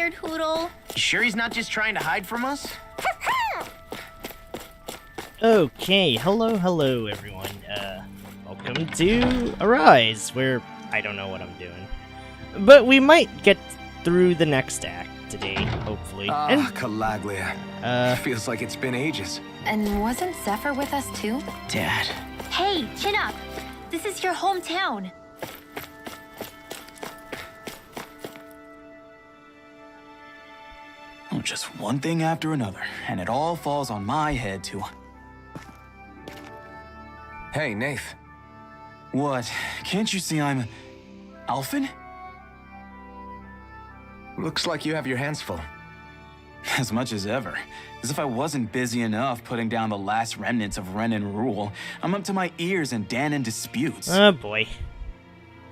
tired, Hoodle? You sure he's not just trying to hide from us? Okay, hello everyone. Welcome to Arise, where I don't know what I'm doing. But we might get through the next act today, hopefully. Calaglia. Feels like it's been ages. And wasn't Zephyr with us too? Dad. Hey, chin up. This is your hometown. Oh, just one thing after another, and it all falls on my head too. Hey, Nath. What? Can't you see I'm... Alphen? Looks like you have your hands full. As much as ever. As if I wasn't busy enough putting down the last remnants of Renan rule, I'm up to my ears in Danon disputes. Oh boy.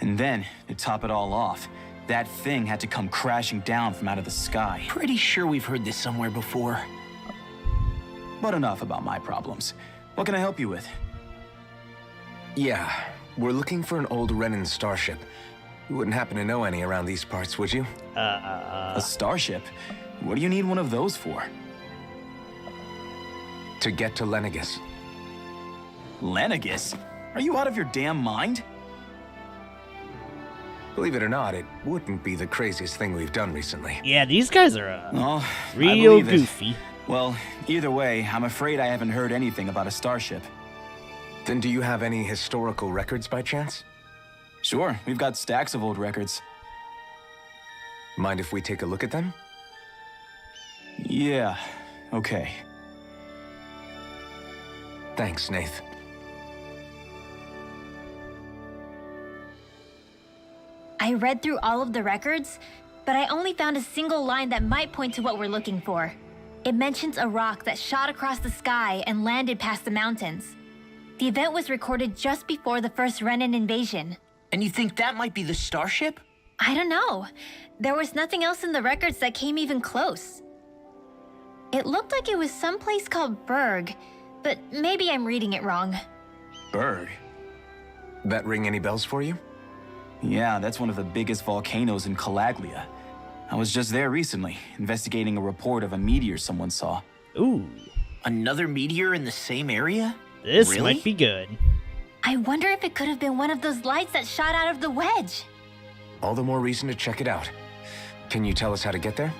And then, to top it all off, that thing had to come crashing down from out of the sky. Pretty sure we've heard this somewhere before. But enough about my problems. What can I help you with? Yeah, we're looking for an old Renan starship. You wouldn't happen to know any around these parts, would you? A starship? What do you need one of those for? To get to Lenegis. Lenegis? Are you out of your damn mind? Believe it or not, it wouldn't be the craziest thing we've done recently. Yeah, these guys are Oh, real goofy. Well, either way, I'm afraid I haven't heard anything about a starship. Then do you have any historical records by chance? Sure, we've got stacks of old records. Mind if we take a look at them? Yeah, okay. Thanks, Nath. I read through all of the records, but I only found a single line that might point to what we're looking for. It mentions a rock that shot across the sky and landed past the mountains. The event was recorded just before the first Renan invasion. And you think that might be the starship? I don't know. There was nothing else in the records that came even close. It looked like it was someplace called Berg, but maybe I'm reading it wrong. Berg? That ring any bells for you? Yeah, that's one of the biggest volcanoes in Calaglia. I was just there recently, investigating a report of a meteor someone saw. Ooh. Another meteor in the same area? This Really? might be good. I wonder if it could have been one of those lights that shot out of the wedge. All the more reason to check it out. Can you tell us how to get there?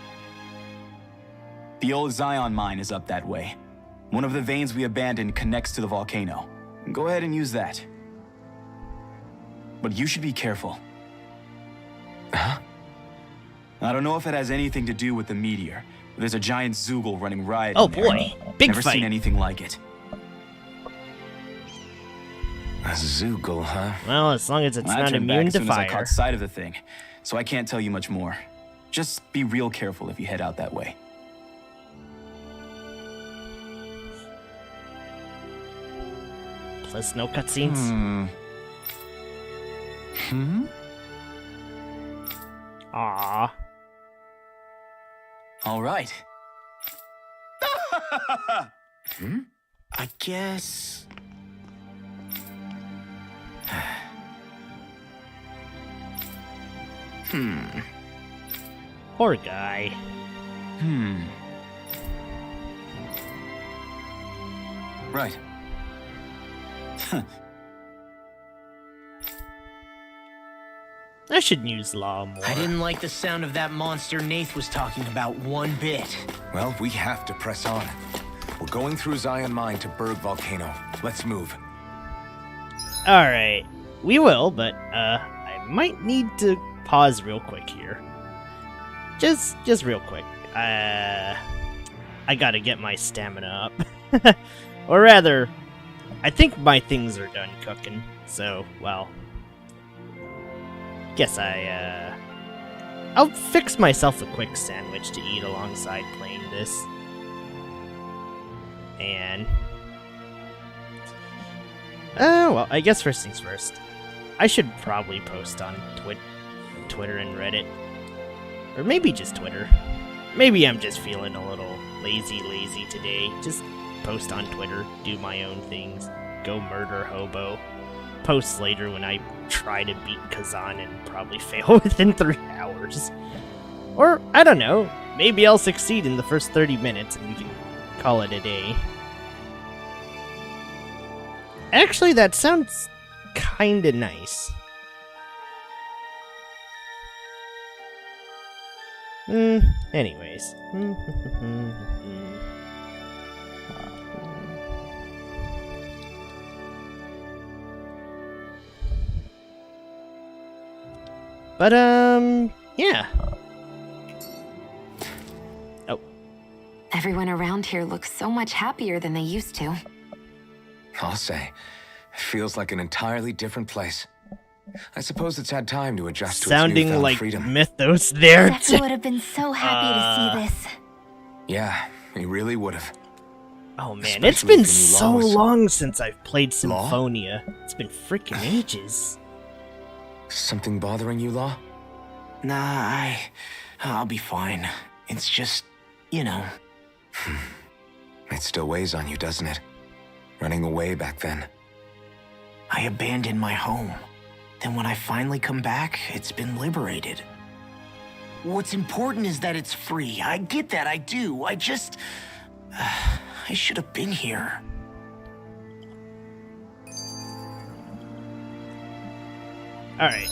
The old Zion mine is up that way. One of the veins we abandoned connects to the volcano. Go ahead and use that. But you should be careful. Huh? I don't know if it has anything to do with the meteor, but there's a giant Zoogle running riot Oh in there. boy, big Never fight. seen anything like it. A Zoogle, huh? Well, as long as it's I not turned back immune as to soon as I fire. caught sight of the thing, so I can't tell you much more. Just be real careful if you head out that way. Plus no cutscenes. Aww. All right. I guess... Poor guy. Right. I should use law more. I didn't like the sound of that monster Nath was talking about one bit. Well, we have to press on. We're going through Zion Mine to Berg Volcano. Let's move. Alright. We will, but, I might need to pause real quick here. Just real quick. I gotta get my stamina up. Or rather, I think my things are done cooking. So, well... Guess I'll fix myself a quick sandwich to eat alongside playing this. And... well, I guess first things first. I should probably post on Twitter and Reddit. Or maybe just Twitter. Maybe I'm just feeling a little lazy today. Just post on Twitter, do my own things, go murder hobo. Post later when I try to beat Kazan and probably fail within 3 hours. Or, I don't know, maybe I'll succeed in the first 30 minutes and we can call it a day. Actually, that sounds kinda nice. Anyways. But, yeah. Oh. Everyone around here looks so much happier than they used to. I'll say, it feels like an entirely different place. I suppose it's had time to adjust to its Sounding newfound like freedom. Mythos there. Zephyr would have been so happy to see this. Yeah, he really would have. Oh man, it's Especially been if the new so law was- long since I've played Law? Symphonia. It's been freaking ages. Something bothering you, Law? Nah, I'll be fine. It's just, you know. It still weighs on you, doesn't it? Running away back then. I abandoned my home. Then when I finally come back, it's been liberated. What's important is that it's free. I get that, I do. I just... I should have been here. Alright,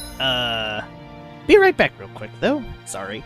be right back real quick, though. Sorry.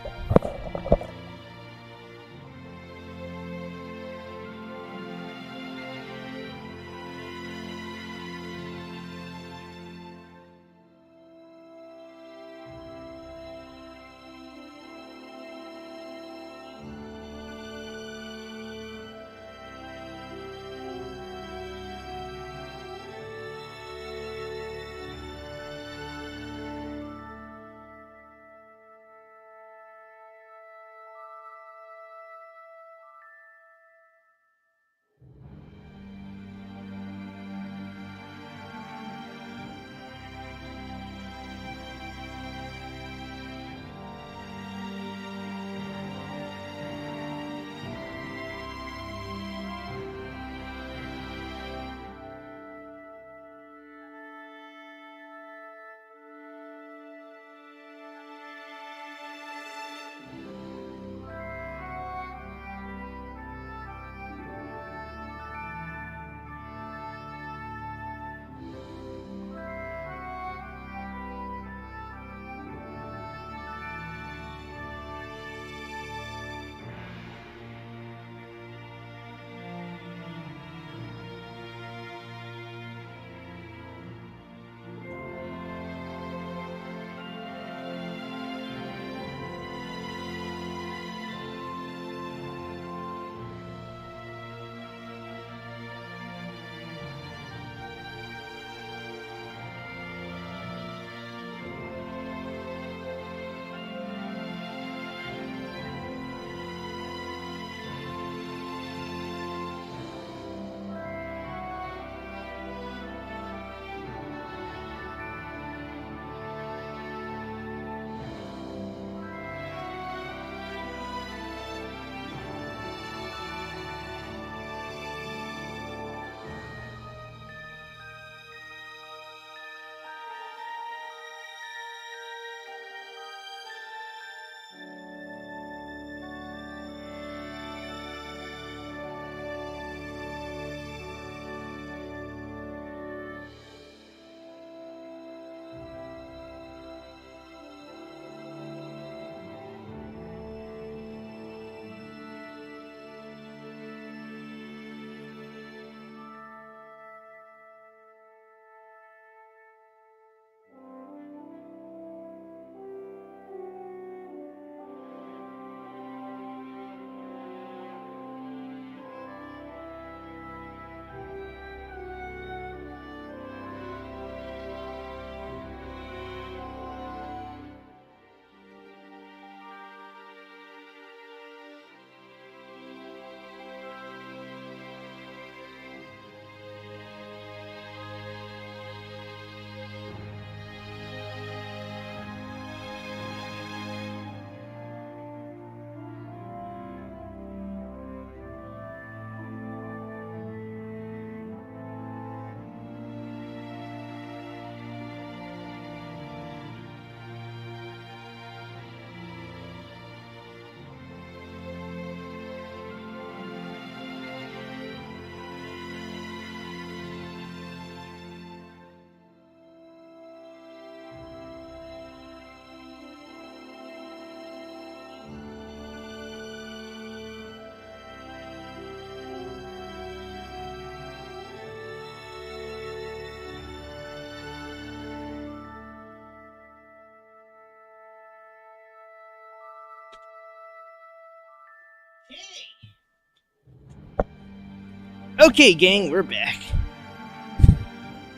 Okay, gang, we're back.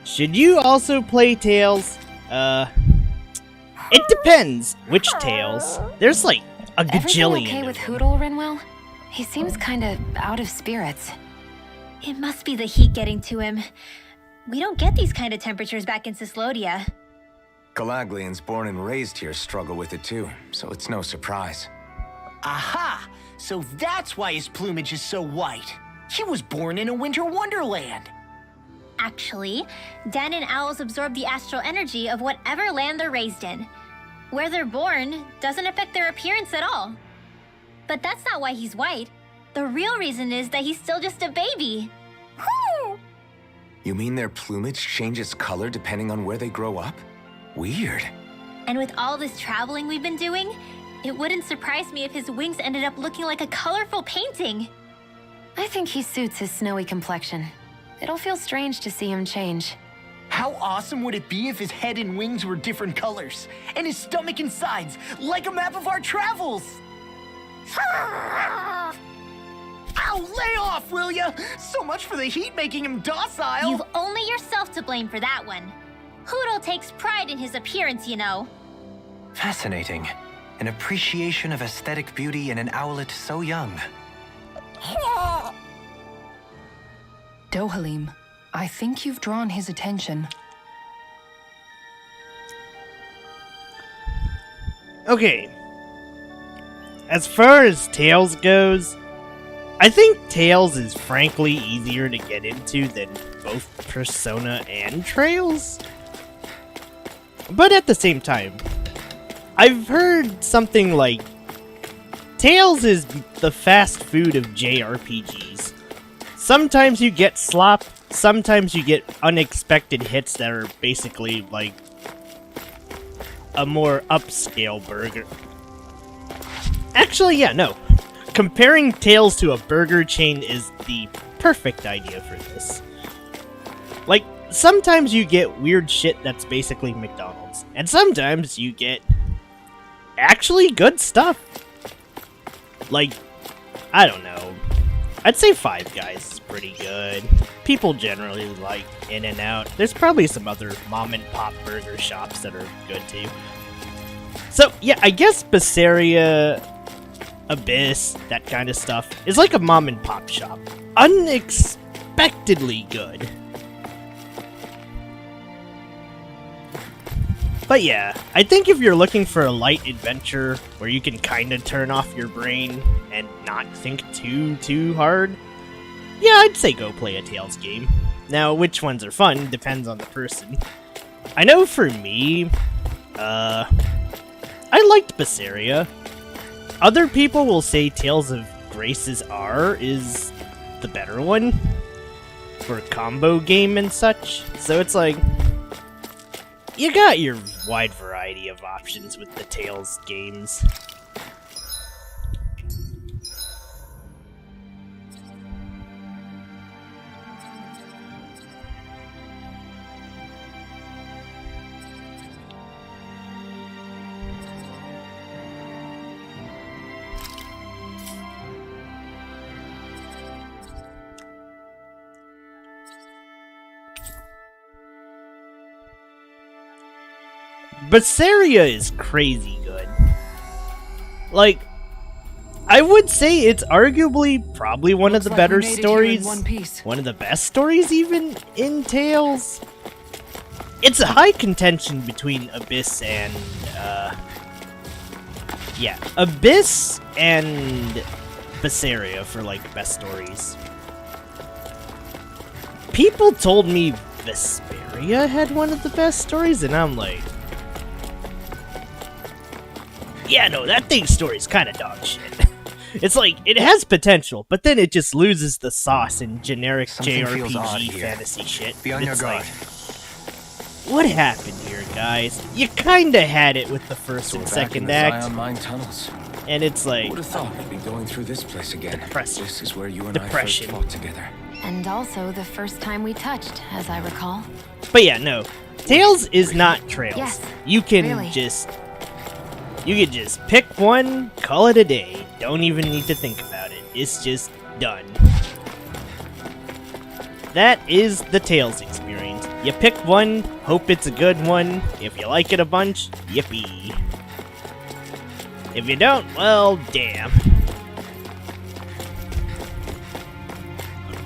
Should you also play Tales? It depends which Tales. There's like a Everything gajillion. okay of with them. Hootle, Renwell? He seems kinda out of spirits. It must be the heat getting to him. We don't get these kind of temperatures back in Cislodia. Galaglians born and raised here struggle with it too, so it's no surprise. Aha! So that's why his plumage is so white. He was born in a winter wonderland. Actually, Dan and owls absorb the astral energy of whatever land they're raised in. Where they're born doesn't affect their appearance at all. But that's not why he's white. The real reason is that he's still just a baby. Whew! You mean their plumage changes color depending on where they grow up? Weird. And with all this traveling we've been doing, it wouldn't surprise me if his wings ended up looking like a colorful painting. I think he suits his snowy complexion. It'll feel strange to see him change. How awesome would it be if his head and wings were different colors, and his stomach and sides, like a map of our travels? Ow, lay off, will ya? So much for the heat making him docile. You've only yourself to blame for that one. Hootle takes pride in his appearance, you know. Fascinating. An appreciation of aesthetic beauty in an owlet so young. Dohalim, I think you've drawn his attention. Okay. As far as Tails goes, I think Tails is frankly easier to get into than both Persona and Trails. But at the same time, I've heard something like Tails is the fast food of JRPGs. Sometimes you get slop, sometimes you get unexpected hits that are basically like a more upscale burger. Actually, yeah, no. Comparing Tales to a burger chain is the perfect idea for this. Like, sometimes you get weird shit that's basically McDonald's, and sometimes you get actually good stuff. Like, I don't know. I'd say Five Guys is pretty good. People generally like In-N-Out. There's probably some other mom and pop burger shops that are good too. So, yeah, I guess Bessaria, Abyss, that kind of stuff, is like a mom and pop shop. Unexpectedly good. But yeah, I think if you're looking for a light adventure where you can kind of turn off your brain and not think too hard, yeah, I'd say go play a Tales game. Now, which ones are fun depends on the person. I know for me, I liked Bessaria. Other people will say Tales of Grace's R is the better one for a combo game and such, so it's like, you got your wide variety of options with the Tales games. Bessaria is crazy good. Like, I would say it's arguably probably one of the better stories. One of the best stories even in Tales. It's a high contention between Abyss and Abyss and Bessaria for like best stories. People told me Vesperia had one of the best stories, and I'm like, yeah, no, that thing's story's kind of dog shit. It's like, it has potential, but then it just loses the sauce in generic JRPG fantasy shit. Be on your guard. Like, what happened here, guys? You kinda had it with the first and second act, Zion Mine tunnels. and it's like, Would have thought we'd be going through this place again. Depressing. This is where you and Depression. I first fought together. And also the first time we touched, as I recall. but yeah, no. Tales is not Trails. Yes, You can really. just pick one, call it a day. Don't even need to think about it. it's just done. That is the Tales experience. You pick one, hope it's a good one. If you like it a bunch, yippee. If you don't, well, damn.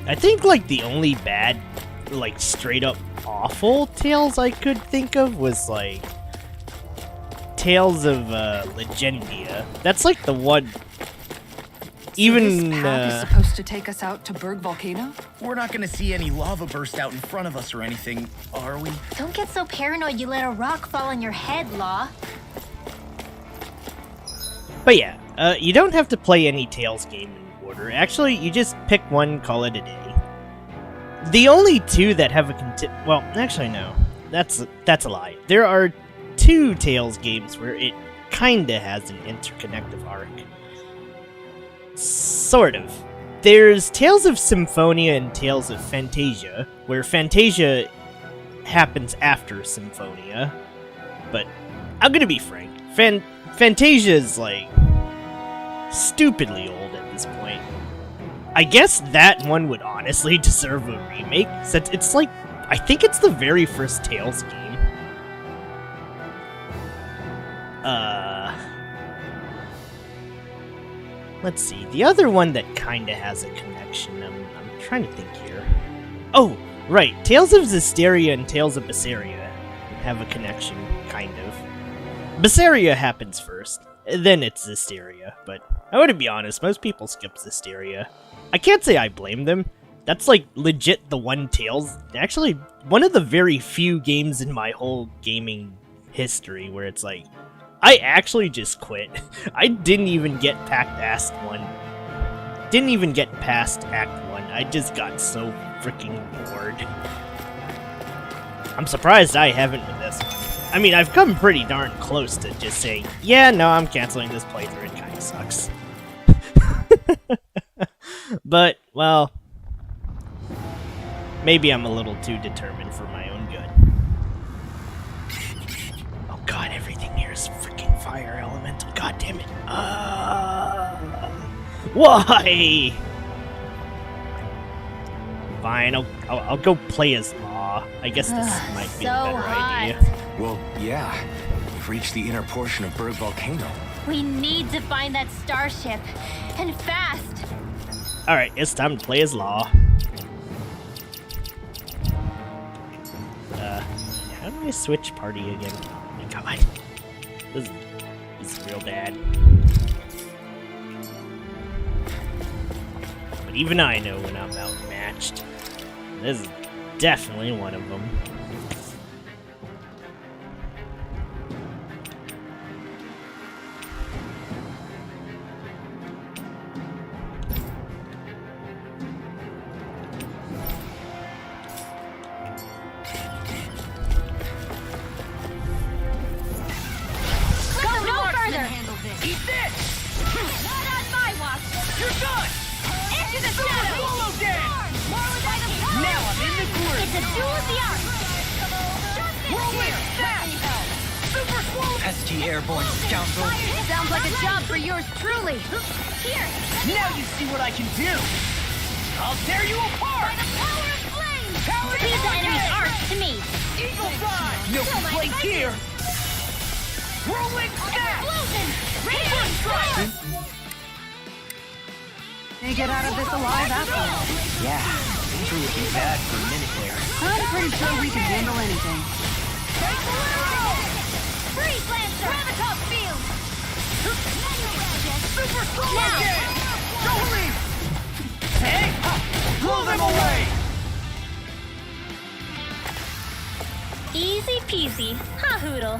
I think, like, the only bad, like, straight up awful Tales I could think of was, like, Tales of Legendia. That's, like, the one. Even This path is supposed to take us out to Berg Volcano? We're not gonna see any lava burst out in front of us or anything, are we? Don't get so paranoid you let a rock fall on your head, Law. But yeah, you don't have to play any Tales game in order. Actually, you just pick one, call it a day. The only two that have a well, actually no, that's a lie. There are two Tales games where it kinda has an interconnective arc. Sort of. There's Tales of Symphonia and Tales of Fantasia, where Fantasia happens after Symphonia. But I'm gonna be frank, Fantasia is, like, stupidly old at this point. I guess that one would honestly deserve a remake, since it's like, I think it's the very first Tales game. Let's see, the other one that kinda has a connection, I'm trying to think here. Oh, right, Tales of Zestiria and Tales of Berseria have a connection, kind of. Berseria happens first, then it's Zestiria, but I want to be honest, most people skip Zestiria. I can't say I blame them. That's, like, legit the one Tales, actually, one of the very few games in my whole gaming history where it's like, I actually just quit. I didn't even get past Act 1. Didn't even get past Act 1. I just got so freaking bored. I'm surprised I haven't with this one. I mean, I've come pretty darn close to just saying, yeah, no, I'm canceling this playthrough, it kinda sucks. But, well, maybe I'm a little too determined for my own good. Oh god, everything here is freaking fire elemental, god damn it. Why? Fine, I'll go play as Law. I guess this might be a better idea. Well, yeah. We've reached the inner portion of Berg Volcano. We need to find that starship, and fast. Alright, it's time to play as Law. How do I switch party again? Oh my god. This is real bad. But even I know when I'm outmatched. This is definitely one of them. Pesky airborne scoundrel. Sounds like a job for yours truly. Here! Now you see what I can do! I'll tear you apart! Leave the enemy's arc to me! Eagle Fly! No complaint here! Rolling snap! Push strike! They get out of this alive after all. Yeah, injury would be bad for a minute there. I'm pretty sure we can handle anything. Freeze, Lancer! Graviton field! Super slow again! Go leave! Hey! Blow them away! Easy peasy. Ha hoodle.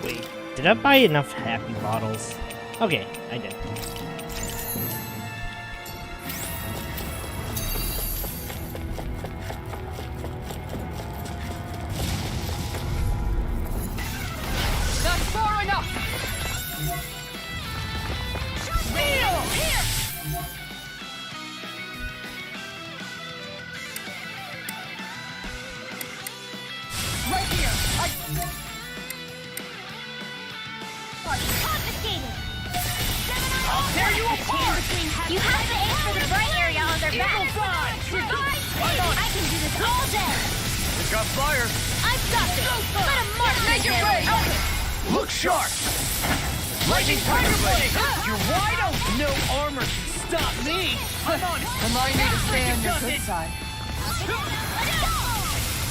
Wait, did I buy enough happy bottles? Okay, I did. That's far enough! You have to aim for the bright area on their back. I can do this all day. It's got fire. I've got this. Let him march right there. Look sharp! Lightning Tiger Blade! You're wide open! No armor can stop me! I'm on it! Remind me to stay on your good side.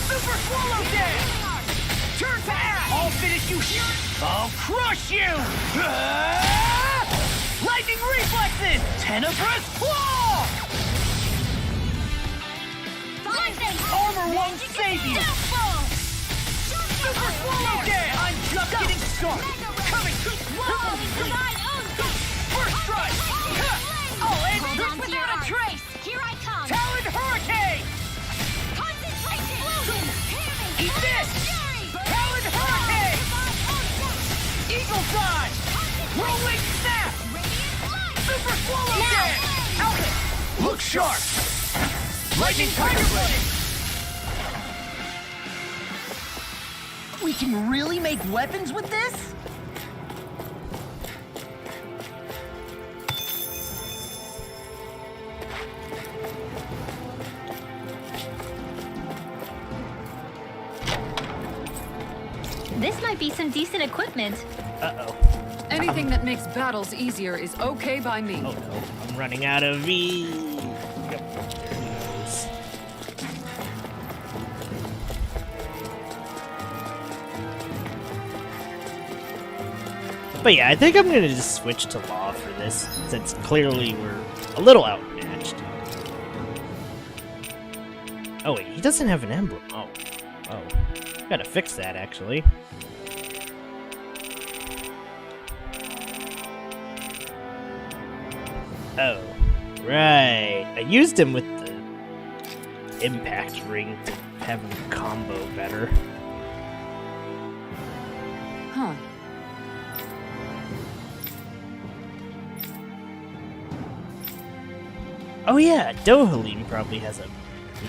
Super Swallow Dance! Turn to ash! I'll finish you here! I'll crush you! Lightning Reflexes! Tenebrous Claw! Armor won't save you! Super Swallow Dance! I'm just getting started! Coming! First strike! I'll end this without a trace! Here I come. Talon Hurricane! Eat this! Talon Hurricane! Eagle Dive! Rolling Snap! Super Swallow Dance! Alphen! Look sharp! Lightning Tiger Blade! We can really make weapons with this? This might be some decent equipment. Uh-oh. Anything that makes battles easier is okay by me. Oh no, I'm running out of V. Yep, there he goes. But yeah, I think I'm gonna just switch to law for this, since clearly we're a little outmatched. Oh wait, he doesn't have an emblem. Oh. Gotta fix that, actually. Oh, right. I used him with the impact ring to have him combo better. Huh. Oh yeah, Dohalim probably has a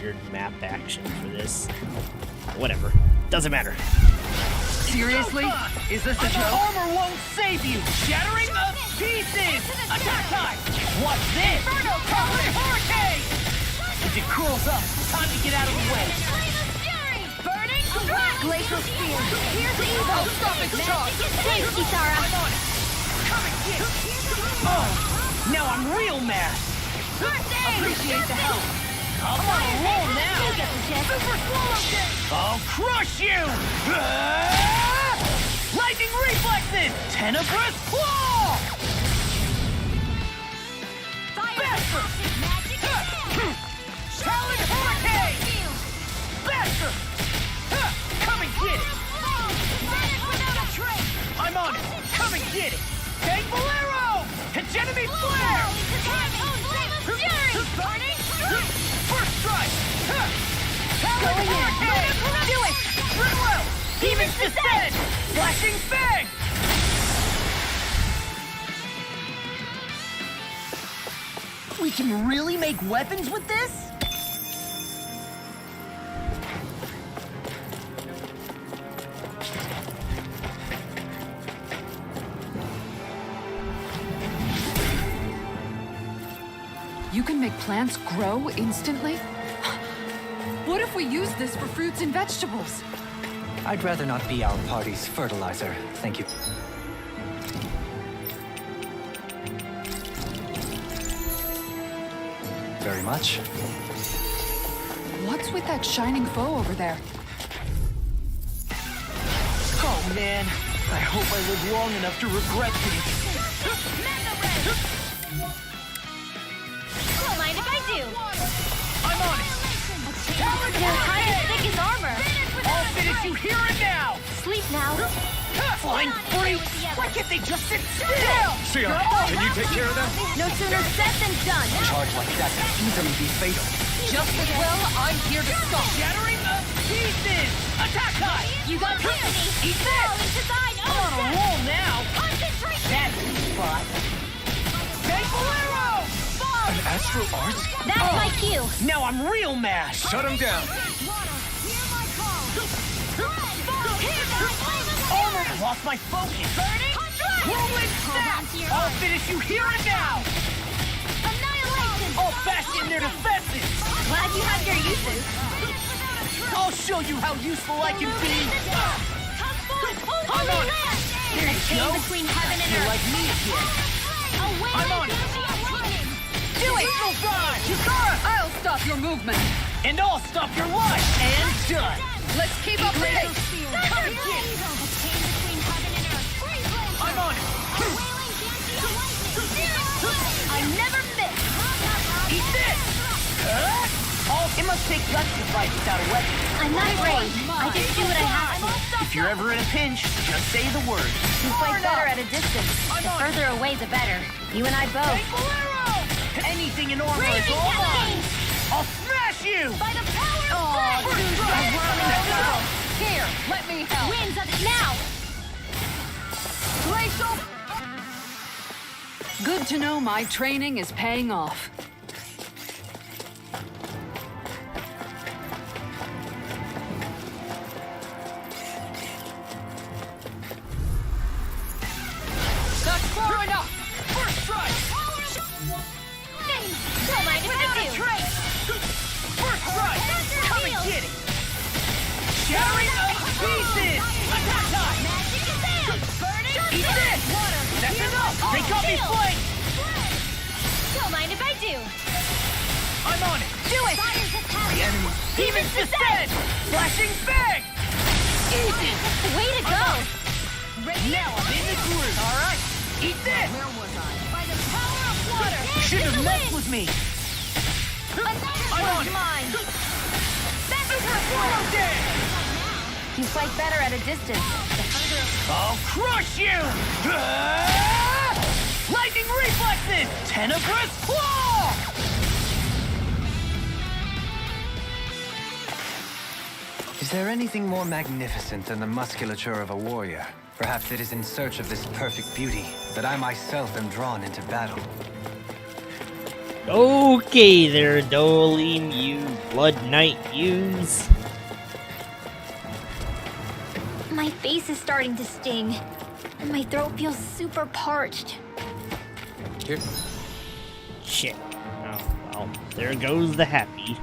weird map action for this. Whatever. Doesn't matter. Seriously? Is this a joke? Armor won't save you! Shattering the pieces! Attack time! What's this? Talon Hurricane! As it curls up, time to get out of the way. Glacial Spear. Here's the evil. Oh, stop it, Chop! Thanks, Kisara. Come and get it! Oh, now I'm real mad! Appreciate the help! I'm on a roll now! Super Swallow Dance! I'll crush you! Lightning Reflexes! Tenebrous Claw! Faster! Talon Hurricane! Faster! Come and get it! I'm on it! Come and get it! Tank Bolero! Hegemony Flare! First strike! Talon Hurricane! Do it! Rimwell! Demon's Descent! Flashing Fang! We can really make weapons with this? You can make plants grow instantly? What if we use this for fruits and vegetables? I'd rather not be our party's fertilizer, thank you. Very much. What's with that shining foe over there? Oh man, I hope I live long enough to regret this. Don't mind if I do. I'm on it! Talon You're high as Hurricane! thick as armor. I'll finish you here and now! Sleep now. Flying freaks! Why can't they just sit still? Sia, can you take care of them? No sooner said than done. Charge like that can easily be fatal. Just as well, I'm here to stop. Shattering the pieces! Attack time! You got company. Eat this! Design I'm on a roll now! concentration. That's the spot! Tank Bolero! An astral arts? That's my cue. Now I'm real mad! Shut him down. Armor! I lost my focus! Rolling Snap! I'll finish you here and now! all bashed in their defenses! Glad you have your uses. I'll show you how useful I can be! I'm on it. There you go! Between heaven and You're earth. like me again! I'm on it! Do it! Signal guard! Yukara! I'll stop your movement. And I'll stop your life! And done! Let's keep up the pace. Come and get it! I'm on it! I never miss. Eat this! It must take guts to fight without a weapon. I'm not afraid. I just do what I have to. If you're ever in a pinch, just say the word. You fight better at a distance. The further away, the better. You and I both. Anything in armor is all mine! I'll smash you! By the power Oh, of dude, Here, let me help. Winds of it now! Glacial! Good to know my training is paying off. That's far enough! First strike! Don't mind if I do. First strike! Come and get it! Shattering of pieces! Attack time! Eat this! That's enough! They got me flanked! Don't mind if I do. I'm on it! Do it! The enemy! Demons descend! Flashing bang! Easy! Way to go! Now I'm in the groove! Alright! Eat this! By the power of water! You shouldn't have messed with me! I'm on it! Mine! Super swallow dance! You fight better at a distance. I'll crush you! Lightning reflexes! Tenebrous claw! Is there anything more magnificent than the musculature of a warrior? Perhaps it is in search of this perfect beauty that I myself am drawn into battle. Okay there, Doline, you Blood Knight yous. My face is starting to sting, and my throat feels super parched. Here. Shit. Oh, well, there goes the happy.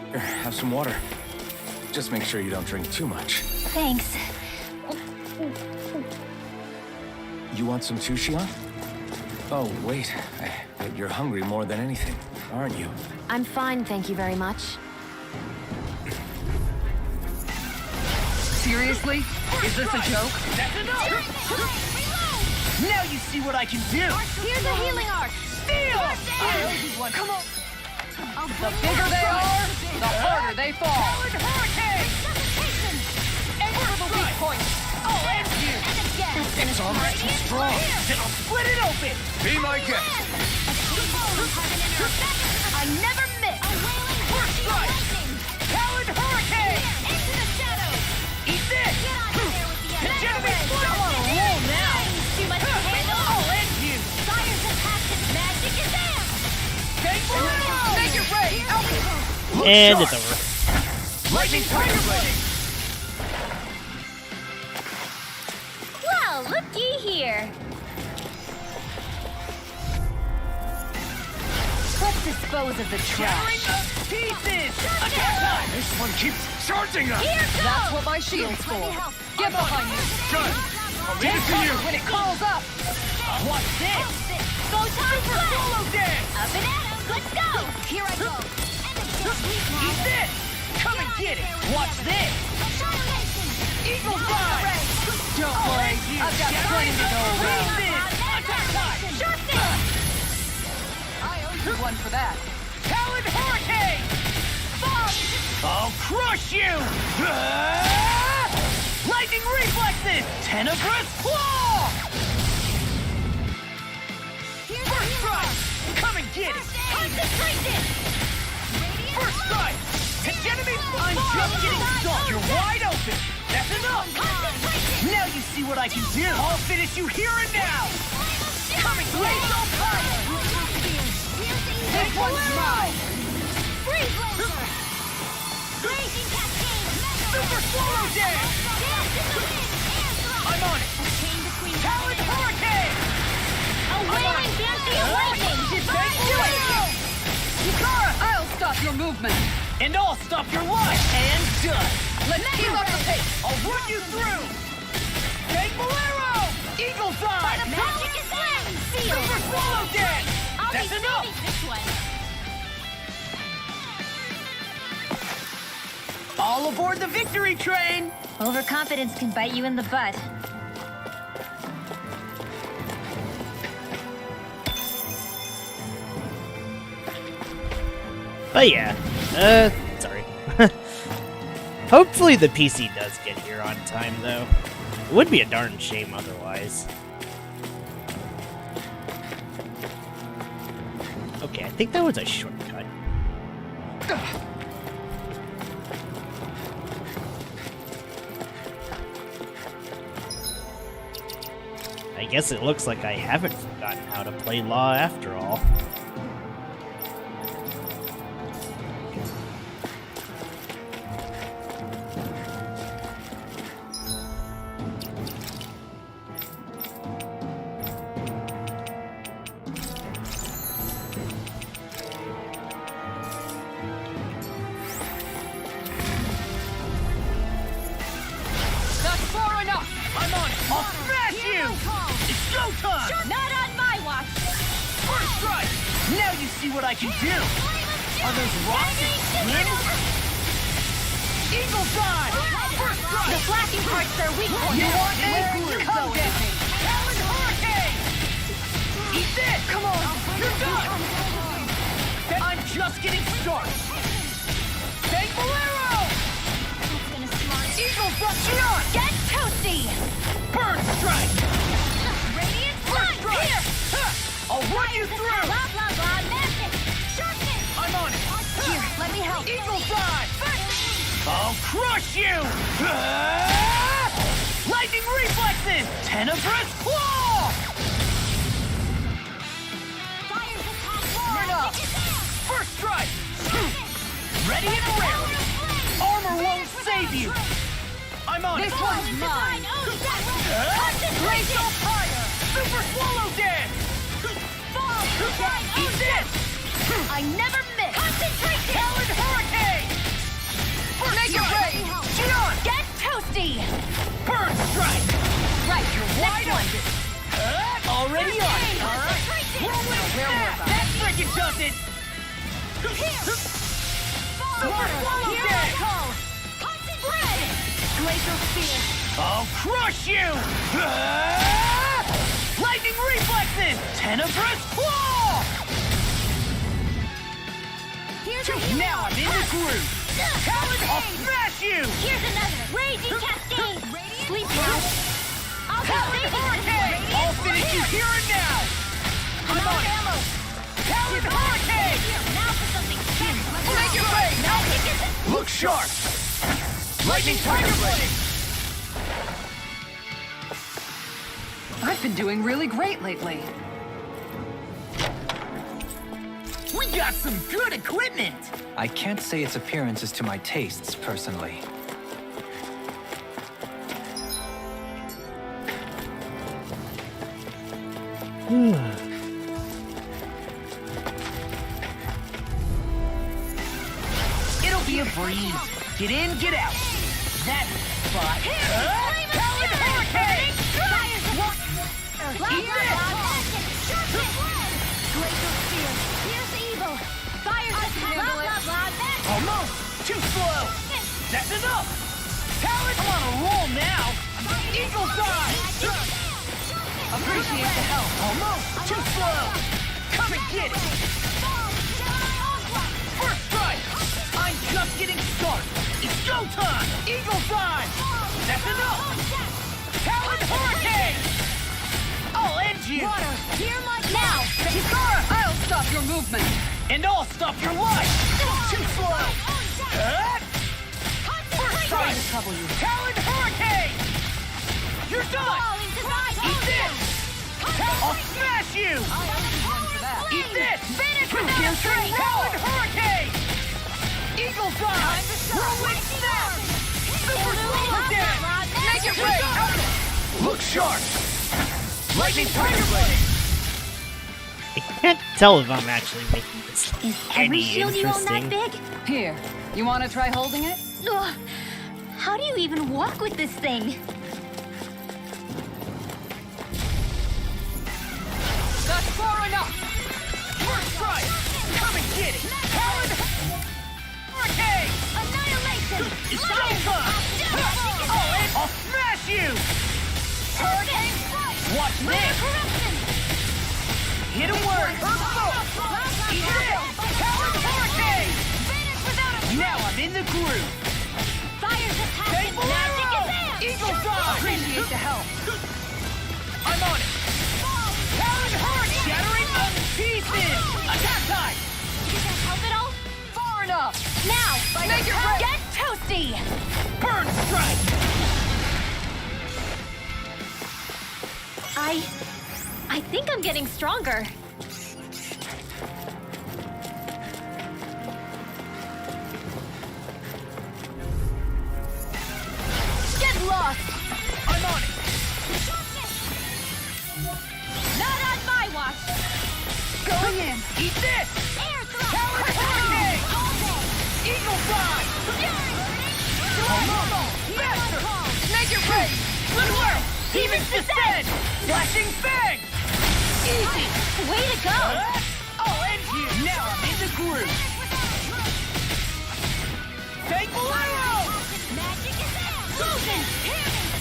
Here, have some water. Just make sure you don't drink too much. Thanks. You want some too, Shion? Oh, wait. I bet you're hungry more than anything, aren't you? I'm fine, thank you very much. Seriously? Is this a joke? That's enough! Now you see what I can do! Here's a healing arc. Steal! Come on! The bigger they are, the harder they fall. Powered hurricane! And for the weak points. I'll end you! It's almost too strong! Then I'll split it open! Be my guest! I never miss. First strike! Powered hurricane! Into the shadows. Eat this! Gentlemen, I'm I'm on a roll now! Too much to handle. I'll end you! Fire's attack is magic is there. Take it! Make it rain! And it's over. Lightning tiger blade! Well, looky here. Let's dispose of the Shattering trash. of pieces! Attack time! This one keeps charging us! Here goes. That's what my shield's for. Get behind me. Good! I'll leave it to you! When it calls up. What's this? Go time Super flash. solo dance! Up and at 'em. Let's go. Here I go. Eat this! Come and get it! Watch this! Eagle fly! Don't worry, you I've got plenty to go around. Attack time! Sure thing. I owe you one for that. Talon hurricane! I'll crush you! Lightning reflexes! Tenebrous claw! First strike! Come and get it! Concentration. First strike! Hegemony! I'm just getting started! You're wide open! That's enough! Now you see what I can do! I'll finish you here and now! Come and get it! This one's mine. Super swallow dance! I'm on it! Talon hurricane! And I'll stop your life! And done! Let's keep up the pace! I'll run you through! Take Bolero! Eagle's Eye! Magic is slam! Seal! Super Swallow Dead! I'll That's be enough! saving this one! All aboard the victory train! Overconfidence can bite you in the butt. But yeah, sorry. Hopefully the PC does get here on time, though. It would be a darn shame otherwise. Okay, I think that was a shortcut. I guess it looks like I haven't forgotten how to play Law after all. That's far enough! I'm on it! I'll smash you! It's showtime! Not on my watch! First strike! Now you see what I can do! Are those rocks exploding? Eagle's Eye! First strike! The flashing parts are weak points. You want me? Where you Come going? down! Talon Hurricane! Eat this! Come on! You're done! I'm just getting started! Take Bolero! Eagle's Eye! Shion! Get toasty! Burn strike! Radiant First sun! strike! Here! Huh. I'll run you through! Blah, blah, blah, magic! Sharpness! I'm on it! Here, let me help. Eagle's Eye! I'll crush you! Ah! Lightning reflexes! Tenebrous claw! Fire's attack! Turn up! First strike! Ready and ready! Armor won't save you! I'm on it! This one's mine! Concentration! Fire! Super Swallow Dance! Eat this! I never miss! Concentration! Talon Hurricane! Make it ready! Shion! Get toasty! Burn strike! Right, Wide open! Already on it! Alright! Rolling snap! That frickin' does it! Super Swallow Here I Dance! go! Spread! Glacial Spear! I'll crush you! Ah! Lightning reflexes! Tenebrous claw! Here's a Now I'm in the groove! Talon, I'll smash you! Here's another! Raging Cascade! Sleep now! I'll Talon Hurricane! I'll finish you here and now! I'm on it! ammo! Talon Hurricane! Now for something fast! Make it rain! Now look sharp! Lightning Tiger Blade! I've been doing really great lately. We got some good equipment! I can't say its appearance is to my tastes, personally. It'll be a breeze. Get in, get out. That spot. Talon Hurricane! Eat this! Glacial Spear! Here's evil! Fire's attack! Blah, blah, blah, magic! Almost! Too slow! That's enough! Talon, I'm on a roll now! Eagle's Eye! Appreciate the help. Almost! Too slow! Come and get it! First strike! I'm just getting started! It's showtime! Eagle's Eye! That's enough! Talon Hurricane! I'll end you! Water! Hear my now! Kikara! I'll stop your movement. And I'll stop your life! Too slow! First strike! Trouble you. Talon Hurricane! You're done! Eat this! I'll smash you! Eat this! Talon Hurricane! Eagle's Eye! Whirlwind Snap! Super Swallow Dance! Make it rain! Look sharp! Lightning Tiger Blade! I can't tell if I'm actually making this Is every any shield you own that interesting. big? Here, You want to try holding it? Ugh. How do you even walk with this thing? That's far enough! First strike! Come and get it! Talon! Hurricane! Annihilation! It's showtime! I'll smash you! Hurricane strike! Watch this! Corruption! Hit him word! Eat this! Talon Hurricane! Vanish without a Now I'm in the groove! Fire's attack! Take Magic Bolero! is out! Eagle Dive! Appreciate the help. I'm on it! Talon Hurricane! Shattering up pieces! Attack time! Did that help at all? Far enough! Now! Make it rain! Get toasty! Burn strike! I think I'm getting stronger. Get lost! I'm on it! Not on my watch! Going in! Eat this! Air thrust! Talon Hurricane! All day! Eagle Dive! Master! Make it rain! Good work! Demon's Descent! Flashing Fang! Easy! Way to go! I'll end you! Now I'm in the groove! Take Bolero! Magic is out! Frozen!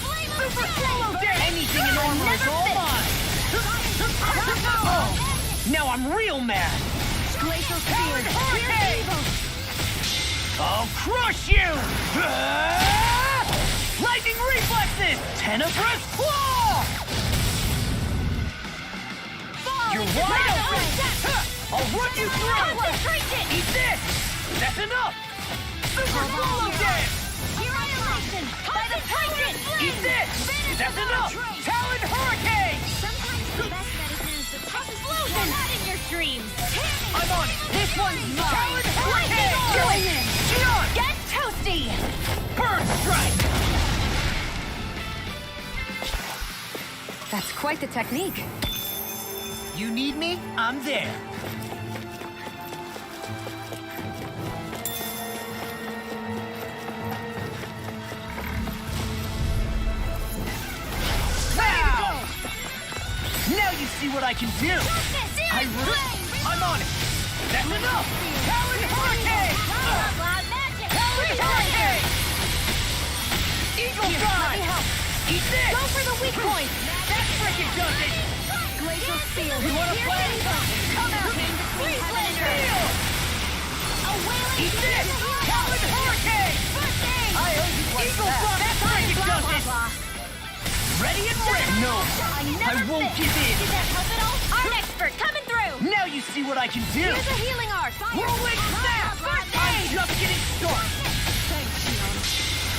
Flame of Super death! Swallow Dance! Anything in armor is all mine! Now I'm real mad! Glacial Talon spear! Hurricane! Evil! I'll crush you! Lightning reflexes! Tenebrous claw! You're wide open! I'll run you through! Concentration! Eat this! That's enough! Super Swallow Dance! Annihilation! By the Titan! Eat this! That's enough! Talon Hurricane! Sometimes the best medicine is the toughest explosion! Not in your dreams! I'm on it! This one's mine! Talon Hurricane! Going in! Gion! Get toasty! Burn strike! That's quite the technique. You need me? I'm there. Wow! Now you see what I can do. I'm on it. That's enough. Talon Hurricane! Talon Hurricane! Eagle Dive! Eat this! Go for the weak point! That frickin' does it! Glacial spear! You wanna play? Come out! Freeze Lander! A wailing Eat this! Talon Hurricane! First aid! I owe you one Eagle back. Frost! That frickin' does it! Ready and ready! No! I won't give in! Did that help at all? Art expert coming through! Now you see what I can do! Here's a healing art! Whirlwind Snap! First I'm aid! just getting started!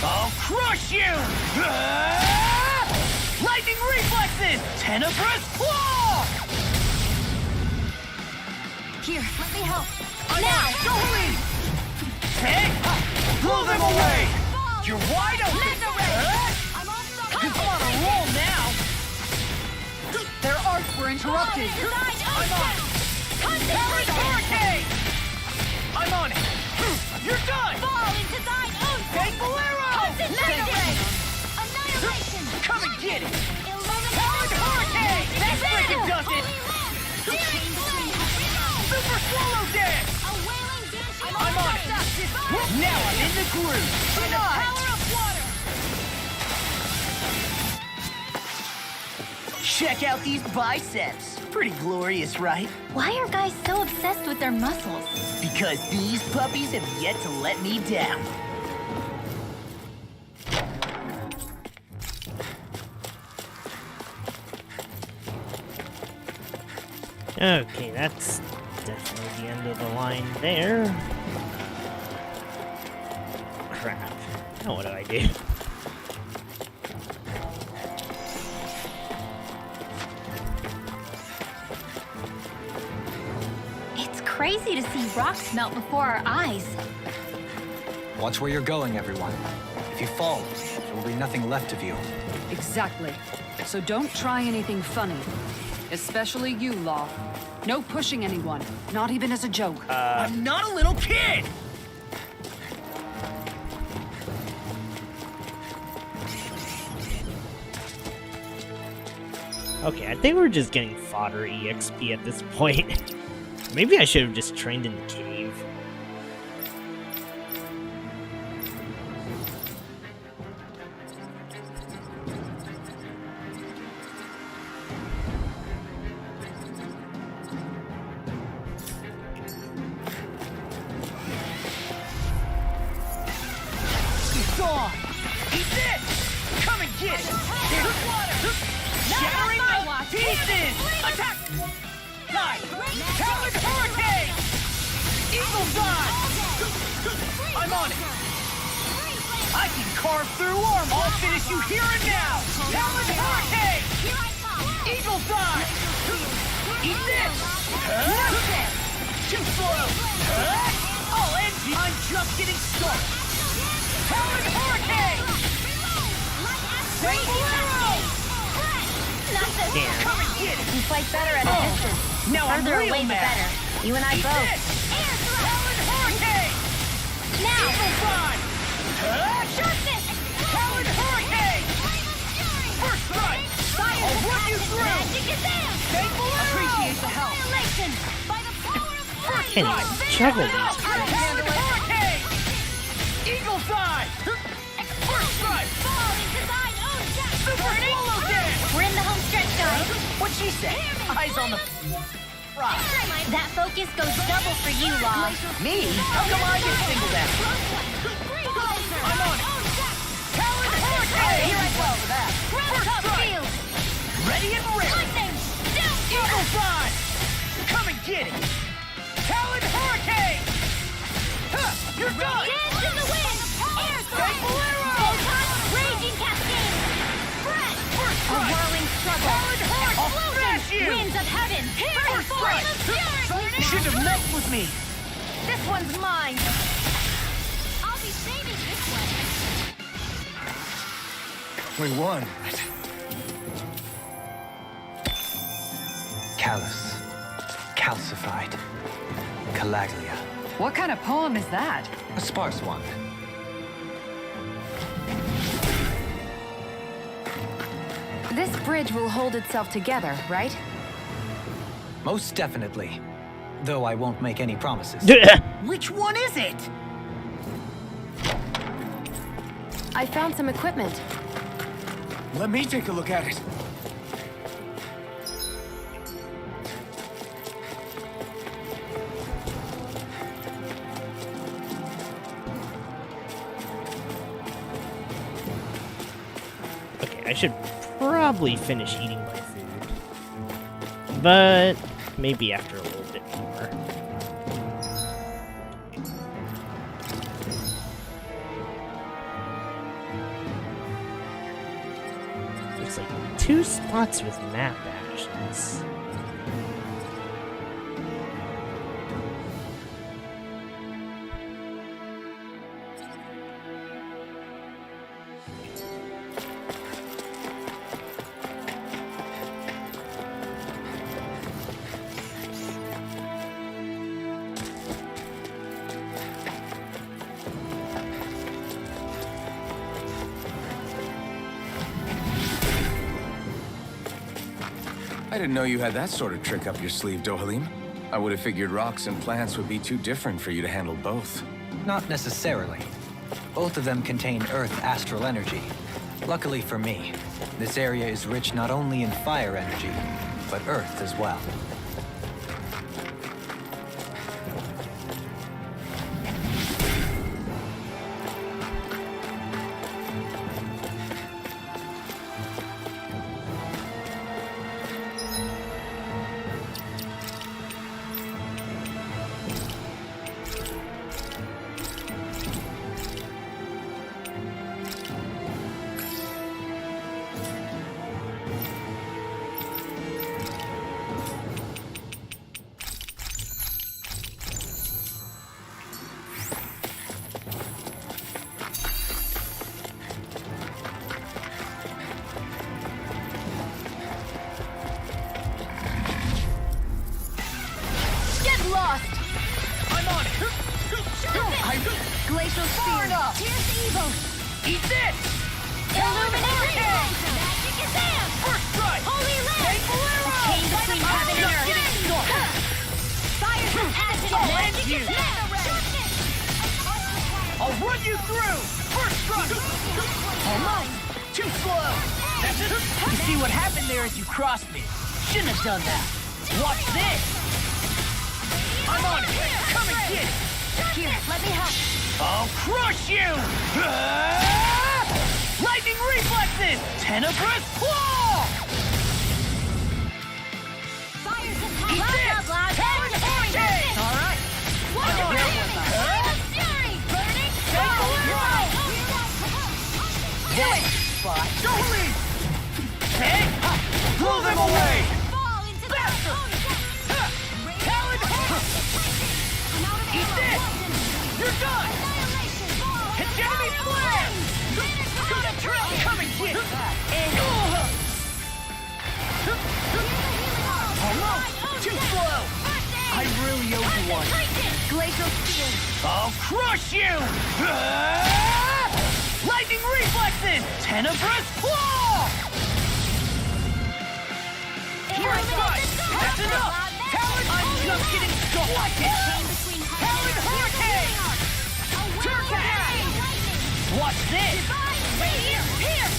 I'll crush you! Lightning reflexes! Tenebrous claw! Here, let me help. Now! Go lead! Hey! Blow them away! You're wide open! I'm on a roll now! Their arts were interrupted. I'm on it! Talon Hurricane! I'm on it! You're done! Fall into thine own Take Bolero! Annihilation! Come and get it! Illuminate! Talon Hurricane! That frickin' does it! Super Swallow Dance! A wailing dashing I'm on it! Now I'm in the groove! By the power of water! Check out these biceps! Pretty glorious, right? Why are guys so obsessed with their muscles? Because these puppies have yet to let me down. Okay, that's definitely the end of the line there. Crap. Now what do I do? It's crazy to see rocks melt before our eyes. Watch where you're going, everyone. If you fall, there will be nothing left of you. Exactly. So don't try anything funny. Especially you, Law. No pushing anyone, not even as a joke. I'm not a little kid! Okay, I think we're just getting fodder EXP at this point. Maybe I should have just trained in the cave. It's on! He's it! Come and get it! There's water! Shattering the pieces! Attack! Nice! Talon Hurricane! Eagle's Eye! I'm on it! I can carve through armor! I'll finish you here and now! Talon Hurricane! Eagle's Eye! Eat this! Too slow! I'll end you! I'm just getting started! Talon Hurricane! Single arrow! Not this. Damn. Come and get it! You fight better at a distance. Now I'm Further real away, the mad. better. You and I Eat both. this! Talon Hurricane! Now! Eagle Fly! Sharpness! Talon Hurricane! First strike! I'll work you through! Magic is there! Thankful appreciate the help! Annihilation! By the power of First Can you strike! juggle these Talon things? Hurricane! Eagle Fly! First strike! Fall into thine own death! Super Swallow Dance! We're in the home stretch, guys. What'd she say? Eyes on the prize. That focus goes double for you, Law. Me? How come I get singled out? I'm on it. Talon Hurricane! Here I go for that. First strike! Ready and ready! Eagle Fly! Come and get it! Talon Hurricane! Huh, you're done! Dance in the wind! Air Thankful arrow! Raging cascade! Breath! First A strike! whirling struggle! Talon Hurricane! I'll smash you! Winds of heaven! First strike! Should have messed with me! This one's mine! I'll be saving this one! We won. Callous. Calcified. Calaglia. What kind of poem is that? A sparse one. This bridge will hold itself together, right? Most definitely. Though I won't make any promises. Which one is it? I found some equipment. Let me take a look at it. Okay, I should probably finish eating my food. But maybe after a little bit more. Looks like 2 spots with map actions. I didn't know you had that sort of trick up your sleeve, Dohalim. I would have figured rocks and plants would be too different for you to handle both. Not necessarily. Both of them contain Earth astral energy. Luckily for me, this area is rich not only in fire energy, but Earth as well. you! I'll run you through! First strike! Almost! Too slow! That's it! You see what happened there is you crossed me. Shouldn't have done that. Watch this! I'm on it! Come and get it! Here, let me help. I'll crush you! Lightning reflexes! Tenebrous claw! Eat this! Talon hurricane! All right. This spot. Don't leave! Hey! Blow them away! Faster! Talon! Eat this! You're done! Hegemony flare! Good trick! Come and get it! Almost! Too slow! I really owe you one. Glacial field. I'll crush you! Lightning reflexes! Tenebrous claw! First strike! That's enough! Talon! I'm just getting started! Like it! Talon hurricane! Turkey! Watch this! Here!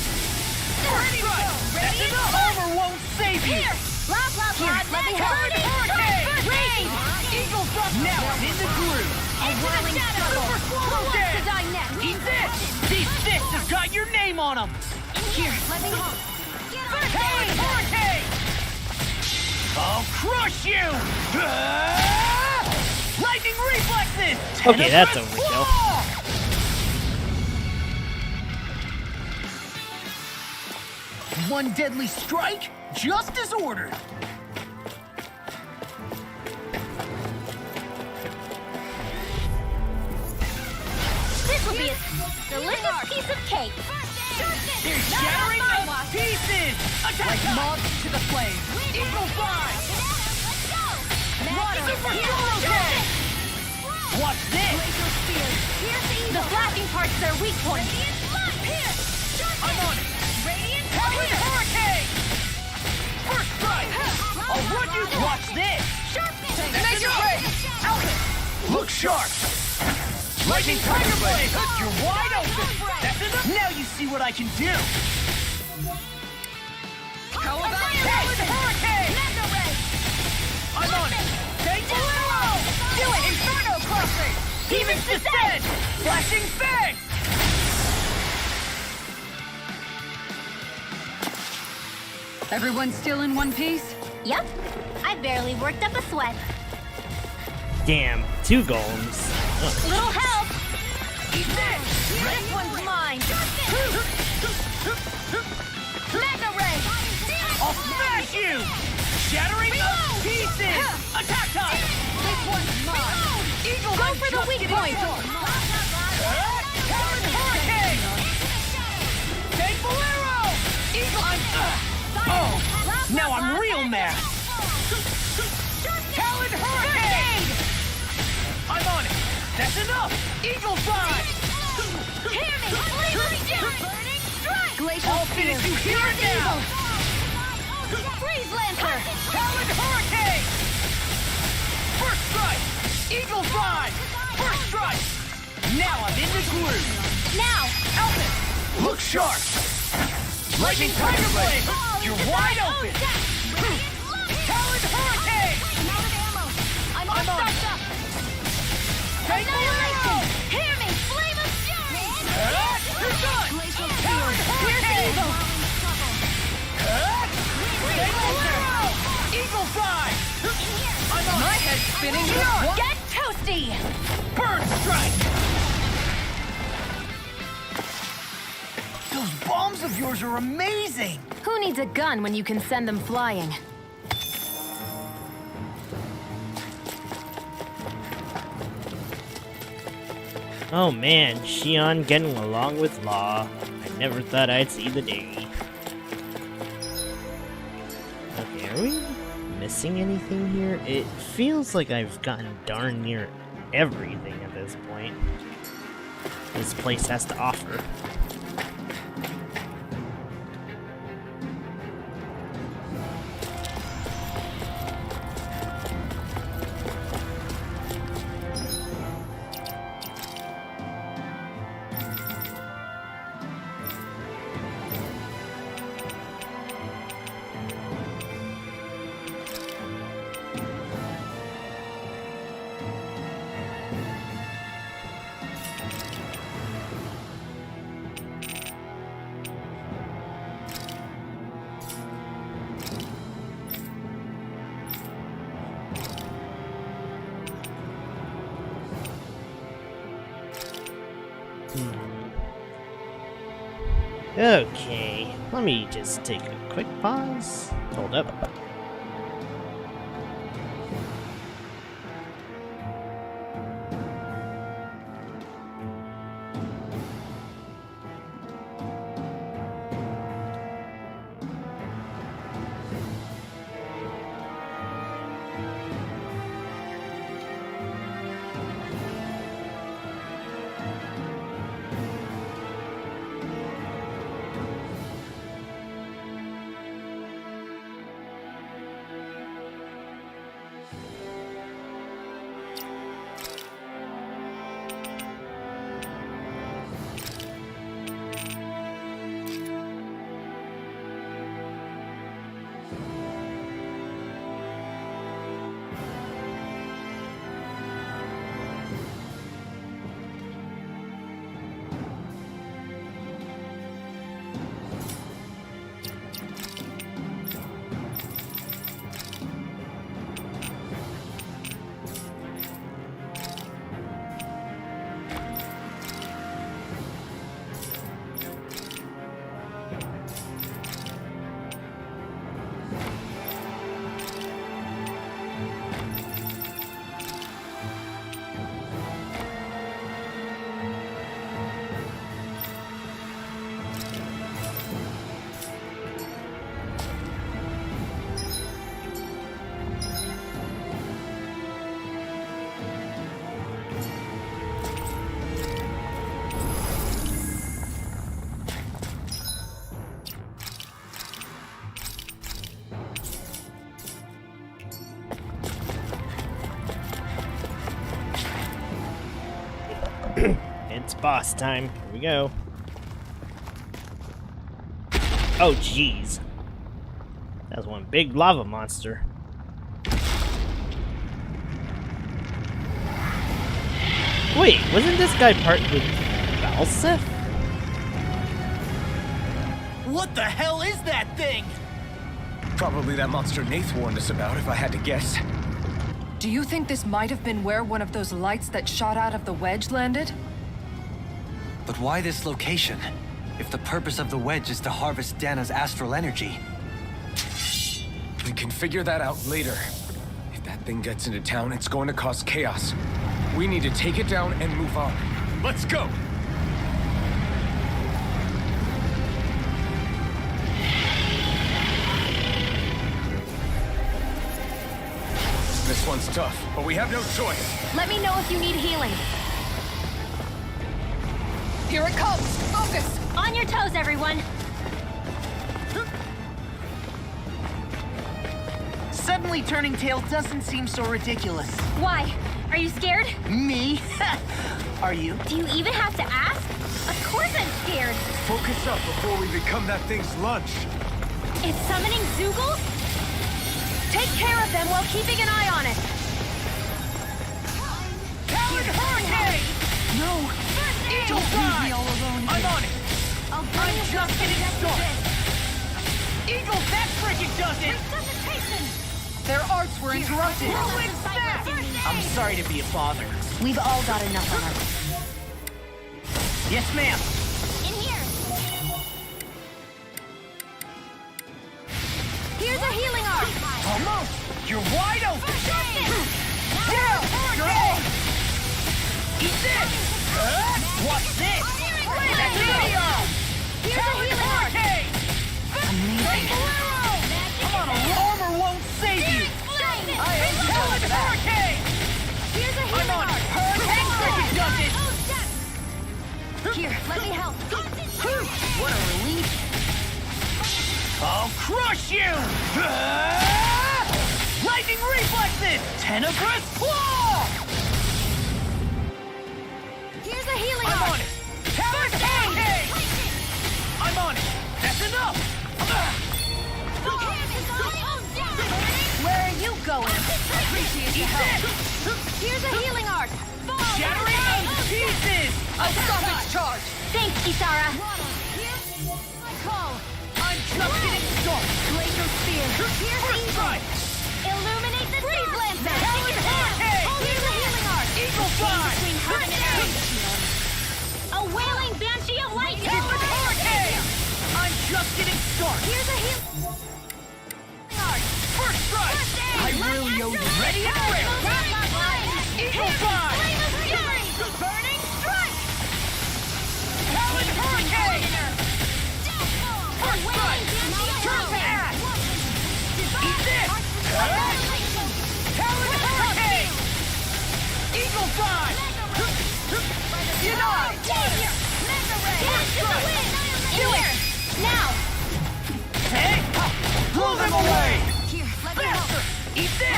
First strike! That's enough! Armor won't save you! Blah, blah, blah. Let me help. Talon hurricane! Eagle drop! Now I'm in the groove! A whirling shuttle. Super slow Who wants to dance! die next? Eat this! These fists have got your name on them! Here, let me help. Talon hurricane! I'll crush you! Lightning reflexes! Okay, that's Tenebrous overkill. claw! One deadly strike, just as ordered. This will be a delicious piece of cake. They're shattering to pieces! Attack like moths to the flame! Eagle fly! Super slow dance! Watch this! The flashing parts are weak points. I'm on it! Talon hurricane! First strike! I'll run you! Watch this! Make it ready! Alphen! Look sharp! Lightning tiger blade! You're wide open! That's enough! Now you see what I can do! How about Talon hurricane? I'm on it! Take the arrow! Do it! Inferno crossing! Demons descend! Flashing fang! Everyone still in one piece? Yep. I barely worked up a sweat. Damn, 2 golems. Ugh. Little help. Eat this! This one's mine. Mega ray. I'll smash you! Shattering the pieces! Attack time! This one's mine. Eagle, Go I'm for the just weak getting point. started. Talon hurricane! Take Bolero! Eagle, oh! Now I'm real mad! Talon hurricane! I'm on it! That's enough! Eagle fly! Glacial I'll finish you here and now! Freeze Lancer. Talon hurricane! First strike! Eagle fly! First strike! Now I'm in the groove! Now. Alphen! Look sharp! Lightning tiger blade! You're wide open! Talon hurricane! I'm I'm on it! Take the arrow! Hear me. Flame of fury. You're done! Talon hurricane! Take the arrow! Eagle fly! I'm on my head spinning! Get toasty. Bird strike! Those bombs of yours are amazing! Who needs a gun when you can send them flying? Oh man, Xion getting along with Law. I never thought I'd see the day. Okay, are we missing anything here? It feels like I've gotten darn near everything at this point this place has to offer. Okay, let me just take a quick pause. Hold up. It's boss time. Here we go. Oh, jeez. That was one big lava monster. Wait, wasn't this guy partnered with Valseth? What the hell is that thing? Probably that monster Nath warned us about, if I had to guess. Do you think this might have been where one of those lights that shot out of the wedge landed? But why this location? If the purpose of the wedge is to harvest Dana's astral energy. We can figure that out later. If that thing gets into town, it's going to cause chaos. We need to take it down and move on. Let's go! This one's tough, but we have no choice. Let me know if you need healing. Here it comes! Focus! On your toes, everyone! Suddenly turning tail doesn't seem so ridiculous. Why? Are you scared? Me? Are you? Do you even have to ask? Of course I'm scared! Focus up before we become that thing's lunch. It's summoning Zoogles? Take care of them while keeping an eye on it. Talon Hurricane! No! Angel Don't leave Fly! me all alone I'm here. on it! I'm just getting started! Eagle, that friggin' does it! Their arts were interrupted. Whirlwind Snap! I'm sorry to be a bother. We've all got enough on our... Yes, ma'am. In here! Here's a healing arc. Almost! You're wide open! Down! You're on! Eat this! What's this? That's a video! Here's a healing arc. Amazing! Come on, armor won't save you! I am Talon Hurricane! Here's a I'm healing on it! arc. Hurricane Cricket does it! Here, let me help. What a relief! I'll crush you! Lightning reflexes! Tenebrous claw! Here's a healing I'm arc. on it! Talon Hurricane! I'm on it! That's enough! Where are you going? Appreciate your help! Here's a healing arc. Shattering it to pieces! I'll stop its charge! Thanks, Isara! I'm just getting started! Laser spear. Here's First Eagle. strike! Illuminate the Freeze Lancer. Talon Hurricane! Here's a healing arc. Eagle Fly! A wailing banshee of lightning! Talon Hurricane! just getting started. Here's a heal. First strike! I really owe you. Ready and ready! Eagle Fly! Burning Strike! Talon Hurricane! First strike! Turn pass! Eat this! Talon Hurricane! Eagle Fly! Denied! First strike! Do it! Now! Hey! Blow them away! Here, let me help. Faster! Eat this!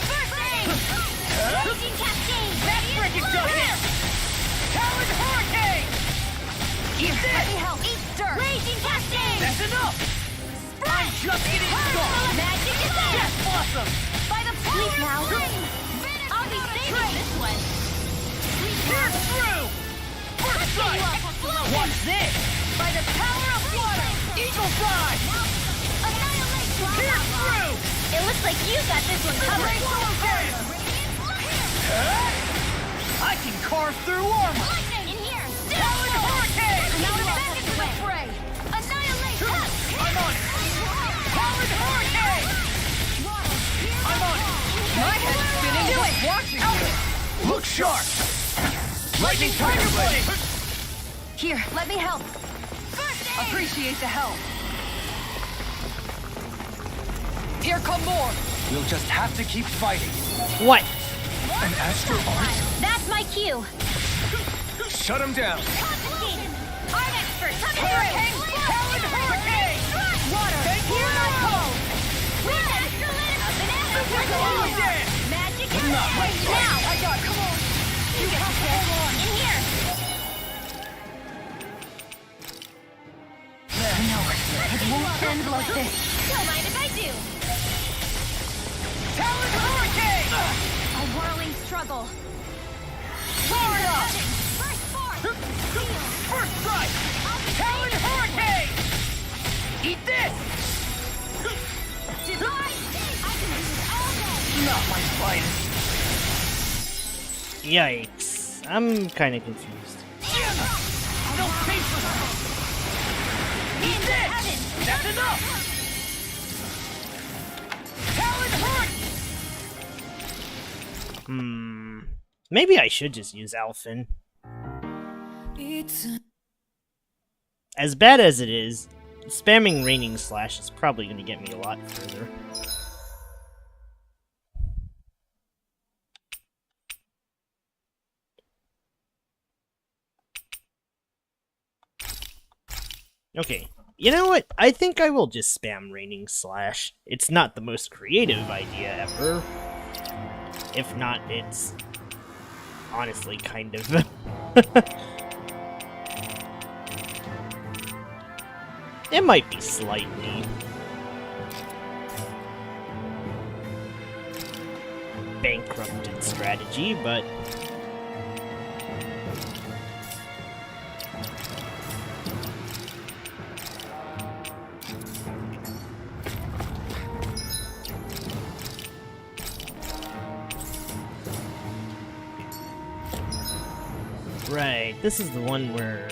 First aid! Raging Cascade! Backbreaking Duck! Talon Hurricane! Eat this! Let me help. Eat dirt! Raging Cascade! That's enough! I'm just getting started! Magic is there! Death Blossom! By the power of flame! I'll be saving this one! Pierce through! First strike! What's this? By the power of water! Eagle Fly! Annihilation! Pierce through! It looks like you got this one covered! I can carve through armor! In here! Talon Hurricane! Now we're back into the fray! Annihilation! I'm on it! Talon Hurricane! I'm on it! My head's spinning just watching you. Look sharp! Lightning Tiger Blade! Here, let me help. Appreciate the help. Here come more. We'll just have to keep fighting. What? An astro art? That's my cue! Shut him down. Confiscated! Art expert, come Hurricane! through! Talon Hurricane! Water! Take Here one I out! go! Wind extra limit! Banana Physical dance! Magic is Not my there! fight. Now! I got come on! You have to hold on! In here! No, it won't End like this! Don't mind if I do! Talon Hurricane! A whirling struggle! Powered up! First force! First strike! Talon Hurricane! Eat this! Divine! I can do this all day! Not my finest. Yikes. I'm kind of confused. No patience! Eat this! That's enough! Talon Hurricane! Maybe I should just use Alphen. As bad as it is, spamming Raining Slash is probably going to get me a lot further. Okay, you know what? I think I will just spam Raining Slash. It's not the most creative idea ever. If not, it's honestly kind of... It might be slightly bankrupted strategy, but right, this is the one where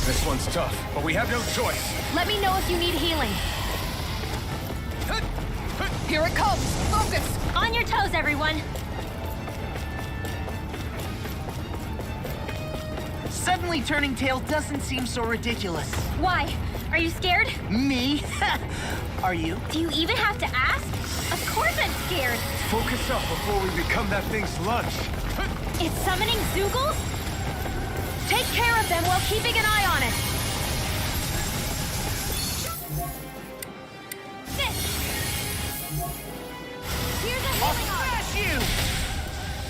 This one's tough, but we have no choice. Let me know if you need healing. Here it comes. Focus. On your toes, everyone. Suddenly turning tail doesn't seem so ridiculous. Why? Are you scared? Me? Are you? Do you even have to ask? Of course I'm scared. Focus up before we become that thing's lunch. It's summoning Zoogles? Take care of them while keeping an eye on it. This. Here's a I'll healing arm. smash you!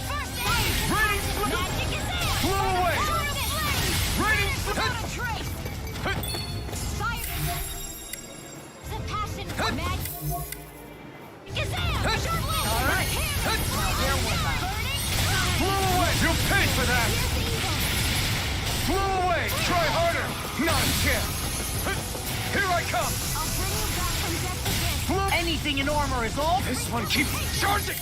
First aid. Ready, Magic is there. Flew away. Ready, Without a trace. Fire. The passion for magic is there. All right. Flew away. You'll pay for that. Flew away. Try harder. Not a chance! Here I come! Anything in armor is all. This one keeps charging!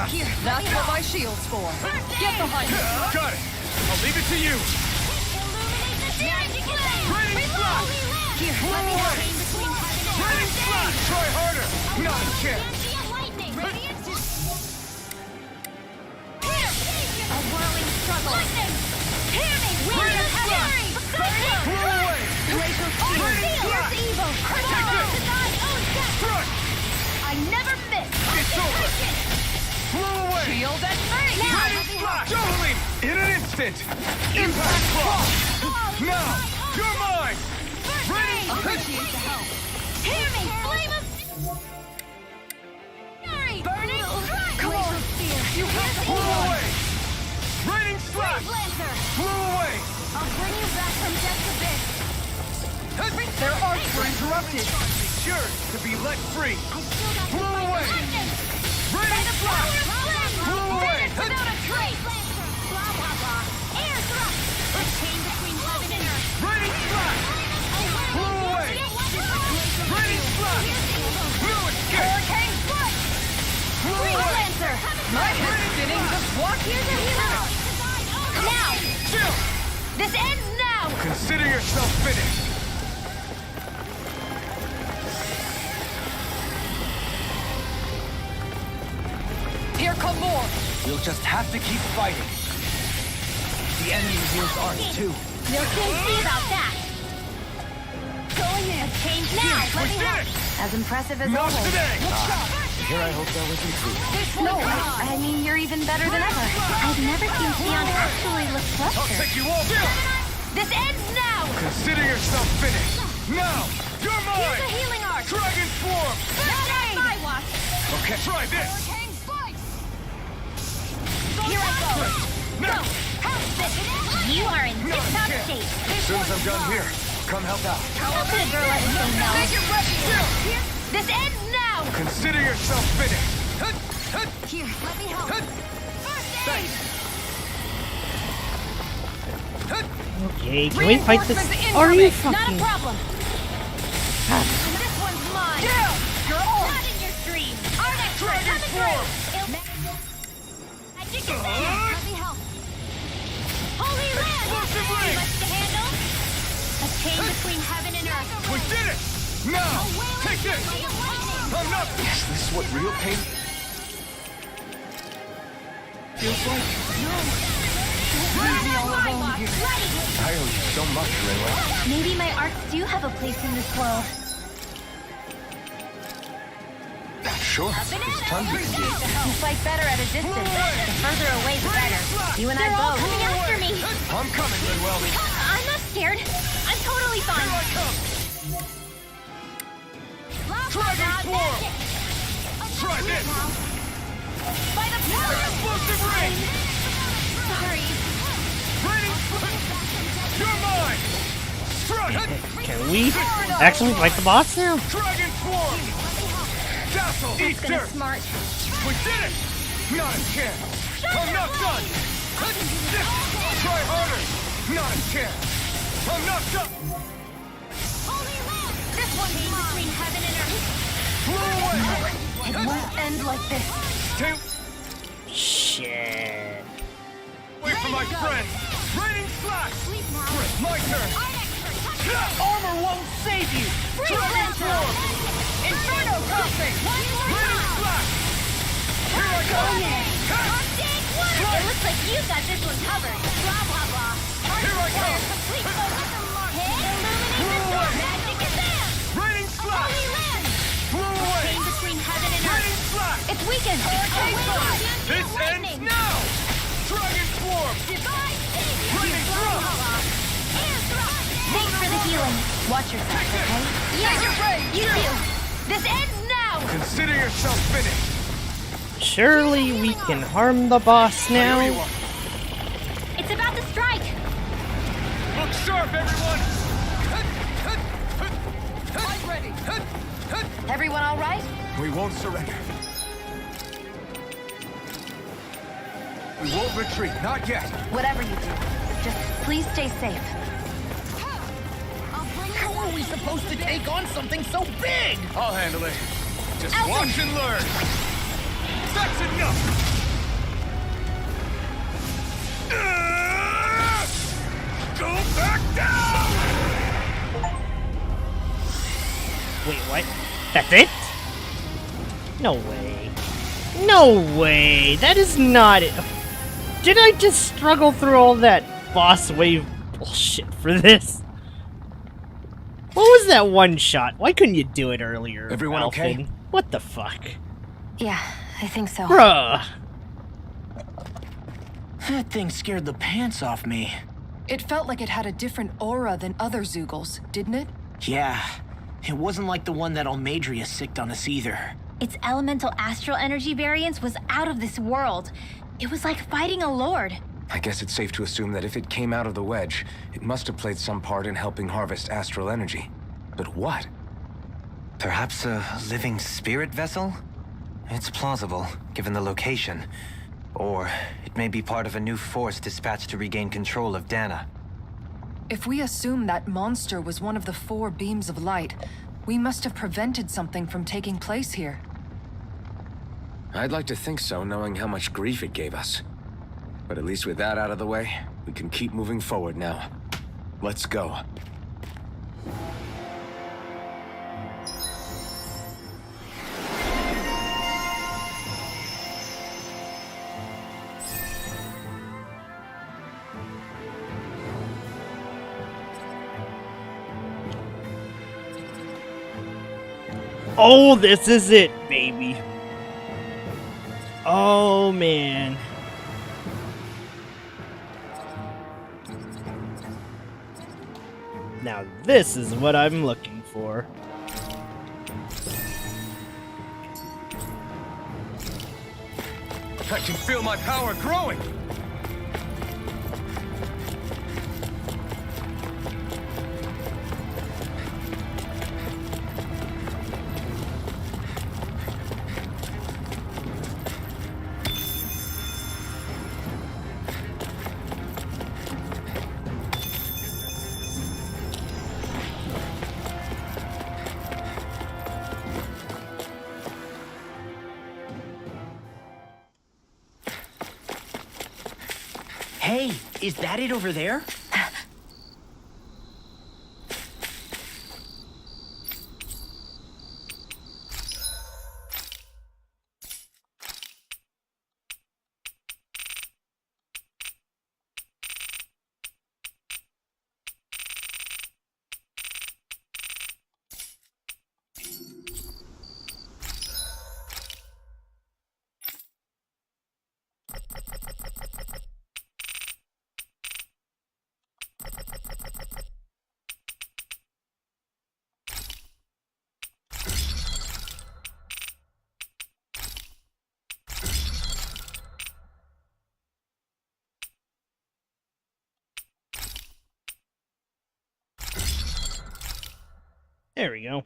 Here, that's what my shield's for. Get behind me. Got it! I'll leave it to you! Raining slash! Here, let me help. Raining slash! Try harder! Not a chance! A whirling struggle. Hear me! Raining slash! Blow away! Raining slash! Evil! Take this! Strike! I never miss! It's over! Blow away! Shield and free. Raining slash! Totally! In an instant! Impact cross! Now! You're mine! Raining Appreciate the help. Hear me! Flame of fury! Burning strike! Come on. You have to Blow away! Raining slash! Lancer! Blow away! I'll bring you back from death's abyss. Their arcs were interrupted. Sure to be let free! I still got Blow away! Raining slash! Blow away! Without a trace! Blah, blah, blah. Air thrust! The chain between heaven and earth. Raining slash! Blow away! Raining slash! No escape! Hurricane strike! Blow Green away! Lancer! My head's spinning just watching. Here's a hero! Now! Chill! This ends now! Consider yourself finished! Here come more. You'll just have to keep fighting. The enemy wields arcs too. You'll soon see about that! Going in! Change now! Let me did help! it! As impressive as Not always. today! Here I hope that wasn't true. No, I mean, you're even better than ever. I've never seen Theon actually look I'll flustered. take you all down! This ends now! Consider yourself finished! Now! You're Here's a mine! healing arc! Dragon form! First aid! My watch! Okay, try this! Here I go! Now! Help this! You are in No, tip-top you can't. shape! As soon as I'm done here, come help out. How could a girl like me say no? Make it ready. Here, this ends now! Consider yourself finished! Here, let me help. First aid! Okay, can we fight this? Reinforcements Are you incoming. Not a fucking... problem! This one's mine! You're all. Not in your dreams! Arctic Dragon form! Magic is there! Let me help! Holy land! Explosive ring! Much to handle? A chain between heaven and earth. We did it! Now! Take this! I'm not... Is this what real pain feels like? I owe you so much, Rayla. Maybe my arts do have a place in this world. Sure, there's tons you can do. You fight better at a distance. The further away, the better. You and They're I all both. coming after me! I'm coming, Lidwell. I'm not scared. I'm totally Here fine. I come! Dragon form! Try this! By the power of Explosive ring! sorry. Raining... You're mine! Strike! Can we actually fight the boss now? Dragon form! Dazzle! Eat Gonna dirt! smart. We did it! Not a chance! I'm not done! Try harder! Not a chance! I'm not done! Holy land! This one's between heaven and earth. Blow away! It won't end like this. Stay Shit. away from my friend! Raining slash! Sleep now. My turn! Armor won't save you! Dragon form! Inferno crossing! Raining slash! Here I go! It looks like you got this one covered. Blah, blah, blah. Here I go! Complete focus. Illuminate the door. Magic is there. Raining slash! Holy land. Blow away! Chain between heaven and Raining earth. slash! It's weakened. This ends now! Dragon form! Divine savior. Raining thrust! Air thrust. Thanks for the healing. Watch yourself, okay? Yeah, you too. This ends now. Consider yourself finished! Surely we can harm the boss I owe you now? one. It's about to strike. Look sharp, everyone! I'm ready. Everyone all right? We won't surrender. We won't retreat, not yet. Whatever you do, just Please stay safe. How are we supposed to take on something so big? I'll handle it. Just watch and learn. That's enough! Go back down! Wait, what? That's it? No way. No way! That is not it. Did I just struggle through all that boss wave bullshit for this? What was that one shot? Why couldn't you do it earlier, Everyone Alphen? okay? What the fuck? Yeah, I think so. Bruh! That thing scared the pants off me. It felt like it had a different aura than other Zeugles, didn't it? Yeah, it wasn't like the one that Almadria sicked on us either. Its elemental astral energy variance was out of this world. It was like fighting a lord. I guess it's safe to assume that if it came out of the wedge, it must have played some part in helping harvest astral energy. But what? Perhaps a living spirit vessel? It's plausible, given the location. Or it may be part of a new force dispatched to regain control of Dana. If we assume that monster was one of the 4 beams of light, we must have prevented something from taking place here. I'd like to think so, knowing how much grief it gave us. But at least with that out of the way, we can keep moving forward now. Let's go. Oh, this is it, baby. Oh, man. Now this is what I'm looking for. I can feel my power growing! Hey, is that it over there? There we go.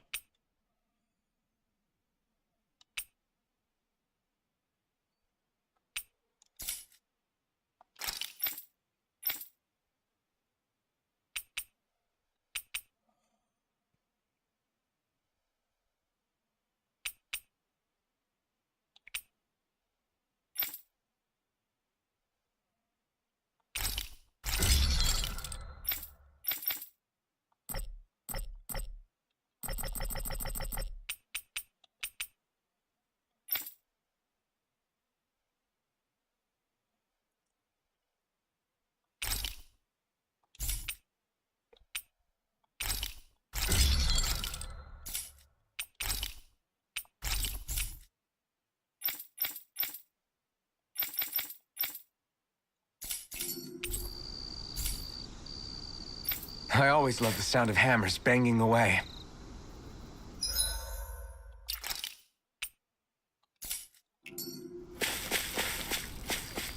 I always love the sound of hammers banging away.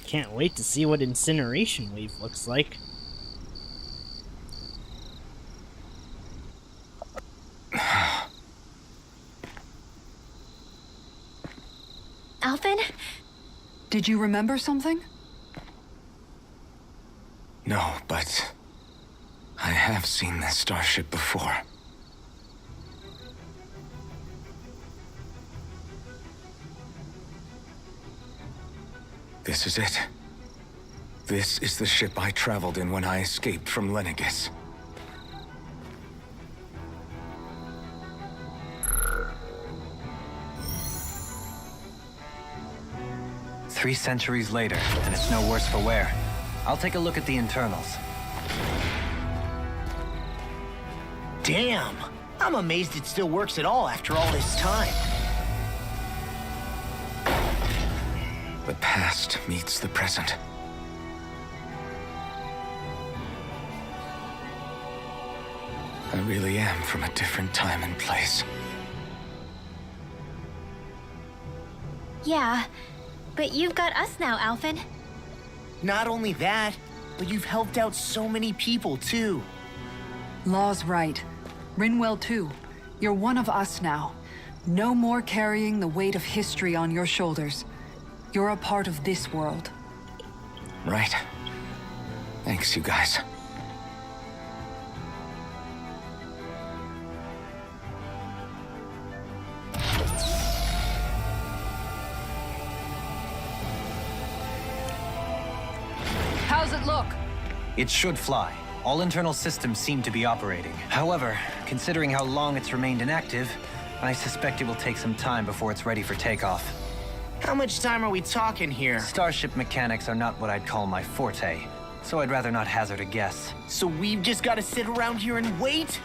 Can't wait to see what Incineration Wave looks like. Alphen? Did you remember something? No, but I have seen this starship before. This is it. This is the ship I traveled in when I escaped from Lenegis. Three centuries later, and it's no worse for wear. I'll take a look at the internals. Damn! I'm amazed it still works at all after all this time. The past meets the present. I really am from a different time and place. Yeah, but you've got us now, Alphen. Not only that, but you've helped out so many people, too. Law's right. Rinwell too. You're one of us now. No more carrying the weight of history on your shoulders. You're a part of this world. Right. Thanks, you guys. How's it look? It should fly. All internal systems seem to be operating. However, considering how long it's remained inactive, I suspect it will take some time before it's ready for takeoff. How much time are we talking here? Starship mechanics are not what I'd call my forte, so I'd rather not hazard a guess. So we've just got to sit around here and wait?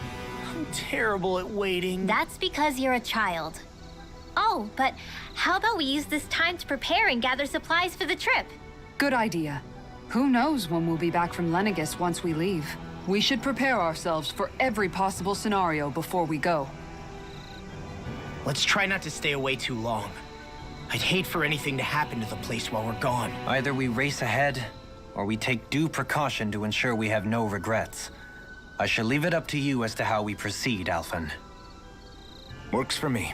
I'm terrible at waiting. That's because you're a child. Oh, but how about we use this time to prepare and gather supplies for the trip? Good idea. Who knows when we'll be back from Lenegis once we leave? We should prepare ourselves for every possible scenario before we go. Let's try not to stay away too long. I'd hate for anything to happen to the place while we're gone. Either we race ahead, or we take due precaution to ensure we have no regrets. I shall leave it up to you as to how we proceed, Alphen. Works for me.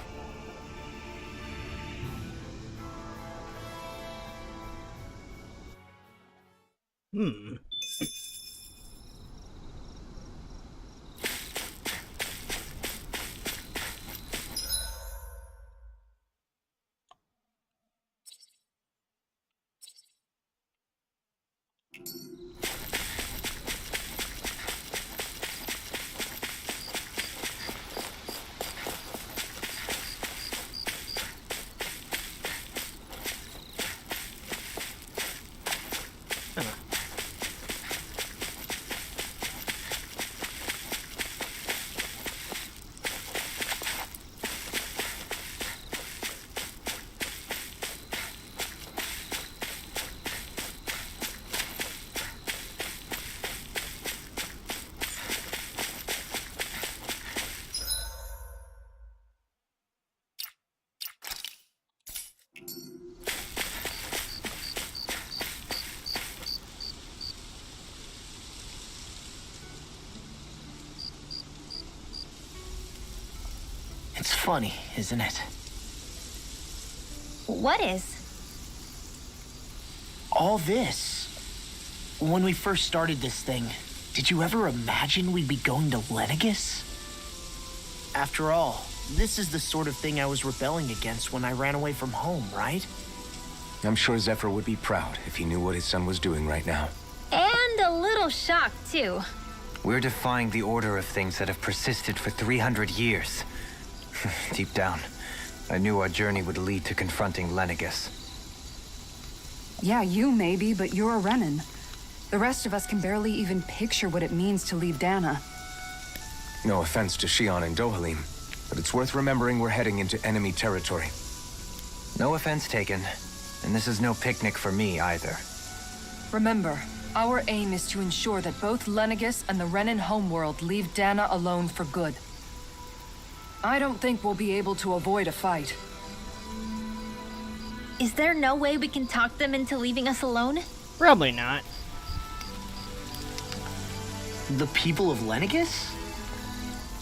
It's funny, isn't it? What is? All this. When we first started this thing, did you ever imagine we'd be going to Lenegis? After all, this is the sort of thing I was rebelling against when I ran away from home, right? I'm sure Zephyr would be proud if he knew what his son was doing right now. And a little shocked, too. We're defying the order of things that have persisted for 300 years. Deep down, I knew our journey would lead to confronting Lenegis. Yeah, you maybe, but you're a Renan. The rest of us can barely even picture what it means to leave Dana. No offense to Shion and Dohalim, but it's worth remembering we're heading into enemy territory. No offense taken, and this is no picnic for me either. Remember, our aim is to ensure that both Lenegis and the Renan homeworld leave Dana alone for good. I don't think we'll be able to avoid a fight. Is there no way we can talk them into leaving us alone? Probably not. The people of Lenegis?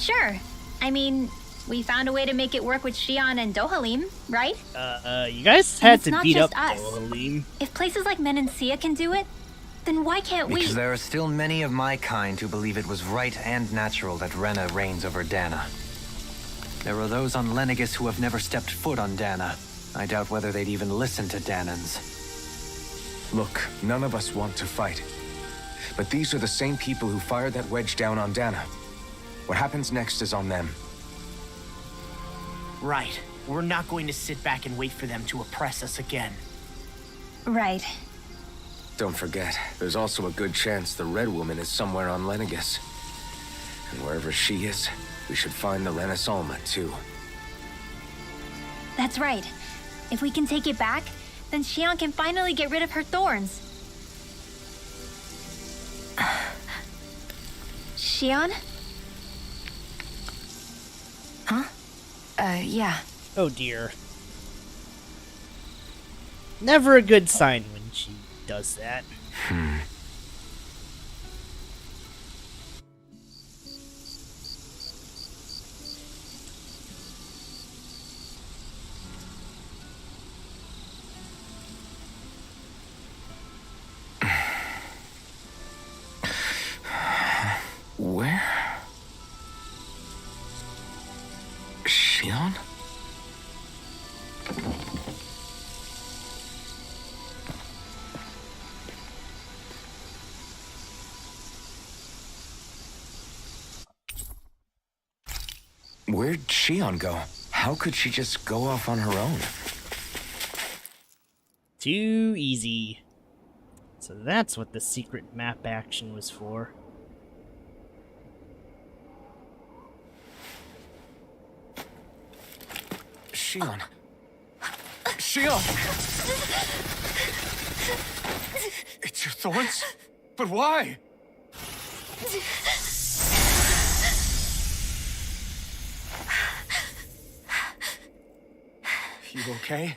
Sure. I mean, we found a way to make it work with Shion and Dohalim, right? You guys had it's to not beat up just us. Dohalim. If places like Menancia can do it, Then why can't we? Because there are still many of my kind who believe it was right and natural that Rena reigns over Dana. There are those on Lenegis who have never stepped foot on Dana. I doubt whether they'd even listen to Danans. Look, none of us want to fight. But these are the same people who fired that wedge down on Dana. What happens next is on them. Right. We're not going to sit back and wait for them to oppress us again. Right. Don't forget, there's also a good chance the Red Woman is somewhere on Lenegis. And wherever she is, we should find the Renaissance too. That's right. If we can take it back, then Xion can finally get rid of her thorns. Xion? Huh? Yeah. Oh dear. Never a good sign when she does that. Where? Xion? Where'd Xion go? How could she just go off on her own? Too easy. So that's what the secret map action was for. Xion. Xion! It's your thorns? But why? You okay?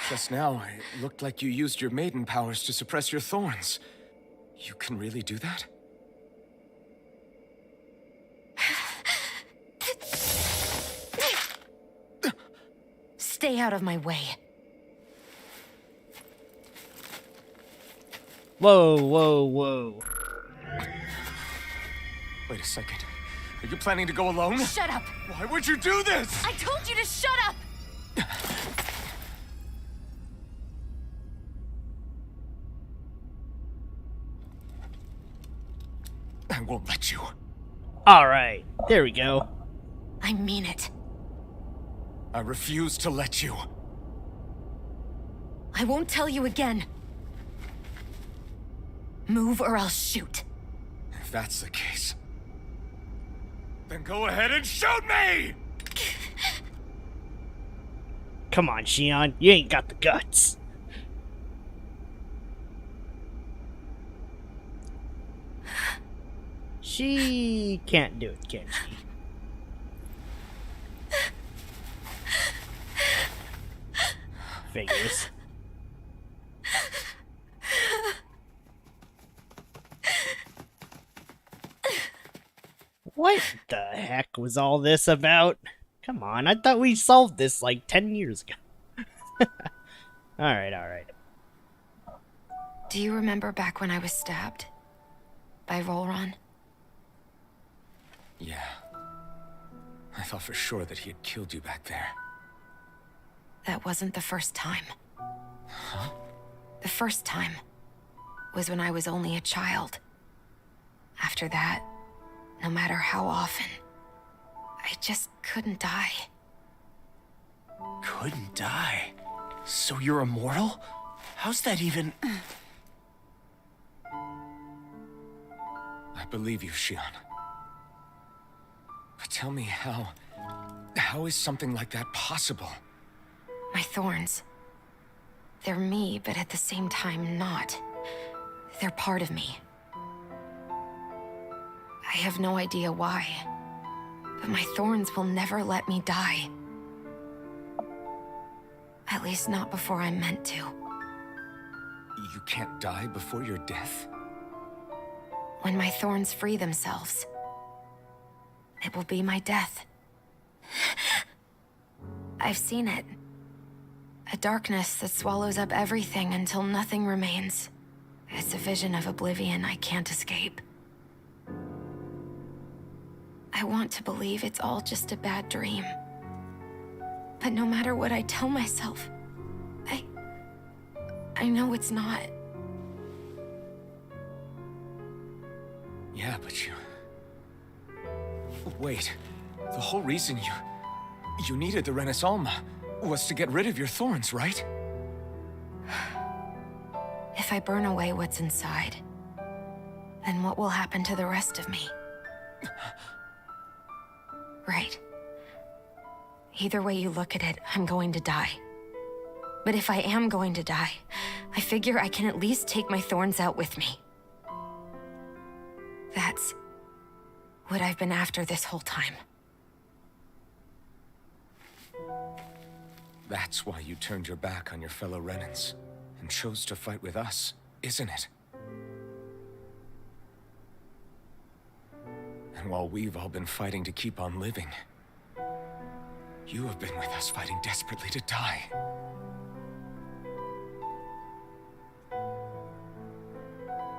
Just now, it looked like you used your maiden powers to suppress your thorns. You can really do that? Stay out of my way. Whoa, whoa, whoa. Wait a second. Are you planning to go alone? Shut up! Why would you do this? I told you to shut up! I won't let you. Alright, there we go. I mean it. I refuse to let you. I won't tell you again. Move or I'll shoot. If that's the case, then go ahead and shoot me! Come on, Xion, you ain't got the guts. She can't do it, can she? Figures. What the heck was all this about? Come on, I thought we solved this like 10 years ago. Alright, alright. Do you remember back when I was stabbed? By Rolron? Yeah. I thought for sure that he had killed you back there. That wasn't the first time. Huh? The first time was when I was only a child. After that, no matter how often, I just couldn't die. Couldn't die? So you're immortal? How's that even... I believe you, Xion. But tell me how is something like that possible? My thorns. They're me, but at the same time not. They're part of me. I have no idea why, but my thorns will never let me die. At least not before I'm meant to. You can't die before your death? When my thorns free themselves, it will be my death. I've seen it. A darkness that swallows up everything until nothing remains. It's a vision of oblivion I can't escape. I want to believe it's all just a bad dream. But no matter what I tell myself, I know it's not. Yeah, but you... Wait. The whole reason you needed the Renaissance was to get rid of your thorns, right? If I burn away what's inside, then what will happen to the rest of me? Right. Either way you look at it, I'm going to die. But if I am going to die, I figure I can at least take my thorns out with me. That's what I've been after this whole time. That's why you turned your back on your fellow Renans and chose to fight with us, isn't it? And while we've all been fighting to keep on living, you have been with us fighting desperately to die.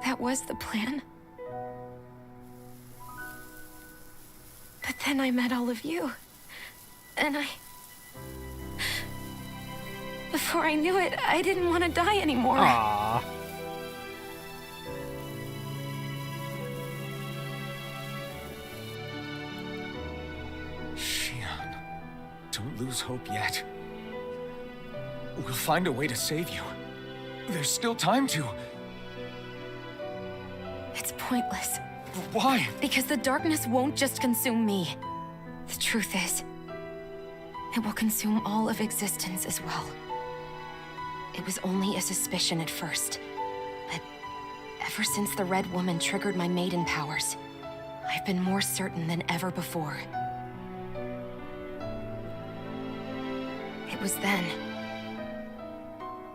That was the plan. But then I met all of you. And before I knew it, I didn't want to die anymore. Aww. Shion, don't lose hope yet. We'll find a way to save you. There's still time to... It's pointless. Why? Because the darkness won't just consume me. The truth is, it will consume all of existence as well. It was only a suspicion at first, but ever since the Red Woman triggered my maiden powers, I've been more certain than ever before. It was then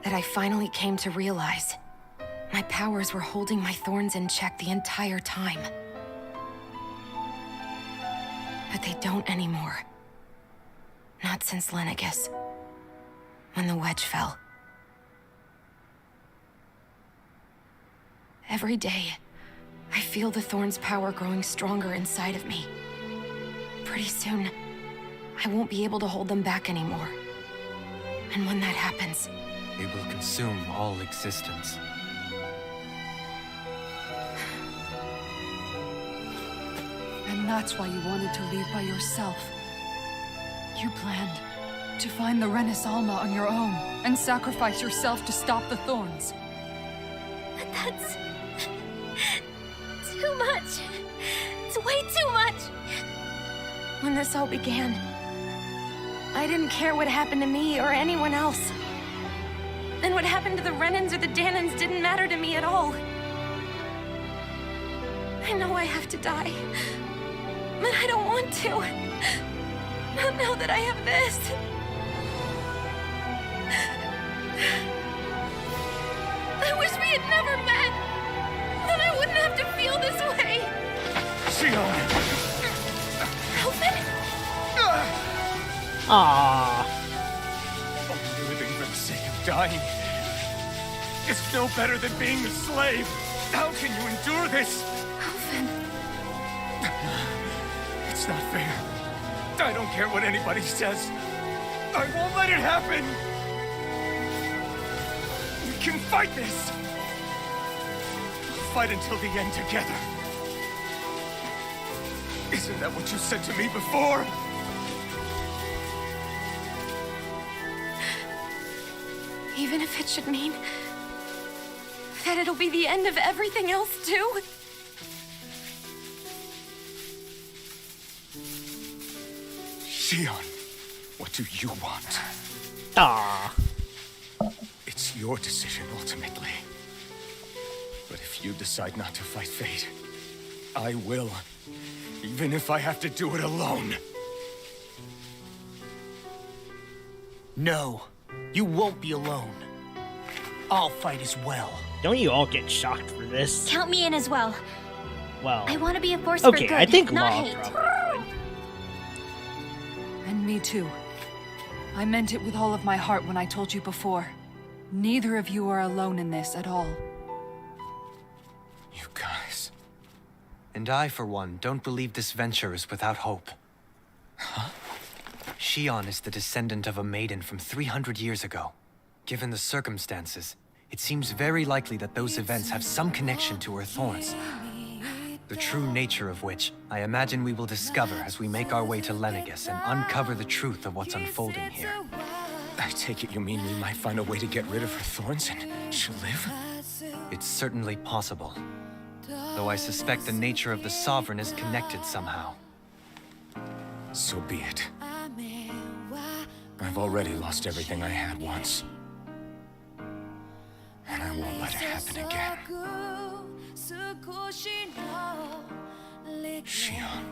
that I finally came to realize my powers were holding my thorns in check the entire time. But they don't anymore. Not since Lenegis, when the wedge fell. Every day, I feel the thorn's power growing stronger inside of me. Pretty soon, I won't be able to hold them back anymore. And when that happens, It will consume all existence. And that's why you wanted to leave by yourself. You planned to find the Renaissance on your own and sacrifice yourself to stop the thorns. But that's... too much. It's way too much. when this all began, I didn't care what happened to me or anyone else. And what happened to the Renans or the Danans didn't matter to me at all. I know I have to die, but I don't want to. Not now that I have this. I wish we had never met. Then I wouldn't have to feel this way. Shion! Alphen? Aww. Only living for the sake of dying is no better than being a slave. How can you endure this? Alphen. It's not fair. I don't care what anybody says. I won't let it happen. We can fight this. We'll fight until the end together. Isn't that what you said to me before? Even if it should mean that it'll be the end of everything else, too? Shion, what do you want? Aww. It's your decision, ultimately. But if you decide not to fight fate, I will. Even if I have to do it alone. No, you won't be alone. I'll fight as well. Don't you all get shocked for this? Count me in as well. Well, I want to be a force for okay, good, I think not Law hate. probably would. And me too. I meant it with all of my heart when I told you before. Neither of you are alone in this at all. You guys... And I, for one, don't believe this venture is without hope. Huh? Shion is the descendant of a maiden from 300 years ago. Given the circumstances, it seems very likely that those events have some connection to her thorns. The true nature of which, I imagine we will discover as we make our way to Lenegis and uncover the truth of what's unfolding here. I take it you mean we might find a way to get rid of her thorns and she'll live? It's certainly possible. Though I suspect the nature of the Sovereign is connected somehow. So be it. I've already lost everything I had once. And I won't let it happen again. Shion.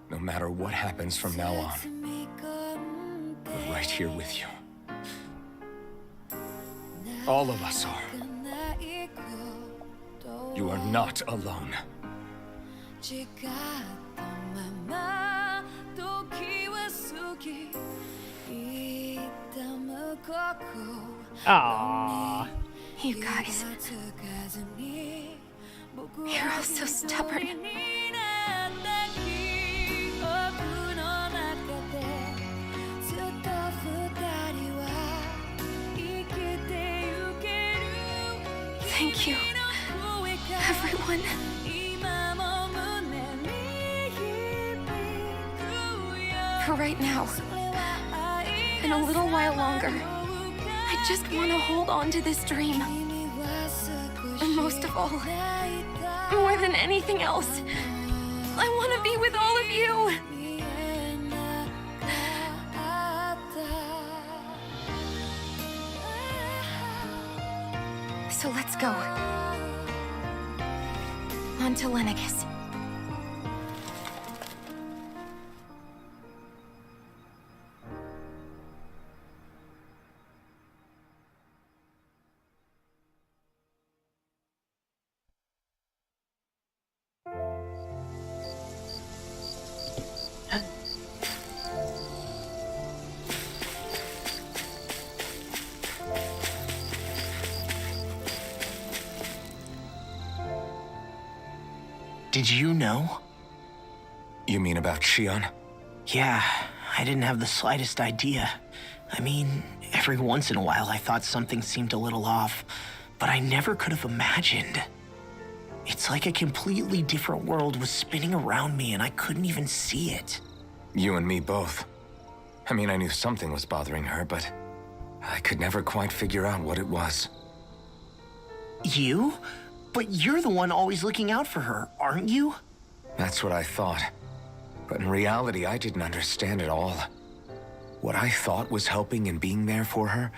No matter what happens from now on, we're right here with you. All of us are. You are not alone. Aww. You guys. You're all so stubborn. Thank you, everyone. For right now, and a little while longer, I just want to hold on to this dream. And most of all, more than anything else, I want to be with all of you. So let's go. On to Lenegis. Did you know? You mean about Shion? Yeah, I didn't have the slightest idea. I mean, every once in a while I thought something seemed a little off, but I never could have imagined. It's like a completely different world was spinning around me and I couldn't even see it. You and me both. I mean, I knew something was bothering her, but I could never quite figure out what it was. You? But you're the one always looking out for her, aren't you? That's what I thought. But in reality, I didn't understand it all. What I thought was helping and being there for her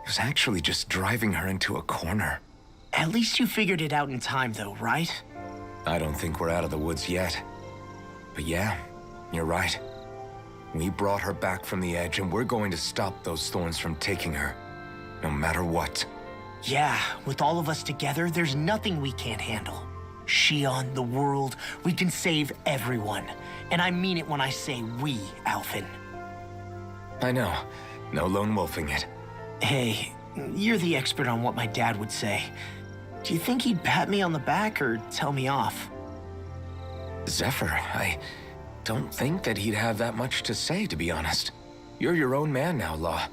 was actually just driving her into a corner. At least you figured it out in time, though, right? I don't think we're out of the woods yet. But yeah, you're right. We brought her back from the edge, and we're going to stop those thorns from taking her, no matter what. Yeah, with all of us together, there's nothing we can't handle. Shion, the world, we can save everyone. And I mean it when I say we, Alphen. I know. No lone wolfing it. Hey, you're the expert on what my dad would say. Do you think he'd pat me on the back or tell me off? Zephyr, I don't think that he'd have that much to say, to be honest. You're your own man now, Law.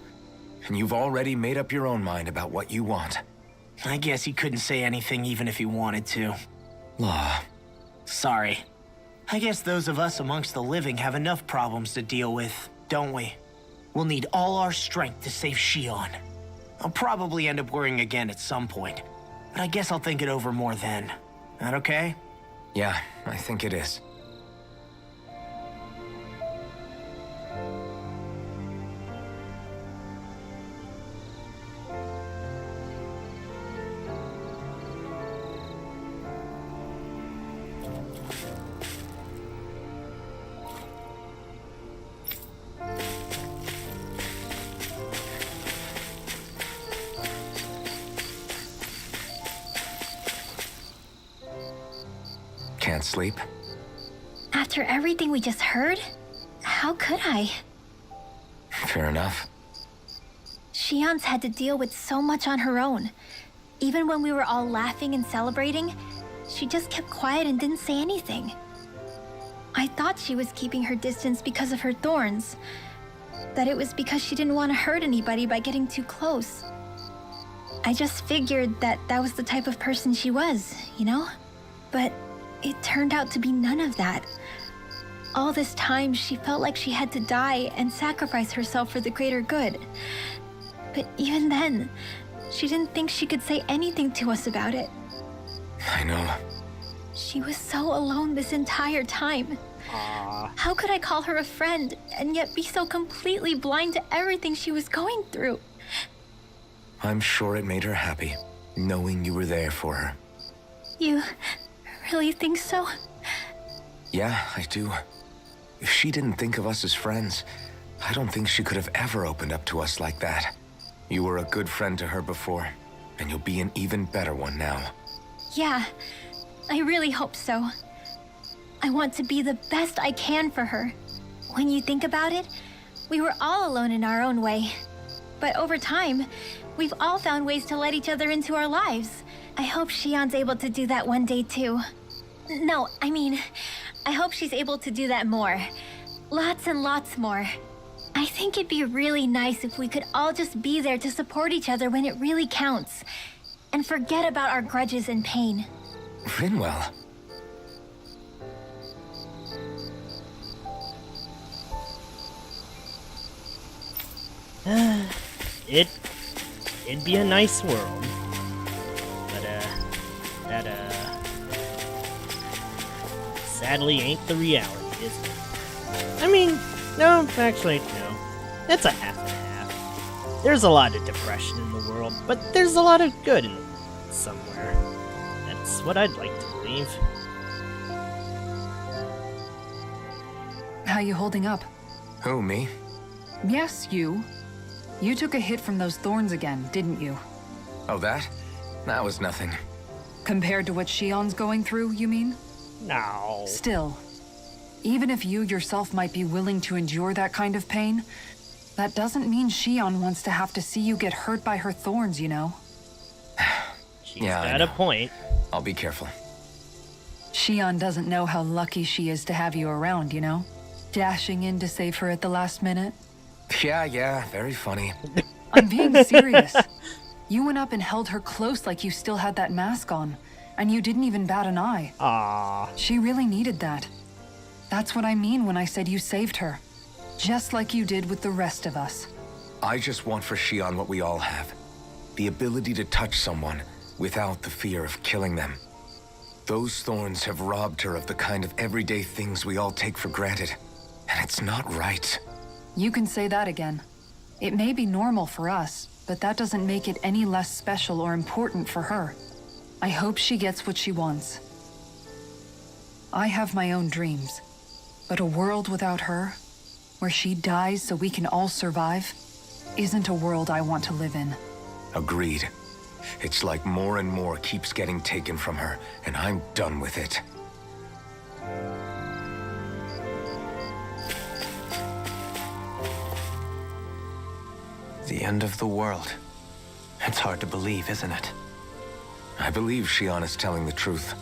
And you've already made up your own mind about what you want. I guess he couldn't say anything even if he wanted to. Law. Sorry. I guess those of us amongst the living have enough problems to deal with, don't we? We'll need all our strength to save Shion. I'll probably end up worrying again at some point, but I guess I'll think it over more then. That okay? Yeah, I think it is. Can't sleep? After everything we just heard, How could I? Fair enough. Shion's had to deal with so much on her own. Even when we were all laughing and celebrating, she just kept quiet and didn't say anything. I thought she was keeping her distance because of her thorns. That it was because she didn't want to hurt anybody by getting too close. I just figured that that was the type of person she was, you know? But it turned out to be none of that. All this time, she felt like she had to die and sacrifice herself for the greater good. But even then, she didn't think she could say anything to us about it. I know. She was so alone this entire time. Aww. How could I call her a friend and yet be so completely blind to everything she was going through? I'm sure it made her happy, knowing you were there for her. You really think so? Yeah, I do. If she didn't think of us as friends, I don't think she could have ever opened up to us like that. You were a good friend to her before, and you'll be an even better one now. Yeah, I really hope so. I want to be the best I can for her. When you think about it, we were all alone in our own way. But over time, we've all found ways to let each other into our lives. I hope Shion's able to do that one day too. No, I mean, I hope she's able to do that more. Lots and lots more. I think it'd be really nice if we could all just be there to support each other when it really counts. And forget about our grudges and pain. Rinwell. It'd be a nice world. But, that, sadly ain't the reality, is it? I mean, no, actually, no. That's a half and half. There's a lot of depression in the world, but there's a lot of good in somewhere. That's what I'd like to believe. How you holding up? Who, me? Yes, you. You took a hit from those thorns again, didn't you? Oh, that? That was nothing. Compared to what Shion's going through, you mean? No. Still, even if you yourself might be willing to endure that kind of pain, that doesn't mean Shion wants to have to see you get hurt by her thorns, you know? She's Yeah, got a point. I'll be careful. Shion doesn't know how lucky she is to have you around, you know? Dashing in to save her at the last minute. Yeah, very funny. I'm being serious. You went up and held her close like you still had that mask on, and you didn't even bat an eye. Aww. She really needed that. That's what I mean when I said you saved her. Just like you did with the rest of us. I just want for Shion what we all have. The ability to touch someone without the fear of killing them. Those thorns have robbed her of the kind of everyday things we all take for granted. And it's not right. You can say that again. It may be normal for us, but that doesn't make it any less special or important for her. I hope she gets what she wants. I have my own dreams, but a world without her, where she dies so we can all survive, isn't a world I want to live in. Agreed. It's like more and more keeps getting taken from her, and I'm done with it. The end of the world. It's hard to believe, isn't it? I believe Shion is telling the truth.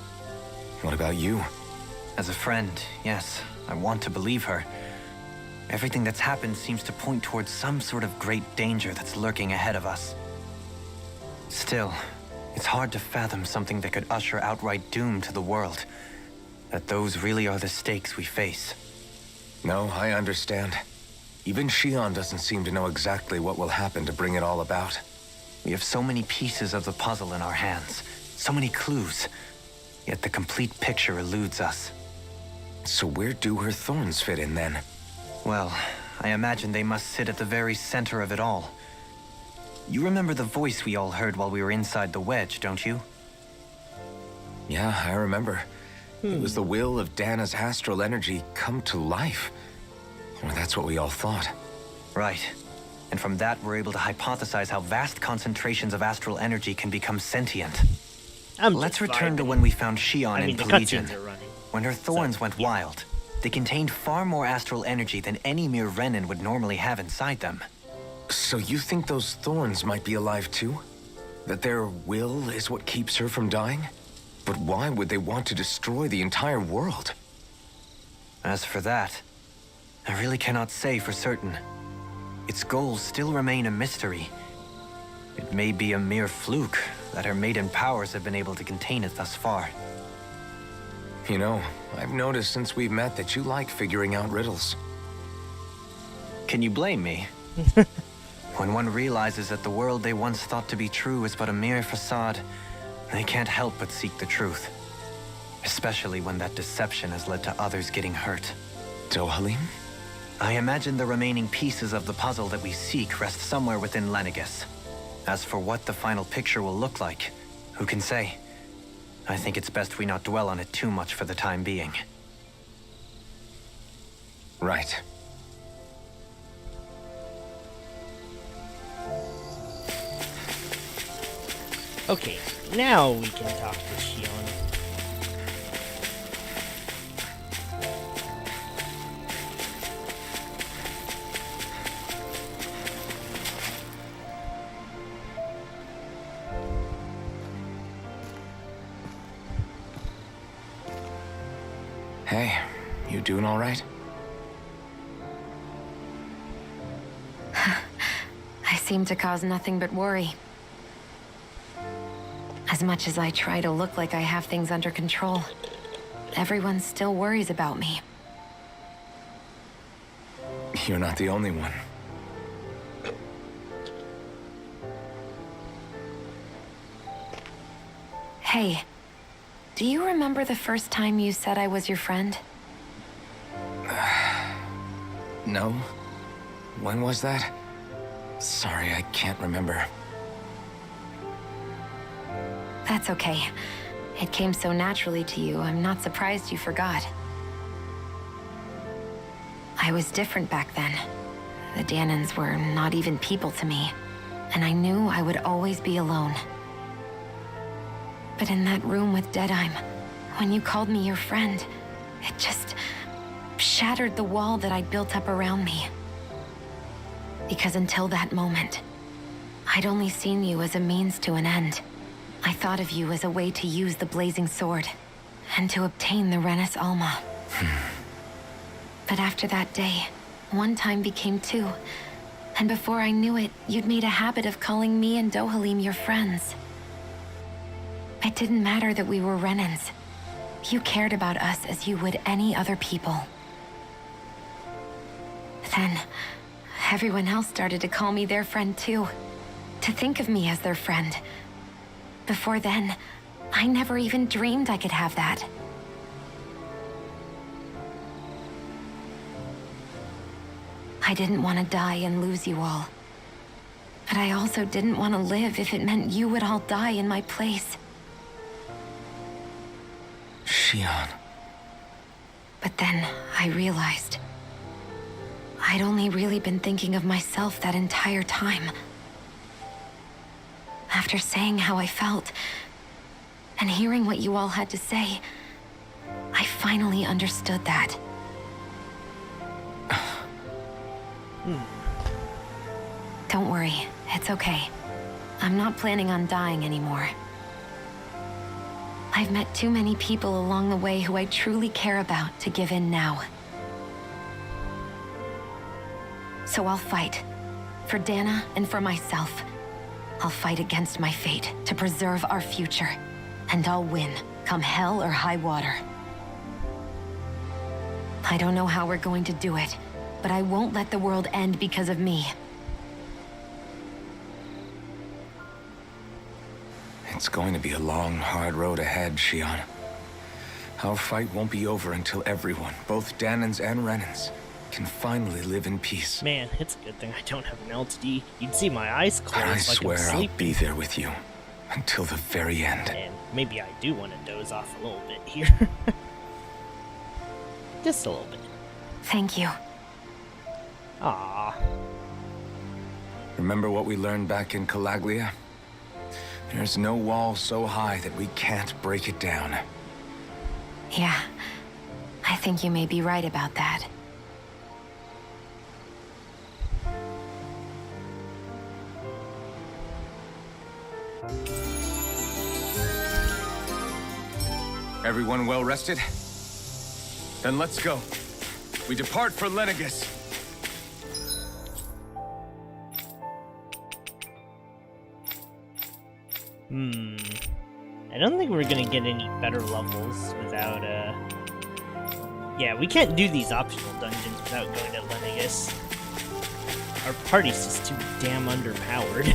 What about you? As a friend, yes, I want to believe her. Everything that's happened seems to point towards some sort of great danger that's lurking ahead of us. Still, it's hard to fathom something that could usher outright doom to the world. That those really are the stakes we face. No, I understand. Even Shion doesn't seem to know exactly what will happen to bring it all about. We have so many pieces of the puzzle in our hands, so many clues, yet the complete picture eludes us. So where do her thorns fit in then? Well, I imagine they must sit at the very center of it all. You remember the voice we all heard while we were inside the wedge, don't you? Yeah, I remember. It was the will of Dana's astral energy come to life. Well, that's what we all thought. Right. And from that, we're able to hypothesize how vast concentrations of astral energy can become sentient. I'm Let's just return to vibing. when we found Shion I mean, in the Pelagian, cutscenes are running. when her thorns So, went yeah. wild. They contained far more astral energy than any mere Renin would normally have inside them. So you think those thorns might be alive too? That their will is what keeps her from dying? But why would they want to destroy the entire world? As for that, I really cannot say for certain. Its goals still remain a mystery. It may be a mere fluke that her maiden powers have been able to contain it thus far. You know, I've noticed since we've met that you like figuring out riddles. Can you blame me? When one realizes that the world they once thought to be true is but a mere facade, they can't help but seek the truth. Especially when that deception has led to others getting hurt. Dohalim? I imagine the remaining pieces of the puzzle that we seek rest somewhere within Lenegis. As for what the final picture will look like, who can say? I think it's best we not dwell on it too much for the time being. Right. Okay, now we can talk to Shion. Hey, you doing all right? I seem to cause nothing but worry. As much as I try to look like I have things under control, everyone still worries about me. You're not the only one. Hey, do you remember the first time you said I was your friend? No? When was that? Sorry, I can't remember. That's okay. It came so naturally to you, I'm not surprised you forgot. I was different back then. The Danans were not even people to me, and I knew I would always be alone. But in that room with Deadheim, when you called me your friend, it just shattered the wall that I'd built up around me. Because until that moment, I'd only seen you as a means to an end. I thought of you as a way to use the blazing sword, and to obtain the Renis Alma. But after that day, one time became two, and before I knew it, you'd made a habit of calling me and Dohalim your friends. It didn't matter that we were Renins. You cared about us as you would any other people. Then, everyone else started to call me their friend too, to think of me as their friend. Before then, I never even dreamed I could have that. I didn't want to die and lose you all. But I also didn't want to live if it meant you would all die in my place. Shion. But then I realized I'd only really been thinking of myself that entire time. After saying how I felt, and hearing what you all had to say, I finally understood that. Don't worry, it's okay. I'm not planning on dying anymore. I've met too many people along the way who I truly care about to give in now. So I'll fight. For Dana and for myself. I'll fight against my fate to preserve our future. And I'll win, come hell or high water. I don't know how we're going to do it, but I won't let the world end because of me. It's going to be a long, hard road ahead, Shion. Our fight won't be over until everyone, both Danans and Renins, can finally live in peace. Man, it's a good thing I don't have an LTD. You'd see my eyes close But I like swear I'm I'll sleeping. be there with you until the very end. And maybe I do want to doze off a little bit here. Just a little bit. Thank you. Aww. Remember what we learned back in Calaglia? There's no wall so high that we can't break it down. Yeah, I think you may be right about that. Everyone well rested? Then let's go. We depart for Lenegis. I don't think we're gonna get any better levels without, Yeah, we can't do these optional dungeons without going to Lenegis. Our party's just too damn underpowered.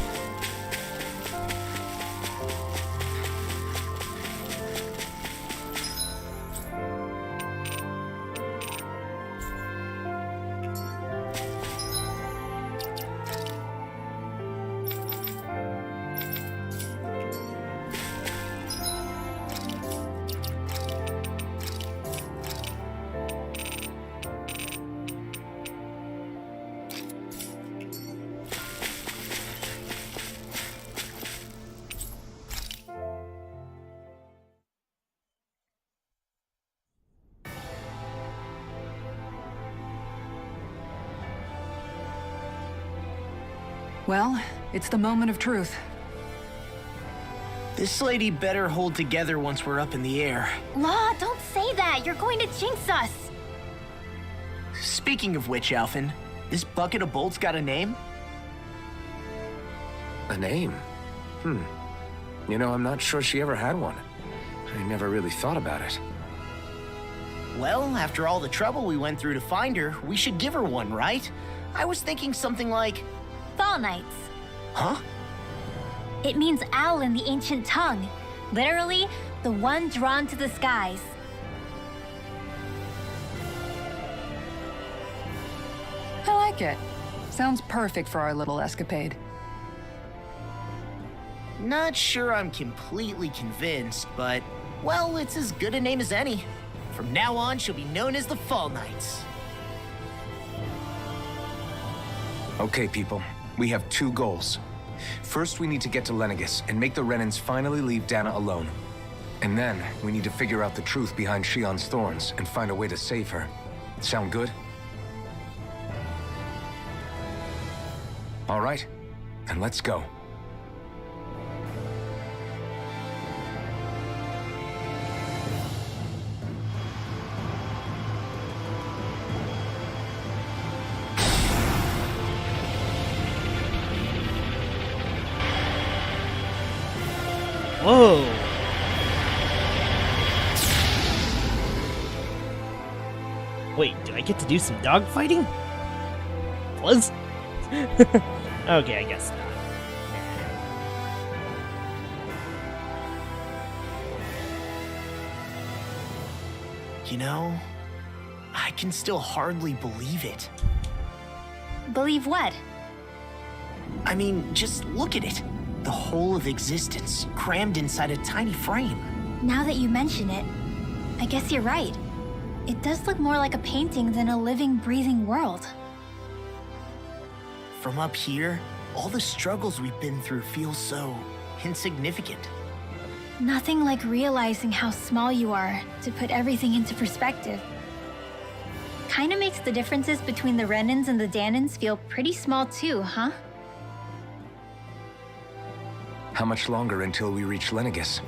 Well, it's the moment of truth. This lady better hold together once we're up in the air. La, don't say that. You're going to jinx us. Speaking of which, Alphen, this bucket of bolts got a name? A name? You know, I'm not sure she ever had one. I never really thought about it. Well, after all the trouble we went through to find her, we should give her one, right? I was thinking something like... Fall Knights. Huh? It means owl in the ancient tongue. Literally, the one drawn to the skies. I like it. Sounds perfect for our little escapade. Not sure I'm completely convinced, but, well, it's as good a name as any. From now on, she'll be known as the Fall Knights. Okay, people. We have two goals. First, we need to get to Lenegis and make the Renans finally leave Dana alone. And then, we need to figure out the truth behind Shion's thorns and find a way to save her. Sound good? All right, then let's go. Whoa! Wait, do I get to do some dogfighting? Was? Okay, I guess not. You know, I can still hardly believe it. Believe what? I mean, just look at it. The whole of existence, crammed inside a tiny frame. Now that you mention it, I guess you're right. It does look more like a painting than a living, breathing world. From up here, all the struggles we've been through feel so insignificant. Nothing like realizing how small you are to put everything into perspective. Kinda makes the differences between the Renans and the Danans feel pretty small too, huh? How much longer until we reach Lenegis?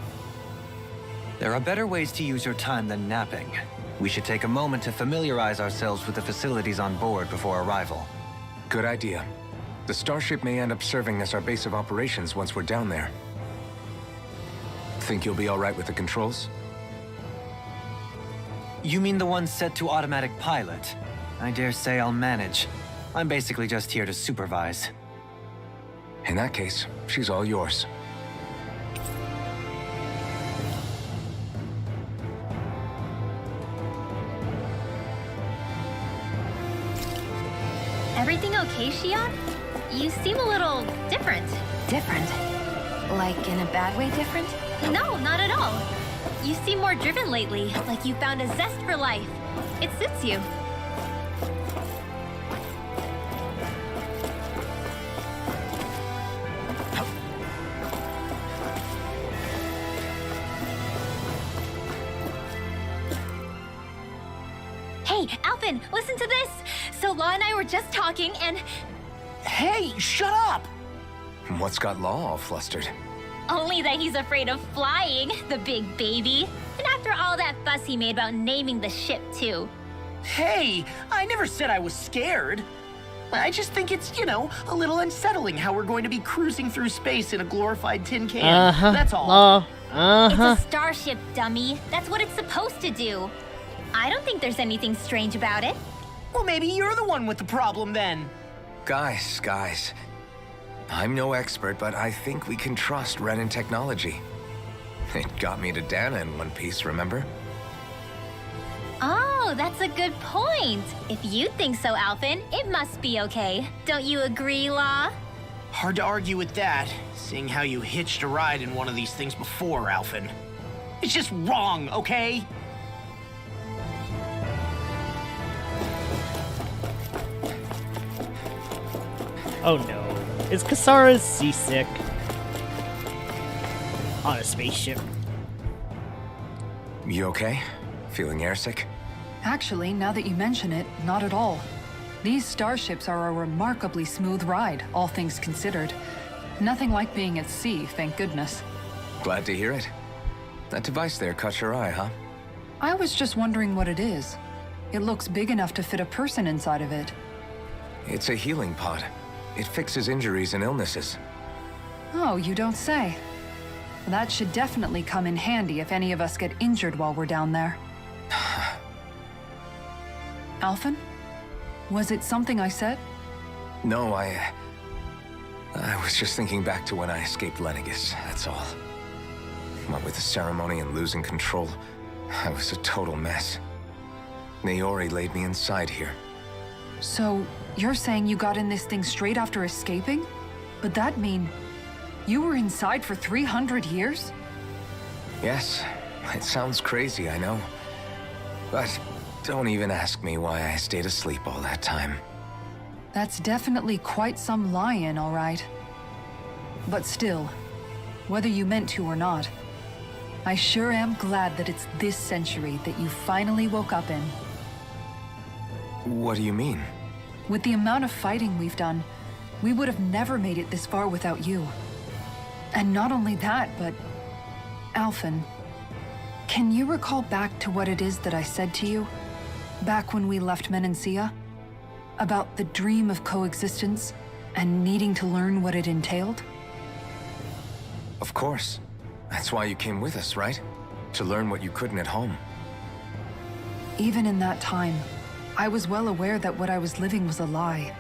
There are better ways to use your time than napping. We should take a moment to familiarize ourselves with the facilities on board before arrival. Good idea. The starship may end up serving as our base of operations once we're down there. Think you'll be all right with the controls? You mean the one set to automatic pilot? I dare say I'll manage. I'm basically just here to supervise. In that case, she's all yours. Everything okay, Shion? You seem a little different. Different? Like in a bad way different? No, not at all. You seem more driven lately, like you found a zest for life. It suits you. Alphen, listen to this! So Law and I were just talking and... Hey, shut up! What's got Law all flustered? Only that he's afraid of flying, the big baby. And after all that fuss he made about naming the ship, too. Hey, I never said I was scared. I just think it's, a little unsettling how we're going to be cruising through space in a glorified tin can. That's all. It's a starship, dummy. That's what it's supposed to do. I don't think there's anything strange about it. Well, maybe you're the one with the problem then. Guys. I'm no expert, but I think we can trust Renin technology. It got me to Dana in one piece, remember? Oh, that's a good point. If you think so, Alphen, it must be okay. Don't you agree, Law? Hard to argue with that, seeing how you hitched a ride in one of these things before, Alphen. It's just wrong, okay? Oh no. Is Kasara seasick? On a spaceship. You okay? Feeling airsick? Actually, now that you mention it, not at all. These starships are a remarkably smooth ride, all things considered. Nothing like being at sea, thank goodness. Glad to hear it. That device there caught your eye, huh? I was just wondering what it is. It looks big enough to fit a person inside of it. It's a healing pod. It fixes injuries and illnesses. Oh, you don't say. That should definitely come in handy if any of us get injured while we're down there. Alphen? Was it something I said? No, I was just thinking back to when I escaped Lenegis, that's all. What with the ceremony and losing control, I was a total mess. Naori laid me inside here. So, you're saying you got in this thing straight after escaping? But that mean you were inside for 300 years? Yes, it sounds crazy, I know. But don't even ask me why I stayed asleep all that time. That's definitely quite some lie-in, all right. But still, whether you meant to or not, I sure am glad that it's this century that you finally woke up in. What do you mean? With the amount of fighting we've done, we would have never made it this far without you. And not only that, but... Alphen, can you recall back to what it is that I said to you? Back when we left Menancia? About the dream of coexistence and needing to learn what it entailed? Of course. That's why you came with us, right? To learn what you couldn't at home. Even in that time, I was well aware that what I was living was a lie.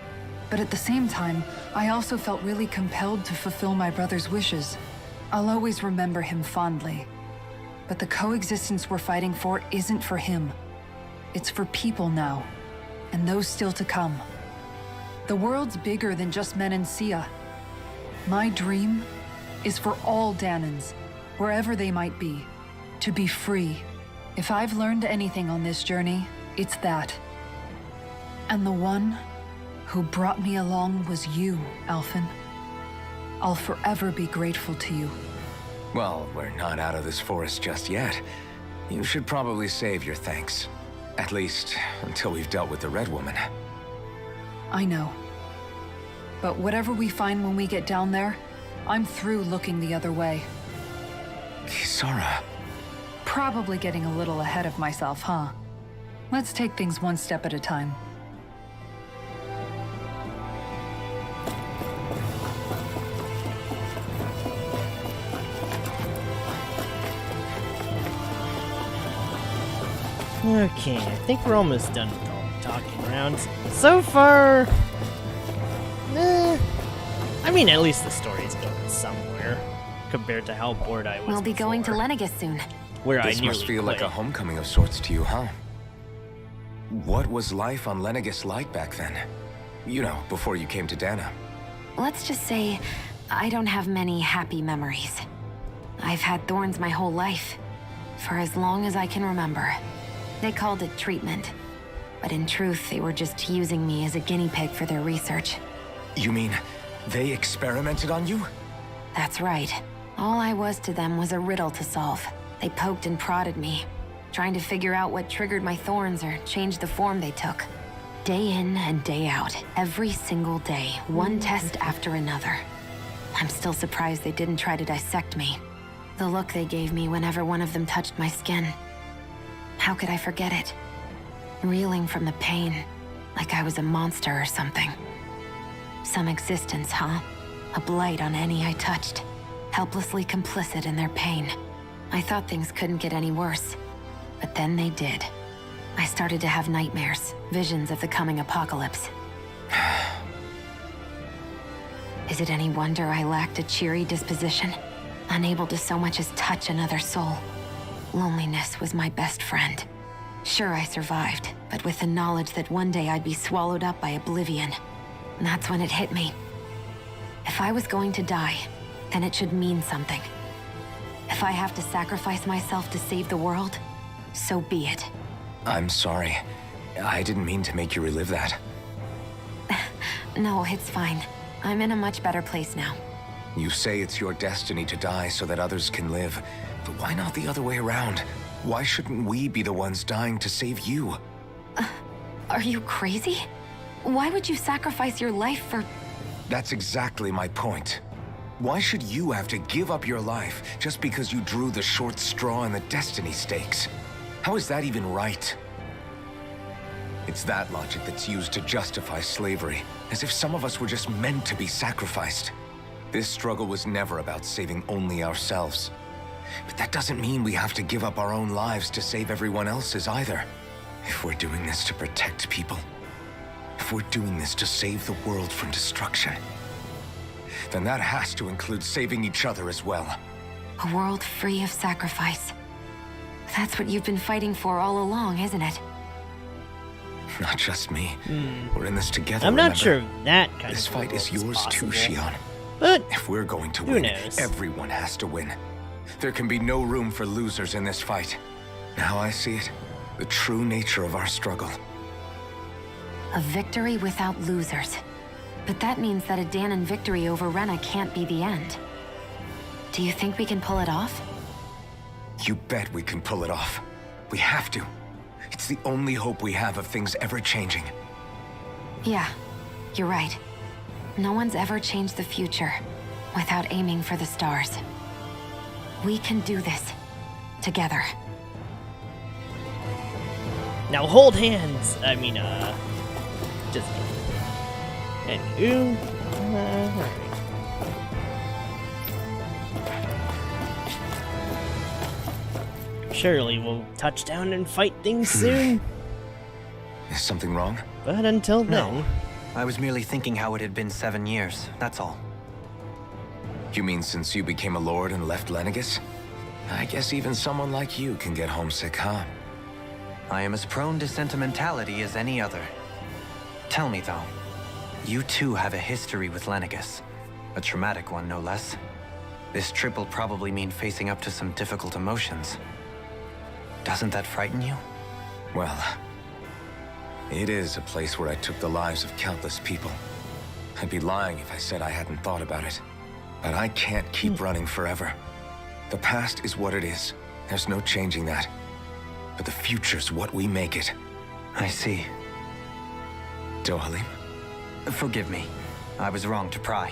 But at the same time, I also felt really compelled to fulfill my brother's wishes. I'll always remember him fondly. But the coexistence we're fighting for isn't for him. It's for people now, and those still to come. The world's bigger than just Menancia. My dream is for all Danans, wherever they might be, to be free. If I've learned anything on this journey, it's that. And the one who brought me along was you, Alphen. I'll forever be grateful to you. Well, we're not out of this forest just yet. You should probably save your thanks. At least, until we've dealt with the Red Woman. I know. But whatever we find when we get down there, I'm through looking the other way. Kisara. Probably getting a little ahead of myself, huh? Let's take things one step at a time. Okay, I think we're almost done with all the talking rounds. So far... I mean, at least the story's going somewhere, compared to how bored I was We'll be going to before, Lenegis soon. where I This nearly must feel like quit. a homecoming of sorts to you, huh? What was life on Lenegis like back then? You know, before you came to Dana. Let's just say, I don't have many happy memories. I've had thorns my whole life, for as long as I can remember. They called it treatment, but in truth, they were just using me as a guinea pig for their research. You mean, they experimented on you? That's right. All I was to them was a riddle to solve. They poked and prodded me. trying to figure out what triggered my thorns or changed the form they took. Day in and day out, every single day, one test after another. I'm still surprised they didn't try to dissect me. The look they gave me whenever one of them touched my skin. How could I forget it? Reeling from the pain, like I was a monster or something. Some existence, huh? A blight on any I touched, helplessly complicit in their pain. I thought things couldn't get any worse, but then they did. I started to have nightmares, visions of the coming apocalypse. Is it any wonder I lacked a cheery disposition? Unable to so much as touch another soul. Loneliness was my best friend. Sure, I survived, but with the knowledge that one day I'd be swallowed up by oblivion. And that's when it hit me. If I was going to die, then it should mean something. If I have to sacrifice myself to save the world, so be it. I'm sorry. I didn't mean to make you relive that. No, it's fine. I'm in a much better place now. You say it's your destiny to die so that others can live. But why not the other way around? Why shouldn't we be the ones dying to save you? Are you crazy? Why would you sacrifice your life for... That's exactly my point. Why should you have to give up your life just because you drew the short straw in the destiny stakes? How is that even right? It's that logic that's used to justify slavery, as if some of us were just meant to be sacrificed. This struggle was never about saving only ourselves. But that doesn't mean we have to give up our own lives to save everyone else's either. If we're doing this to protect people, if we're doing this to save the world from destruction, then that has to include saving each other as well. A world free of sacrifice. That's what you've been fighting for all along, isn't it? Not just me. We're in this together, I'm not remember? sure if that kind This of fight is yours too, Shion. But If we're going to who win, knows? everyone has to win. There can be no room for losers in this fight. Now I see it. The true nature of our struggle. A victory without losers. But that means that a Danon victory over Rena can't be the end. Do you think we can pull it off? You bet we can pull it off. We have to. It's the only hope we have of things ever changing. Yeah, you're right. No one's ever changed the future without aiming for the stars. We can do this. Together. now hold hands. I mean, just anywho. Alright. Surely we'll touch down and fight things soon. Is something wrong? But until then, No. I was merely thinking how it had been 7 years, that's all. You mean since you became a lord and left Lenegis? I guess even someone like you can get homesick, huh? I am as prone to sentimentality as any other. Tell me, though, you too have a history with Lenegis. A traumatic one, no less. This trip will probably mean facing up to some difficult emotions. Doesn't that frighten you? Well, it is a place where I took the lives of countless people. I'd be lying if I said I hadn't thought about it. But I can't keep running forever. The past is what it is. There's no changing that. But the future's what we make it. I see. Dohalim? Forgive me. I was wrong to pry.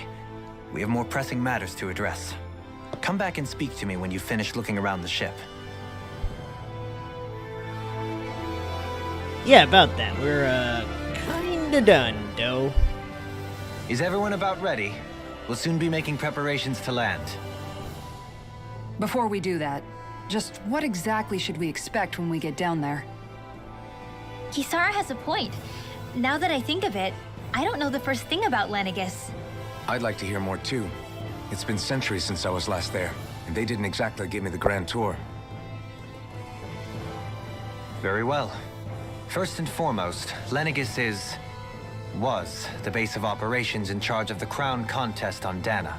We have more pressing matters to address. Come back and speak to me when you finish looking around the ship. yeah, about that. We're kinda done, though. Is everyone about ready? We'll soon be making preparations to land. Before we do that, just what exactly should we expect when we get down there? Kisara has a point. Now that I think of it, I don't know the first thing about Lenegis. I'd like to hear more too. It's been centuries since I was last there, and they didn't exactly give me the grand tour. Very well. First and foremost, Lenegis was the base of operations in charge of the crown contest on Dana.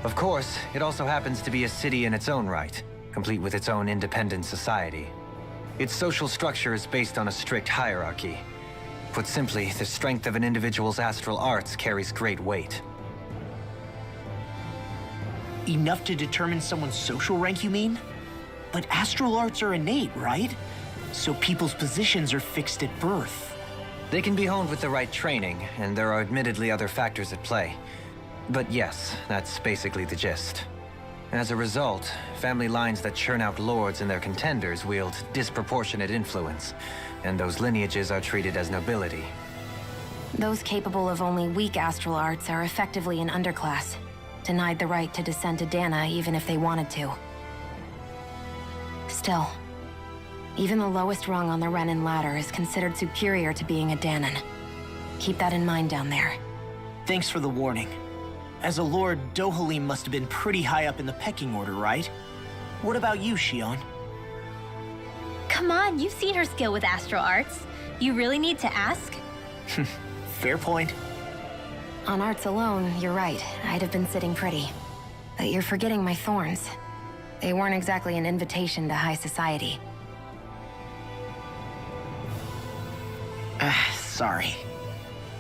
Of course, it also happens to be a city in its own right, complete with its own independent society. Its social structure is based on a strict hierarchy. Put simply, the strength of an individual's astral arts carries great weight. Enough to determine someone's social rank, you mean? But astral arts are innate, right? So people's positions are fixed at birth. They can be honed with the right training, and there are admittedly other factors at play. But yes, that's basically the gist. As a result, family lines that churn out lords and their contenders wield disproportionate influence, and those lineages are treated as nobility. Those capable of only weak astral arts are effectively an underclass, denied the right to descend to Dana even if they wanted to. Still, even the lowest rung on the Renin ladder is considered superior to being a Danon. Keep that in mind down there. Thanks for the warning. As a lord, Dohalim must have been pretty high up in the pecking order, right? What about you, Shion? Come on, you've seen her skill with astral arts. You really need to ask? Fair point. On arts alone, you're right. I'd have been sitting pretty. But you're forgetting my thorns. They weren't exactly an invitation to high society. Sorry.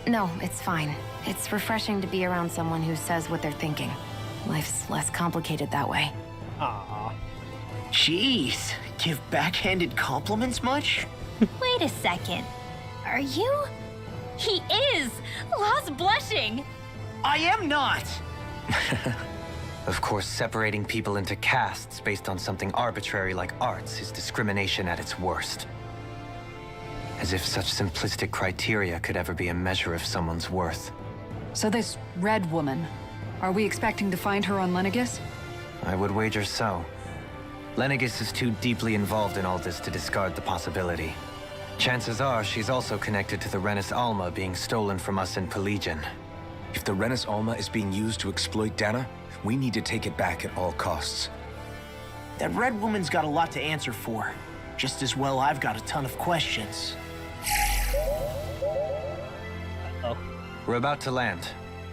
No, it's fine. It's refreshing to be around someone who says what they're thinking. Life's less complicated that way. Aww. Jeez, give backhanded compliments much? Wait a second. Are you? He is! Lost blushing! I am not! Of course, separating people into castes based on something arbitrary like arts is discrimination at its worst. As if such simplistic criteria could ever be a measure of someone's worth. So this red woman, are we expecting to find her on Lenegis? I would wager so. Lenegis is too deeply involved in all this to discard the possibility. Chances are she's also connected to the Renis Alma being stolen from us in Pelegion. If the Renis Alma is being used to exploit Dana, we need to take it back at all costs. That red woman's got a lot to answer for. Just as well I've got a ton of questions. Oh. We're about to land.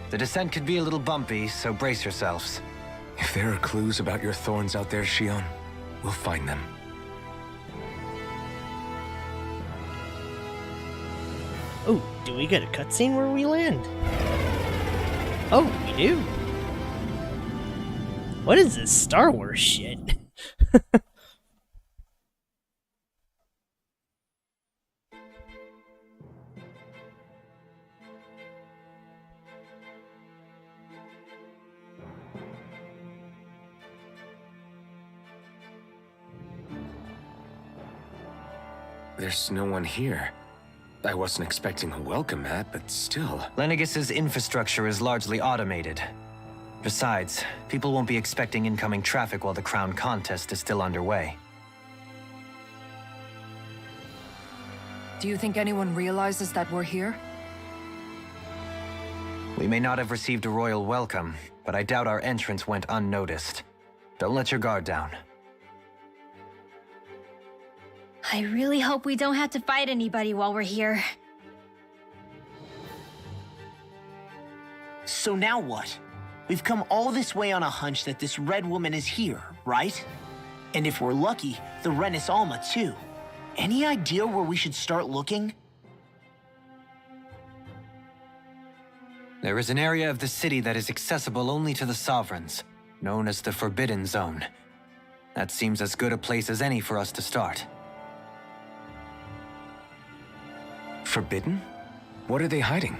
The descent could be a little bumpy, so brace yourselves. If there are clues about your thorns out there, Shion, we'll find them. Oh, do we get a cutscene where we land? Oh, we do. What is this Star Wars shit? There's no one here. I wasn't expecting a welcome mat, but still. Lenegis's infrastructure is largely automated. Besides, people won't be expecting incoming traffic while the crown contest is still underway. Do you think anyone realizes that we're here? We may not have received a royal welcome, but I doubt our entrance went unnoticed. Don't let your guard down. I really hope we don't have to fight anybody while we're here. So now what? We've come all this way on a hunch that this red woman is here, right? And if we're lucky, the Renis Alma too. Any idea where we should start looking? There is an area of the city that is accessible only to the sovereigns, known as the Forbidden Zone. That seems as good a place as any for us to start. Forbidden? What are they hiding?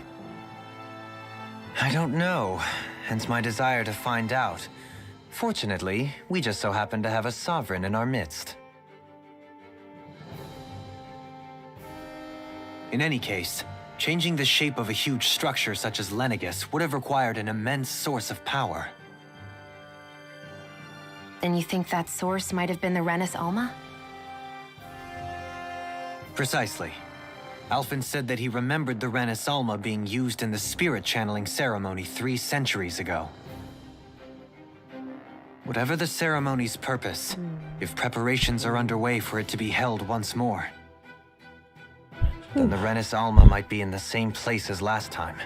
I don't know, hence my desire to find out. Fortunately, we just so happen to have a sovereign in our midst. In any case, changing the shape of a huge structure such as Lenegis would have required an immense source of power. Then you think that source might have been the Renis Alma? Precisely. Alphen said that he remembered the Renis Alma being used in the spirit channeling ceremony 3 centuries ago. Whatever the ceremony's purpose, if preparations are underway for it to be held once more, then the Renis Alma might be in the same place as last time,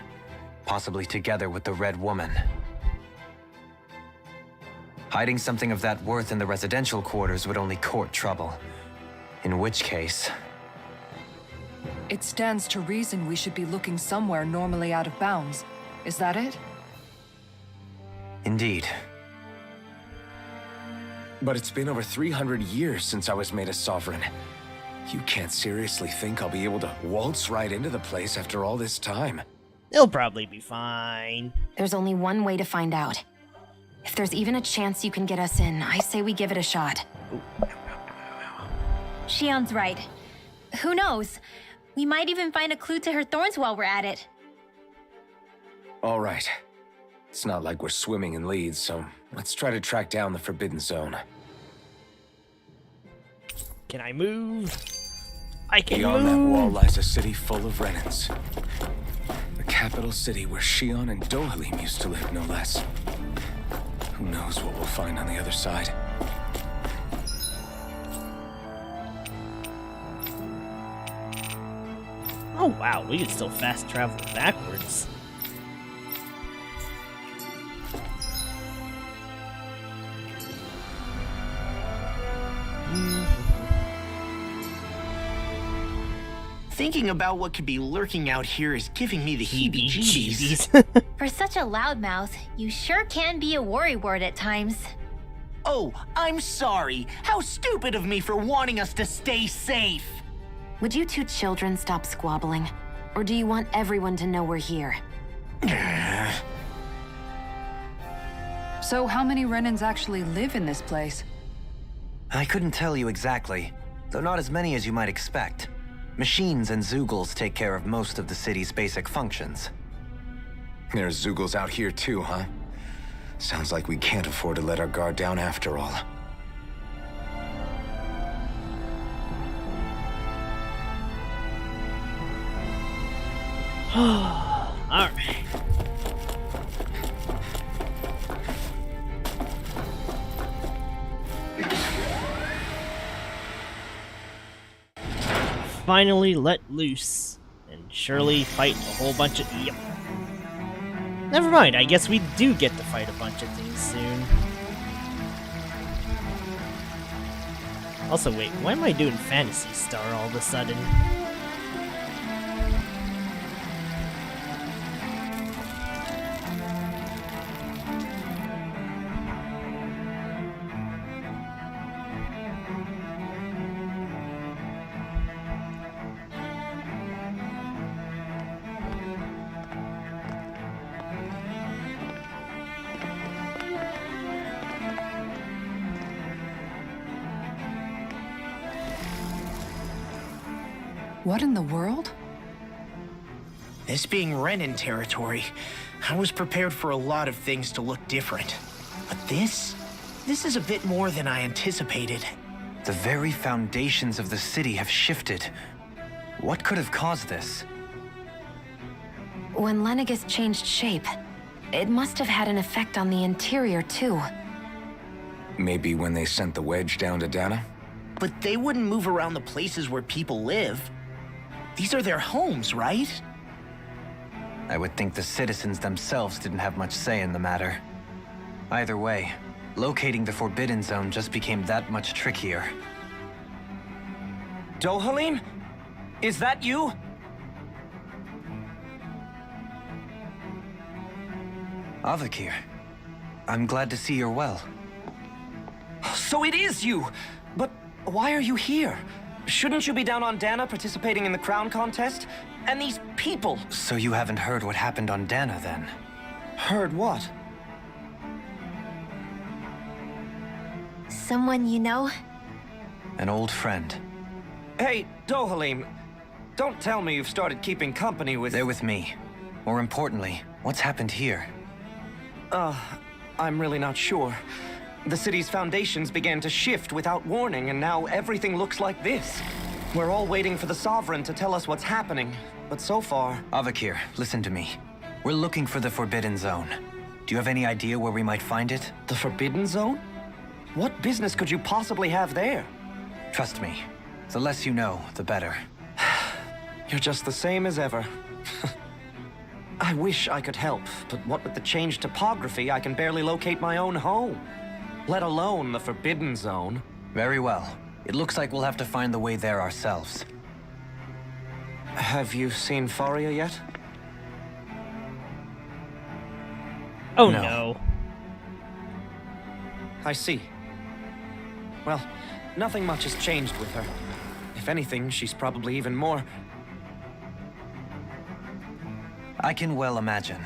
possibly together with the Red Woman. Hiding something of that worth in the residential quarters would only court trouble. In which case... It stands to reason we should be looking somewhere normally out of bounds. Is that it? Indeed. But it's been over 300 years since I was made a sovereign. You can't seriously think I'll be able to waltz right into the place after all this time. It'll probably be fine. There's only one way to find out. If there's even a chance you can get us in, I say we give it a shot. Shion's right. Who knows? We might even find a clue to her thorns while we're at it. All right. It's not like we're swimming in leads, so let's try to track down the Forbidden Zone. Can I move? I can Beyond move! that wall lies a city full of Renans. The capital city where Shion and Dohalim used to live, no less. Who knows what we'll find on the other side? Oh wow, we can still fast travel backwards. Thinking about what could be lurking out here is giving me the heebie-jeebies. Heebie-jeebies. For such a loudmouth, you sure can be a worrywart at times. Oh, I'm sorry. How stupid of me for wanting us to stay safe. Would you two children stop squabbling? Or do you want everyone to know we're here? So how many Renans actually live in this place? I couldn't tell you exactly, though not as many as you might expect. Machines and Zoogles take care of most of the city's basic functions. There's Zoogles out here too, huh? Sounds like we can't afford to let our guard down after all. Alright. Finally let loose and surely fight a whole bunch of. Yep. Never mind, I guess we do get to fight a bunch of things soon. Also, wait, why am I doing Phantasy Star all of a sudden? What in the world? This being Renan territory, I was prepared for a lot of things to look different. But this is a bit more than I anticipated. The very foundations of the city have shifted. What could have caused this? When Lenegis changed shape, it must have had an effect on the interior too. Maybe when they sent the wedge down to Dana? But they wouldn't move around the places where people live. These are their homes, right? I would think the citizens themselves didn't have much say in the matter. Either way, locating the Forbidden Zone just became that much trickier. Dohalim? Is that you? Avakir, I'm glad to see you're well. So it is you! But why are you here? Shouldn't you be down on Dana participating in the crown contest? And these people... So you haven't heard what happened on Dana, then? Heard what? Someone you know? An old friend. Hey, Dohalim, don't tell me you've started keeping company with... They're with me. More importantly, what's happened here? I'm really not sure. The city's foundations began to shift without warning, and now everything looks like this. We're all waiting for the Sovereign to tell us what's happening, but so far... Avakir, listen to me. We're looking for the Forbidden Zone. Do you have any idea where we might find it? The Forbidden Zone? What business could you possibly have there? Trust me. The less you know, the better. You're just the same as ever. I wish I could help, but what with the changed topography, I can barely locate my own home. Let alone the Forbidden Zone. Very well. It looks like we'll have to find the way there ourselves. Have you seen Faria yet? Oh No. no. I see. well, nothing much has changed with her. If anything, she's probably even more... I can well imagine.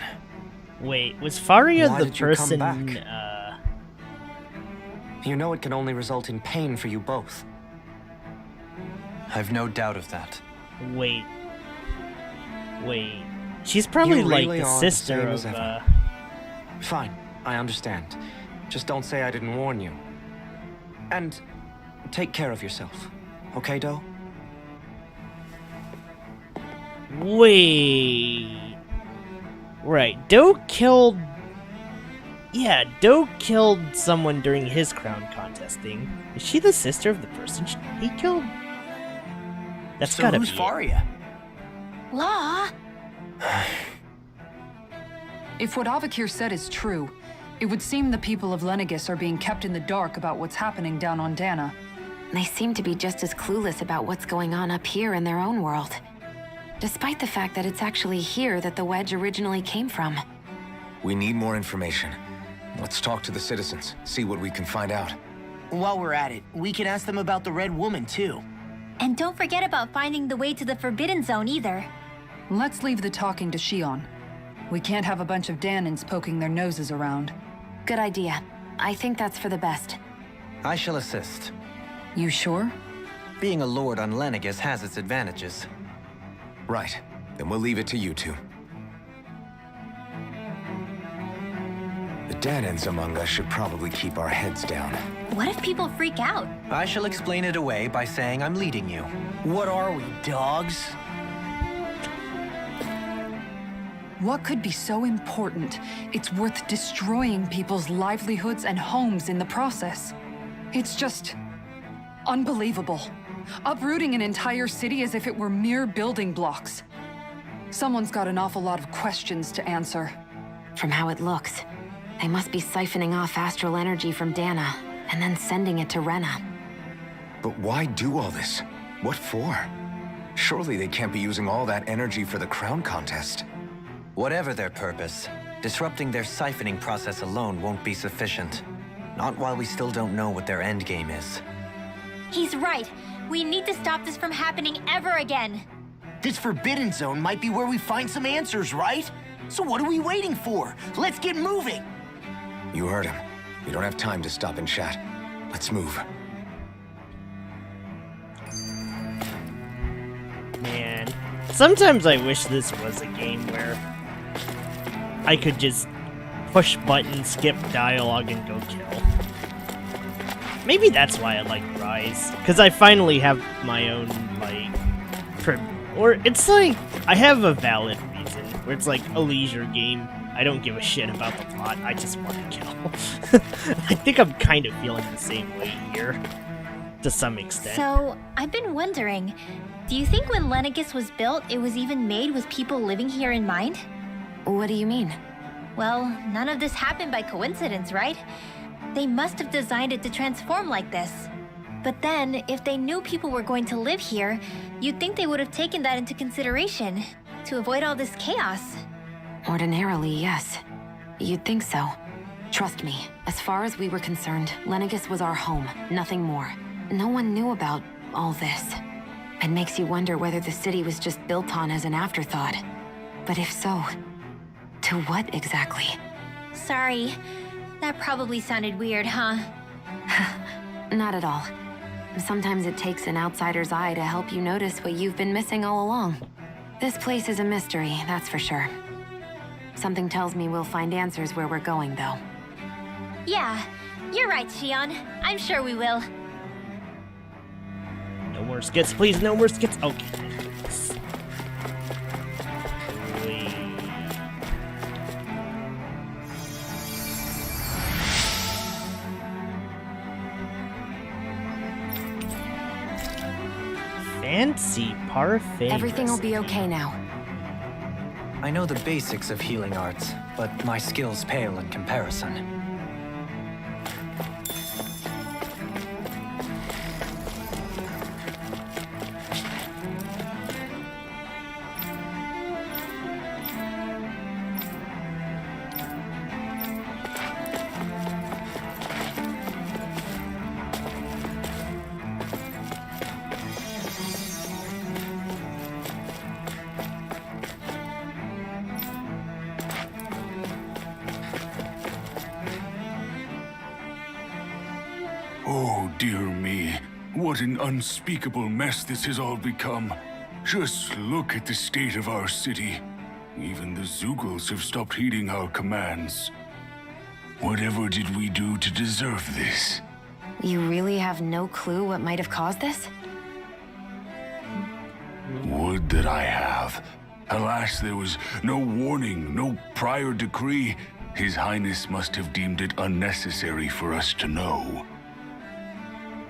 Wait, was Faria Why the did you come person, back? You know it can only result in pain for you both. I've no doubt of that. Wait. She's probably You like really the are sister the same of, as ever. Fine, I understand. Just don't say I didn't warn you. And take care of yourself, okay, Doe? Wait. Right, Doe killed... Yeah, Doe killed someone during his crown contesting. Is she the sister of the person he killed? That's So gotta who's be Faria? Law? If what Avakir said is true, it would seem the people of Lenegis are being kept in the dark about what's happening down on Dana. They seem to be just as clueless about what's going on up here in their own world. Despite the fact that it's actually here that the wedge originally came from. We need more information. Let's talk to the citizens, see what we can find out. While we're at it, we can ask them about the Red Woman, too. And don't forget about finding the way to the Forbidden Zone either. Let's leave the talking to Shion. We can't have a bunch of Danins poking their noses around. Good idea. I think that's for the best. I shall assist. You sure? Being a lord on Lenegis has its advantages. Right. Then we'll leave it to you two. The Danins among us should probably keep our heads down. What if people freak out? I shall explain it away by saying I'm leading you. What are we, dogs? What could be so important? It's worth destroying people's livelihoods and homes in the process. It's just... unbelievable. Uprooting an entire city as if it were mere building blocks. Someone's got an awful lot of questions to answer. From how it looks, they must be siphoning off astral energy from Dana, and then sending it to Rena. But why do all this? What for? Surely they can't be using all that energy for the crown contest. Whatever their purpose, disrupting their siphoning process alone won't be sufficient. Not while we still don't know what their endgame is. He's right. We need to stop this from happening ever again. This Forbidden Zone might be where we find some answers, right? So what are we waiting for? Let's get moving! You heard him. We don't have time to stop and chat. Let's move. Man, sometimes I wish this was a game where I could just push buttons, skip dialogue, and go kill. Maybe that's why I like Rise, because I finally have my own, like, or it's like, I have a valid reason, where it's like a leisure game. I don't give a shit about the plot, I just want to kill. I think I'm kind of feeling the same way here, to some extent. So, I've been wondering, do you think when Lenegis was built, it was even made with people living here in mind? What do you mean? Well, none of this happened by coincidence, right? They must have designed it to transform like this. But then, if they knew people were going to live here, you'd think they would have taken that into consideration, to avoid all this chaos. Ordinarily, yes. You'd think so. Trust me, as far as we were concerned, Lenegis was our home, nothing more. No one knew about all this. It makes you wonder whether the city was just built on as an afterthought. But if so, to what exactly? Sorry, that probably sounded weird, huh? Not at all. Sometimes it takes an outsider's eye to help you notice what you've been missing all along. This place is a mystery, that's for sure. Something tells me we'll find answers where we're going, though. Yeah, you're right, Shion. I'm sure we will. No more skits, please, no more skits. Okay. Fancy parfait. Everything will be okay now. I know the basics of healing arts, but my skills pale in comparison. Dear me, what an unspeakable mess this has all become. Just look at the state of our city. Even the Zeugles have stopped heeding our commands. Whatever did we do to deserve this? You really have no clue what might have caused this? Would that I have. Alas, there was no warning, no prior decree. His Highness must have deemed it unnecessary for us to know.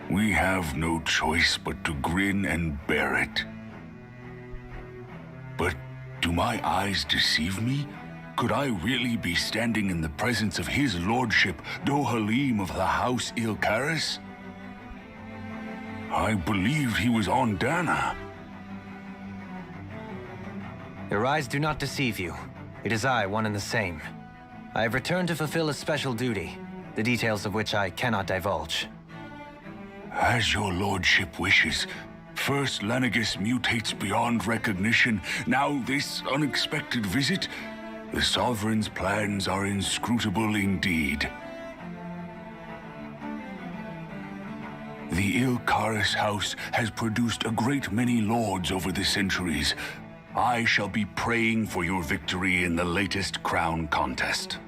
We have no choice but to grin and bear it. But do my eyes deceive me? Could I really be standing in the presence of his lordship, Dohalim of the House Ilkaris? I believed he was on Dana. Your eyes do not deceive you. It is I, one and the same. I have returned to fulfill a special duty, the details of which I cannot divulge. As your lordship wishes. First Lenegis mutates beyond recognition, now this unexpected visit. The Sovereign's plans are inscrutable indeed. The Ilkaris house has produced a great many lords over the centuries. I shall be praying for your victory in the latest crown contest.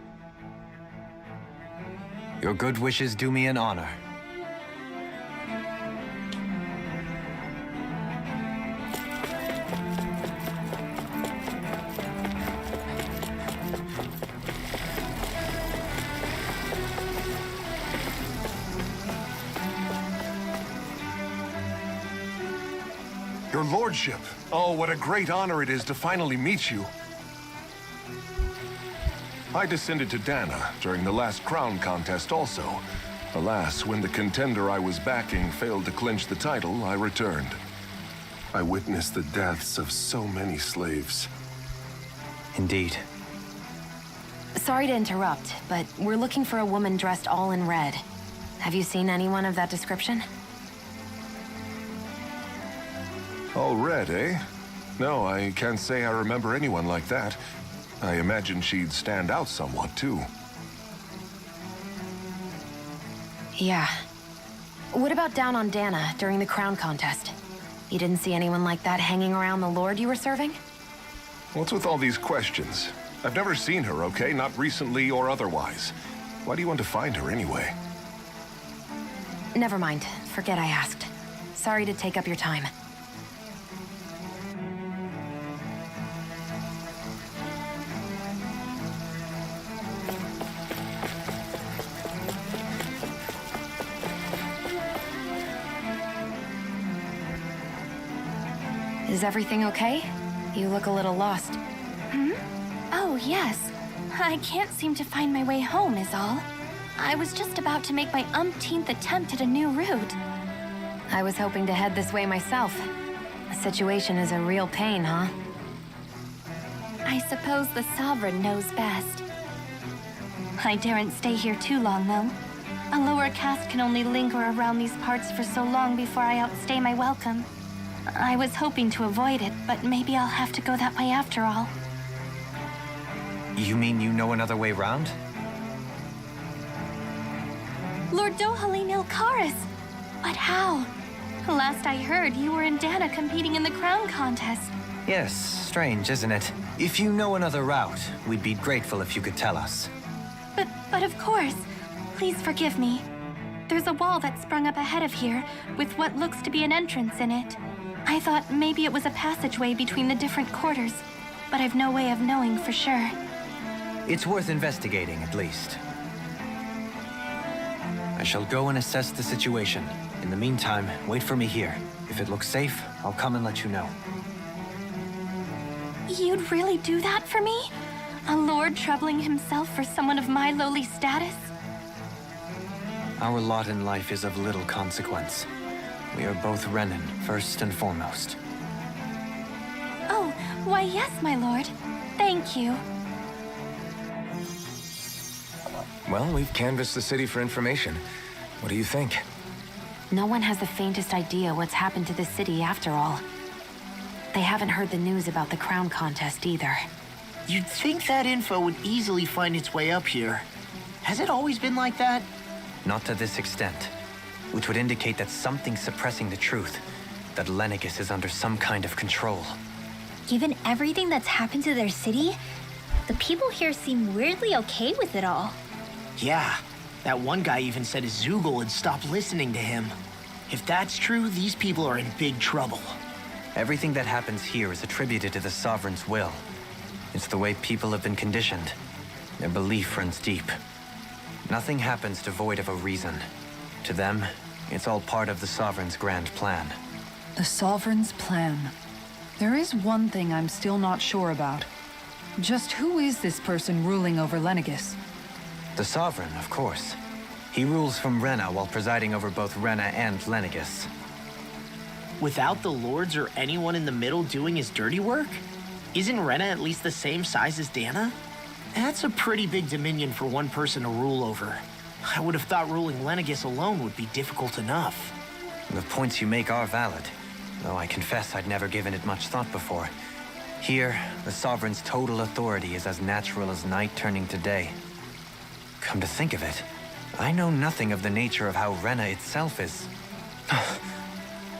Your good wishes do me an honor. Your lordship. Oh, what a great honor it is to finally meet you. I descended to Dana during the last crown contest also. Alas, when the contender I was backing failed to clinch the title, I returned. I witnessed the deaths of so many slaves. Indeed. Sorry to interrupt, but we're looking for a woman dressed all in red. Have you seen anyone of that description? All red, eh? No, I can't say I remember anyone like that. I imagine she'd stand out somewhat, too. Yeah. What about down on Dana during the crown contest? You didn't see anyone like that hanging around the lord you were serving? What's with all these questions? I've never seen her, okay? Not recently or otherwise. Why do you want to find her anyway? Never mind. Forget I asked. Sorry to take up your time. Is everything okay? You look a little lost. Oh, yes. I can't seem to find my way home, is all. I was just about to make my umpteenth attempt at a new route. I was hoping to head this way myself. The situation is a real pain, huh? I suppose the Sovereign knows best. I daren't stay here too long, though. A lower caste can only linger around these parts for so long before I outstay my welcome. I was hoping to avoid it, but maybe I'll have to go that way after all. You mean you know another way round? Lord Dohalim Ilkaris! But how? Last I heard, you were in Dana competing in the crown contest. Yes, strange, isn't it? If you know another route, we'd be grateful if you could tell us. But of course. Please forgive me. There's a wall that sprung up ahead of here, with what looks to be an entrance in it. I thought maybe it was a passageway between the different quarters, but I've no way of knowing for sure. It's worth investigating, at least. I shall go and assess the situation. In the meantime, wait for me here. If it looks safe, I'll come and let you know. You'd really do that for me? A lord troubling himself for someone of my lowly status? Our lot in life is of little consequence. We are both Renan, first and foremost. Oh, why yes, my lord. Thank you. Well, we've canvassed the city for information. What do you think? No one has the faintest idea what's happened to this city after all. They haven't heard the news about the crown contest either. You'd think that info would easily find its way up here. Has it always been like that? Not to this extent. which would indicate that something's suppressing the truth, that Lenegis is under some kind of control. Given everything that's happened to their city, the people here seem weirdly okay with it all. Yeah, that one guy even said his Zoogle had stopped listening to him. If that's true, these people are in big trouble. Everything that happens here is attributed to the Sovereign's will. It's the way people have been conditioned. Their belief runs deep. Nothing happens devoid of a reason. To them, it's all part of the Sovereign's grand plan. The Sovereign's plan. There is one thing I'm still not sure about. Just who is this person ruling over Lenegis? The Sovereign, of course. He rules from Rena while presiding over both Rena and Lenegis. Without the lords or anyone in the middle doing his dirty work? Isn't Rena at least the same size as Dana? That's a pretty big dominion for one person to rule over. I would have thought ruling Lenegis alone would be difficult enough. The points you make are valid, though I confess I'd never given it much thought before. Here, the Sovereign's total authority is as natural as night turning to day. Come to think of it, I know nothing of the nature of how Rena itself is.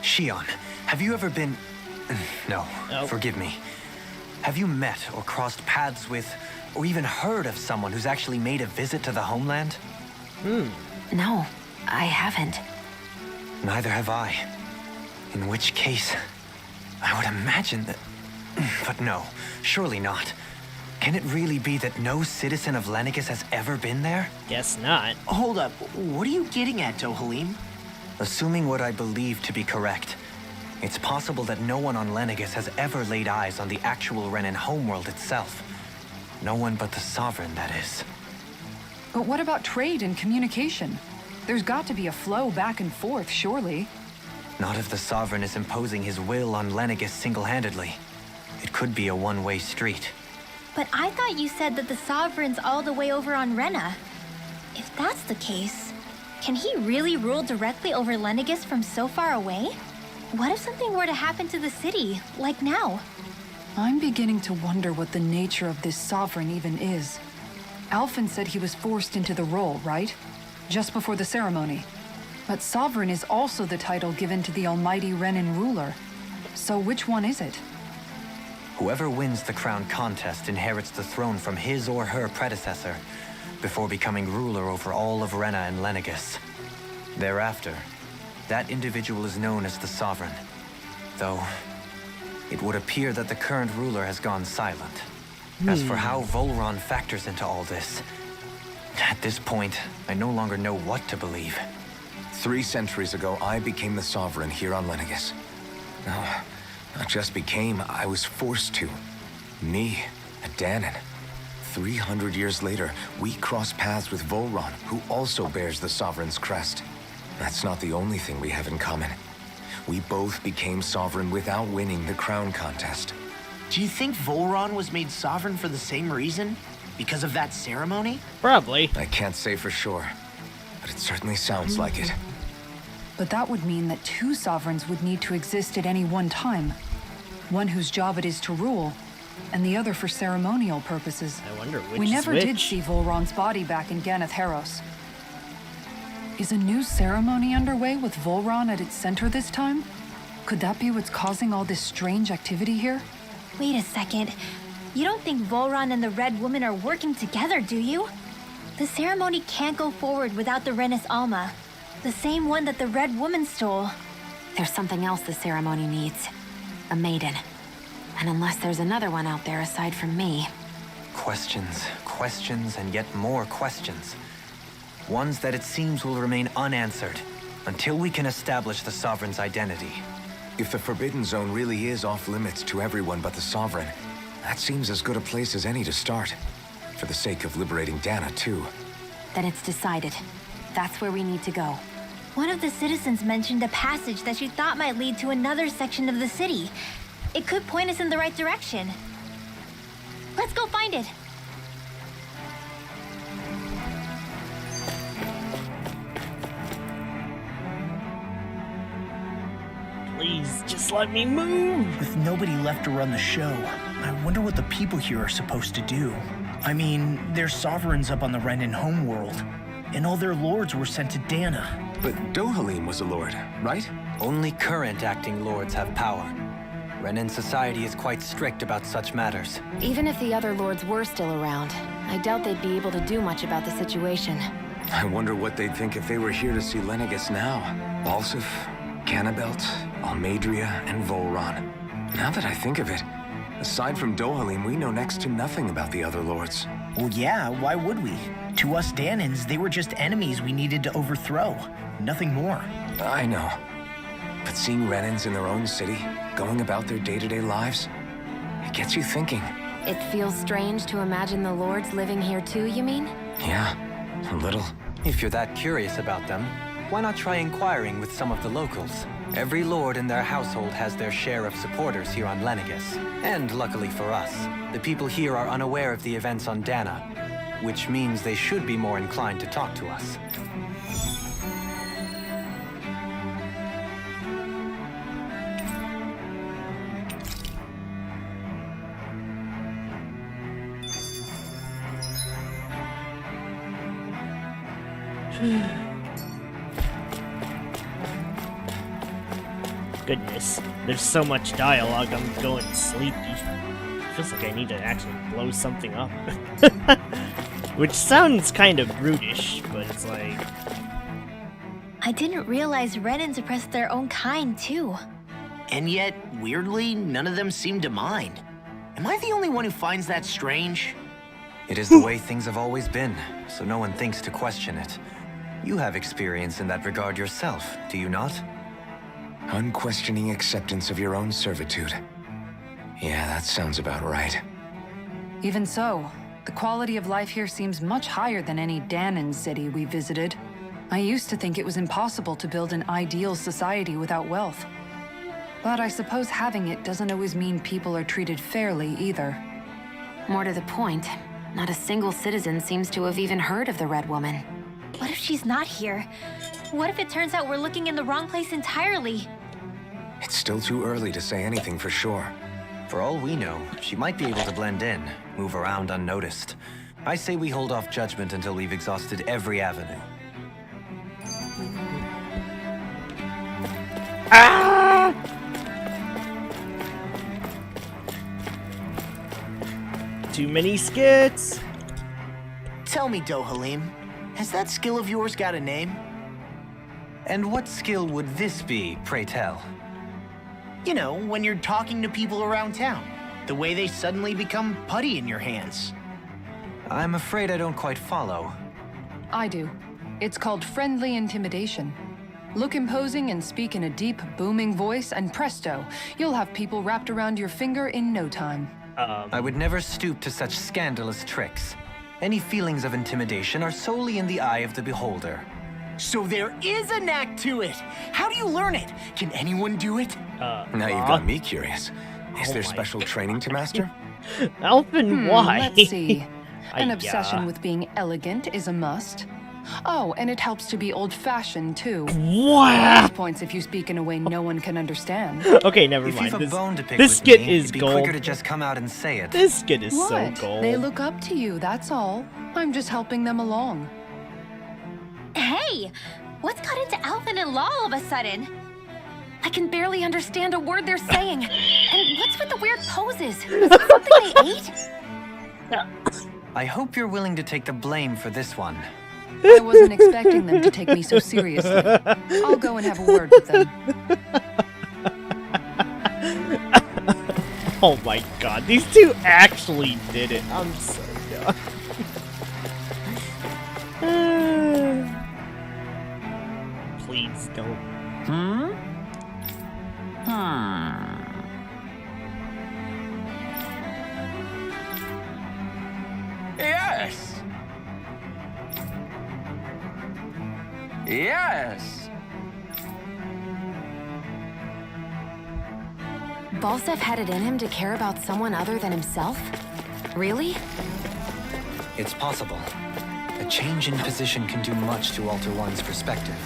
Shion, have you ever been... No, forgive me. Have you met or crossed paths with, or even heard of someone who's actually made a visit to the homeland? No, I haven't. Neither have I. In which case, I would imagine that... But no, surely not. Can it really be that no citizen of Lenegis has ever been there? Guess not. Hold up, what are you getting at, Dohalim? Assuming what I believe to be correct, it's possible that no one on Lenegis has ever laid eyes on the actual Renan homeworld itself. No one but the Sovereign, that is. But what about trade and communication? There's got to be a flow back and forth, surely. Not if the Sovereign is imposing his will on Lenegis single-handedly. It could be a one-way street. But I thought you said that the Sovereign's all the way over on Rena. If that's the case, can he really rule directly over Lenegis from so far away? What if something were to happen to the city, like now? I'm beginning to wonder what the nature of this Sovereign even is. Alphen said he was forced into the role, right? Just before the ceremony. But Sovereign is also the title given to the almighty Renan ruler. So which one is it? Whoever wins the crown contest inherits the throne from his or her predecessor, before becoming ruler over all of Rena and Lenegis. Thereafter, that individual is known as the Sovereign. Though, it would appear that the current ruler has gone silent. As for how Volron factors into all this, at this point, I no longer know what to believe. 3 centuries ago, I became the Sovereign here on Lenegis. No, not just became, I was forced to. Me, a Danon. 300 years later, we cross paths with Volron, who also bears the Sovereign's crest. That's not the only thing we have in common. We both became Sovereign without winning the crown contest. Do you think Volron was made Sovereign for the same reason? Because of that ceremony? Probably. I can't say for sure, but it certainly sounds like it. But that would mean that 2 Sovereigns would need to exist at any one time. One whose job it is to rule, and the other for ceremonial purposes. I wonder which We is never which. did see Volron's body back in Ganeth Haros. Is a new ceremony underway with Volron at its center this time? Could that be what's causing all this strange activity here? Wait a second. You don't think Volron and the Red Woman are working together, do you? The ceremony can't go forward without the Renis Alma. The same one that the Red Woman stole. There's something else the ceremony needs. A maiden. And unless there's another one out there aside from me... Questions, questions, and yet more questions. Ones that it seems will remain unanswered until we can establish the Sovereign's identity. If the Forbidden Zone really is off-limits to everyone but the Sovereign, that seems as good a place as any to start. For the sake of liberating Dana, too. Then it's decided. That's where we need to go. One of the citizens mentioned a passage that she thought might lead to another section of the city. It could point us in the right direction. Let's go find it. Please, just let me move. With nobody left to run the show, I wonder what the people here are supposed to do. I mean, their sovereigns up on the Renan homeworld, and all their lords were sent to Dana. But Dohalim was a lord, right? Only current acting lords have power. Renan society is quite strict about such matters. Even if the other lords were still around, I doubt they'd be able to do much about the situation. I wonder what they'd think if they were here to see Lenegis now. Balsif, Cannabelt, Almadria, and Volron. Now that I think of it, aside from Dohalim, we know next to nothing about the other lords. Well, yeah, why would we? To us Danans, they were just enemies we needed to overthrow. Nothing more. I know. But seeing Renans in their own city, going about their day-to-day lives, it gets you thinking. It feels strange to imagine the lords living here too, you mean? Yeah, a little. If you're that curious about them, why not try inquiring with some of the locals? Every lord in their household has their share of supporters here on Lenegis. And luckily for us, the people here are unaware of the events on Dana, which means they should be more inclined to talk to us. Goodness, there's so much dialogue, I'm going sleepy. Feels like I need to actually blow something up. Which sounds kind of brutish, but it's like... I didn't realize Renans oppressed their own kind, too. And yet, weirdly, none of them seem to mind. Am I the only one who finds that strange? It is the way things have always been, so no one thinks to question it. You have experience in that regard yourself, do you not? Unquestioning acceptance of your own servitude. Yeah, that sounds about right. Even so, the quality of life here seems much higher than any Danan city we visited. I used to think it was impossible to build an ideal society without wealth. But I suppose having it doesn't always mean people are treated fairly either. More to the point, not a single citizen seems to have even heard of the Red Woman. What if she's not here? What if it turns out we're looking in the wrong place entirely? It's still too early to say anything for sure. For all we know, she might be able to blend in, move around unnoticed. I say we hold off judgment until we've exhausted every avenue. Ah! Too many skits! Tell me, Dohalim, has that skill of yours got a name? And what skill would this be, pray tell? You know, when you're talking to people around town. The way they suddenly become putty in your hands. I'm afraid I don't quite follow. I do. It's called friendly intimidation. Look imposing and speak in a deep, booming voice, and presto, you'll have people wrapped around your finger in no time. I would never stoop to such scandalous tricks. Any feelings of intimidation are solely in the eye of the beholder. So there is a knack to it! How do you learn it? Can anyone do it? Now you've got me curious. Is there special training to master? Alphen, why? Let's see. An obsession with being elegant is a must. Oh, and it helps to be old-fashioned, too. What? Points if you speak in a way no one can understand. Okay, never If mind. you've a bone to pick This with skit me, is it'd be gold. quicker to just come out and say it. This skit is so What? gold. They look up to you, that's all. I'm just helping them along. Hey! What's got into Alphen and Law all of a sudden? I can barely understand a word they're saying. And what's with the weird poses? Is it something they ate? I hope you're willing to take the blame for this one. I wasn't expecting them to take me so seriously. I'll go and have a word with them. Oh my god, these two actually did it. I'm so done. Please don't. Yes! Yes! Balsef had it in him to care about someone other than himself? Really? It's possible. A change in position can do much to alter one's perspective.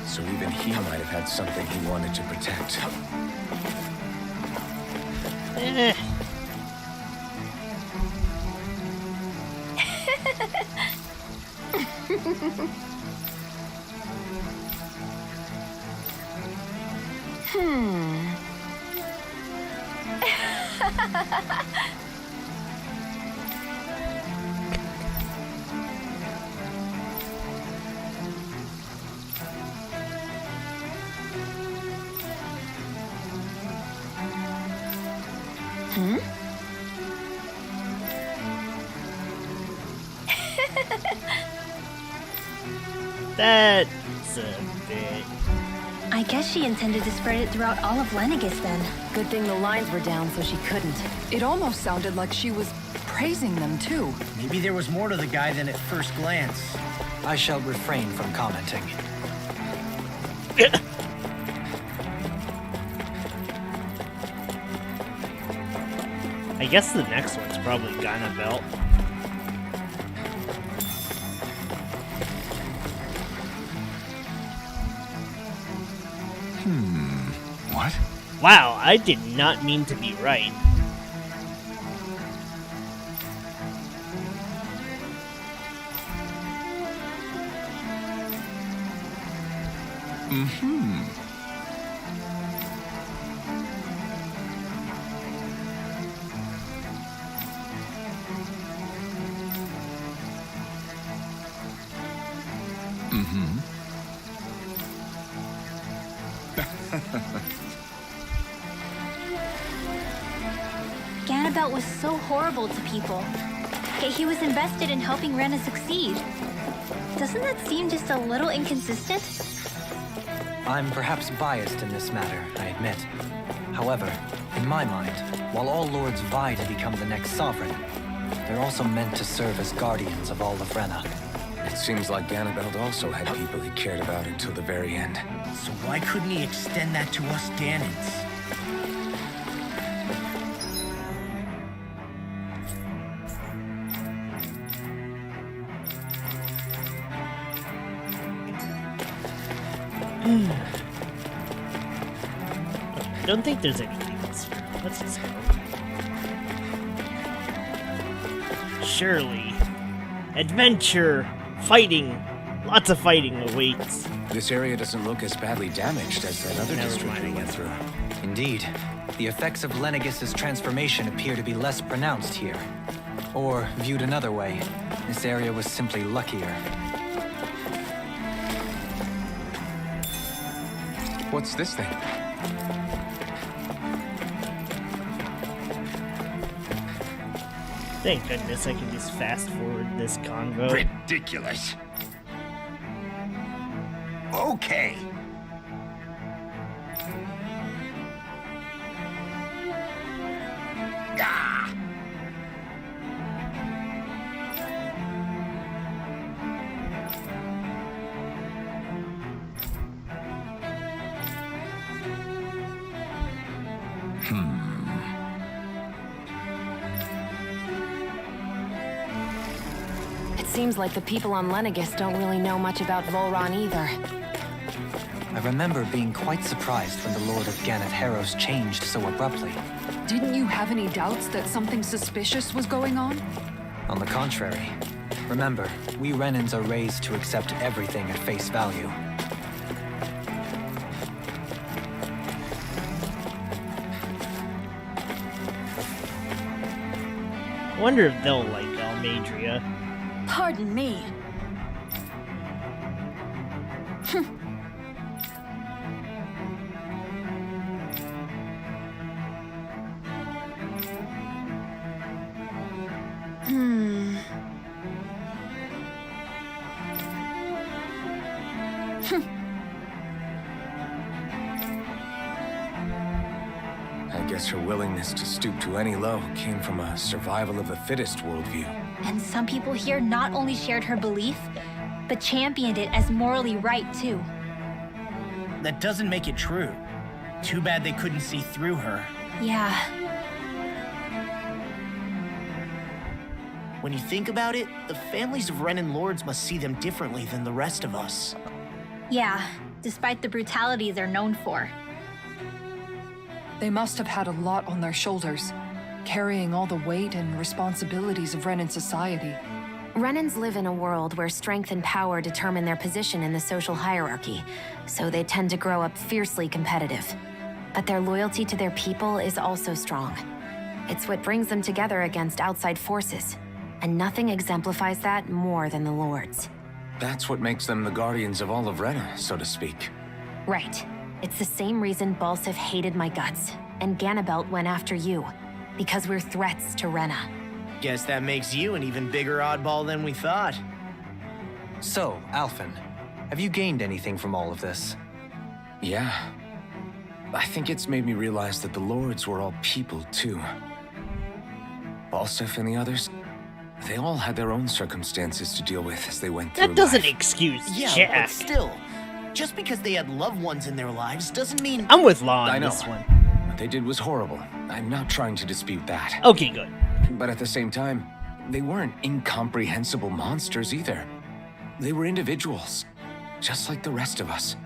So even he might have had something he wanted to protect. That's a bit... I guess she intended to spread it throughout all of Lenegis then. Good thing the lines were down so she couldn't. It almost sounded like she was praising them too. Maybe there was more to the guy than at first glance. I shall refrain from commenting. I guess the next one's probably Ganabelt. What? Wow, I did not mean to be right. Ganabelt was so horrible to people, yet he was invested in helping Rena succeed. Doesn't that seem just a little inconsistent? I'm perhaps biased in this matter, I admit. However, in my mind, while all lords vie to become the next sovereign, they're also meant to serve as guardians of all of Rena. It seems like Ganabelt also had people he cared about until the very end. So why couldn't he extend that to us Danans? I don't think there's anything else here. Let's just go. Surely. Adventure! Fighting! Lots of fighting awaits. This area doesn't look as badly damaged as that other Never district mind, we I went guess. through. Indeed, the effects of Lenegis's transformation appear to be less pronounced here. Or, viewed another way, this area was simply luckier. What's this thing? Thank goodness I can just fast forward this convo. Ridiculous. Okay. Ah! It seems like the people on Lenegis don't really know much about Volron either. I remember being quite surprised when the Lord of Gannett Harrows changed so abruptly. Didn't you have any doubts that something suspicious was going on? On the contrary. Remember, we Renans are raised to accept everything at face value. I wonder if they'll like Almadria. Pardon me. I guess her willingness to stoop to any low came from a survival of the fittest worldview. And some people here not only shared her belief, but championed it as morally right too. That doesn't make it true. Too bad they couldn't see through her. Yeah. When you think about it, the families of Renan lords must see them differently than the rest of us. Yeah, despite the brutality they're known for. They must have had a lot on their shoulders, carrying all the weight and responsibilities of Renan society. Renans live in a world where strength and power determine their position in the social hierarchy, so they tend to grow up fiercely competitive. But their loyalty to their people is also strong. It's what brings them together against outside forces, and nothing exemplifies that more than the Lords. That's what makes them the guardians of all of Rena, so to speak. Right. It's the same reason Balsif hated my guts, and Ganabelt went after you, because we're threats to Rena. Guess that makes you an even bigger oddball than we thought. So, Alphen, have you gained anything from all of this? Yeah. I think it's made me realize that the Lords were all people, too. Balsif and the others, they all had their own circumstances to deal with as they went through That doesn't life. excuse Yeah, Jack. but still, just because they had loved ones in their lives doesn't mean... I'm with Law I on know. this one. What they did was horrible. I'm not trying to dispute that. Okay, good. But at the same time, they weren't incomprehensible monsters either. They were individuals, just like the rest of us.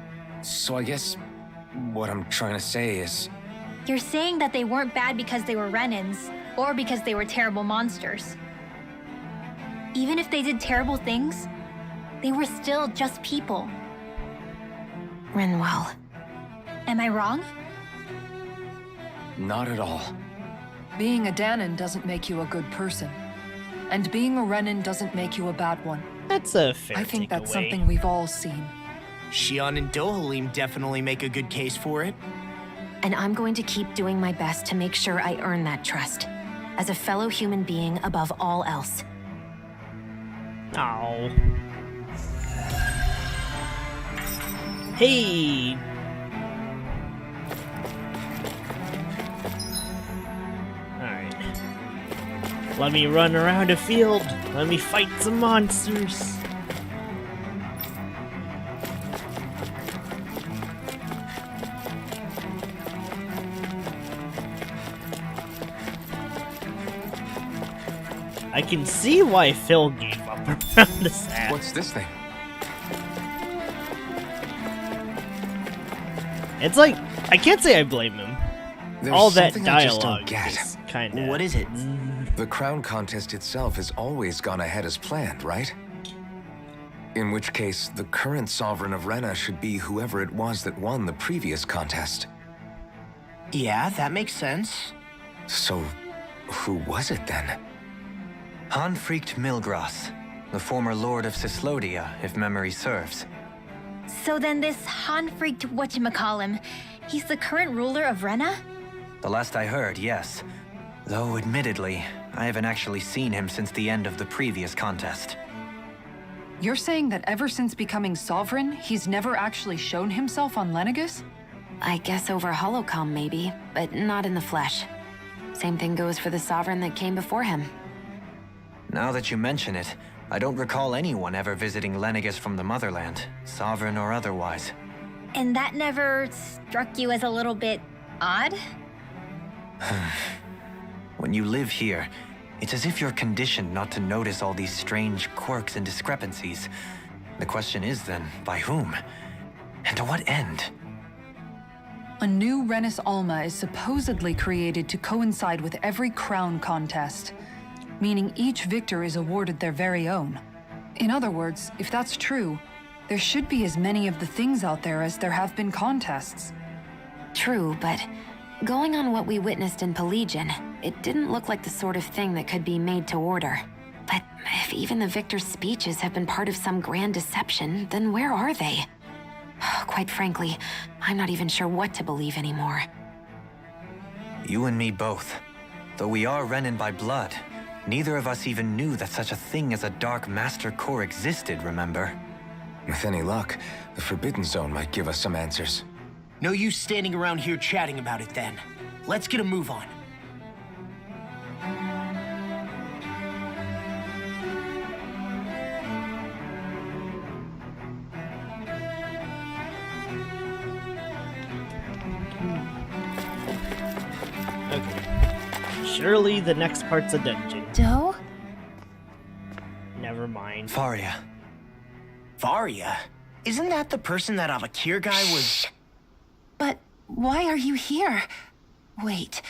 So I guess what I'm trying to say is... You're saying that they weren't bad because they were Renans, or because they were terrible monsters. Even if they did terrible things, they were still just people. Renwell. Am I wrong? Not at all. Being a Danan doesn't make you a good person. And being a Renan doesn't make you a bad one. That's a fair I think that's takeaway. something we've all seen. Shion and Dohalim definitely make a good case for it. And I'm going to keep doing my best to make sure I earn that trust, as a fellow human being above all else. Oh. Hey. Alright. Let me run around a field. Let me fight some monsters. I can see why Phil gave up around this app. What's this thing? It's like, I can't say I blame him. There's All that something I just dialogue don't get. is kind of... What is it? The crown contest itself has always gone ahead as planned, right? In which case, the current sovereign of Rena should be whoever it was that won the previous contest. Yeah, that makes sense. So, who was it then? Hanfricht Milgras, the former lord of Cislodia, if memory serves. So then this Hanfricht whatchamacallem, he's the current ruler of Rena? The last I heard, yes. Though, admittedly, I haven't actually seen him since the end of the previous contest. You're saying that ever since becoming sovereign, he's never actually shown himself on Lenegis? I guess over holocom maybe, but not in the flesh. Same thing goes for the sovereign that came before him. Now that you mention it, I don't recall anyone ever visiting Lenegis from the motherland, sovereign or otherwise. And that never struck you as a little bit odd? When you live here, it's as if you're conditioned not to notice all these strange quirks and discrepancies. The question is then, by whom? And to what end? A new Renis Alma is supposedly created to coincide with every crown contest, meaning each victor is awarded their very own. In other words, if that's true, there should be as many of the things out there as there have been contests. True, but going on what we witnessed in Pelagian, it didn't look like the sort of thing that could be made to order. But if even the victor's speeches have been part of some grand deception, then where are they? Quite frankly, I'm not even sure what to believe anymore. You and me both. Though we are Renan by blood, neither of us even knew that such a thing as a Dark Master Core existed, remember? With any luck, the Forbidden Zone might give us some answers. No use standing around here chatting about it then. Let's get a move on. Okay. Surely the next part's a dungeon. Doe? Never mind. Faria. Varia? Isn't that the person that Avakir guy was... But why are you here? Wait,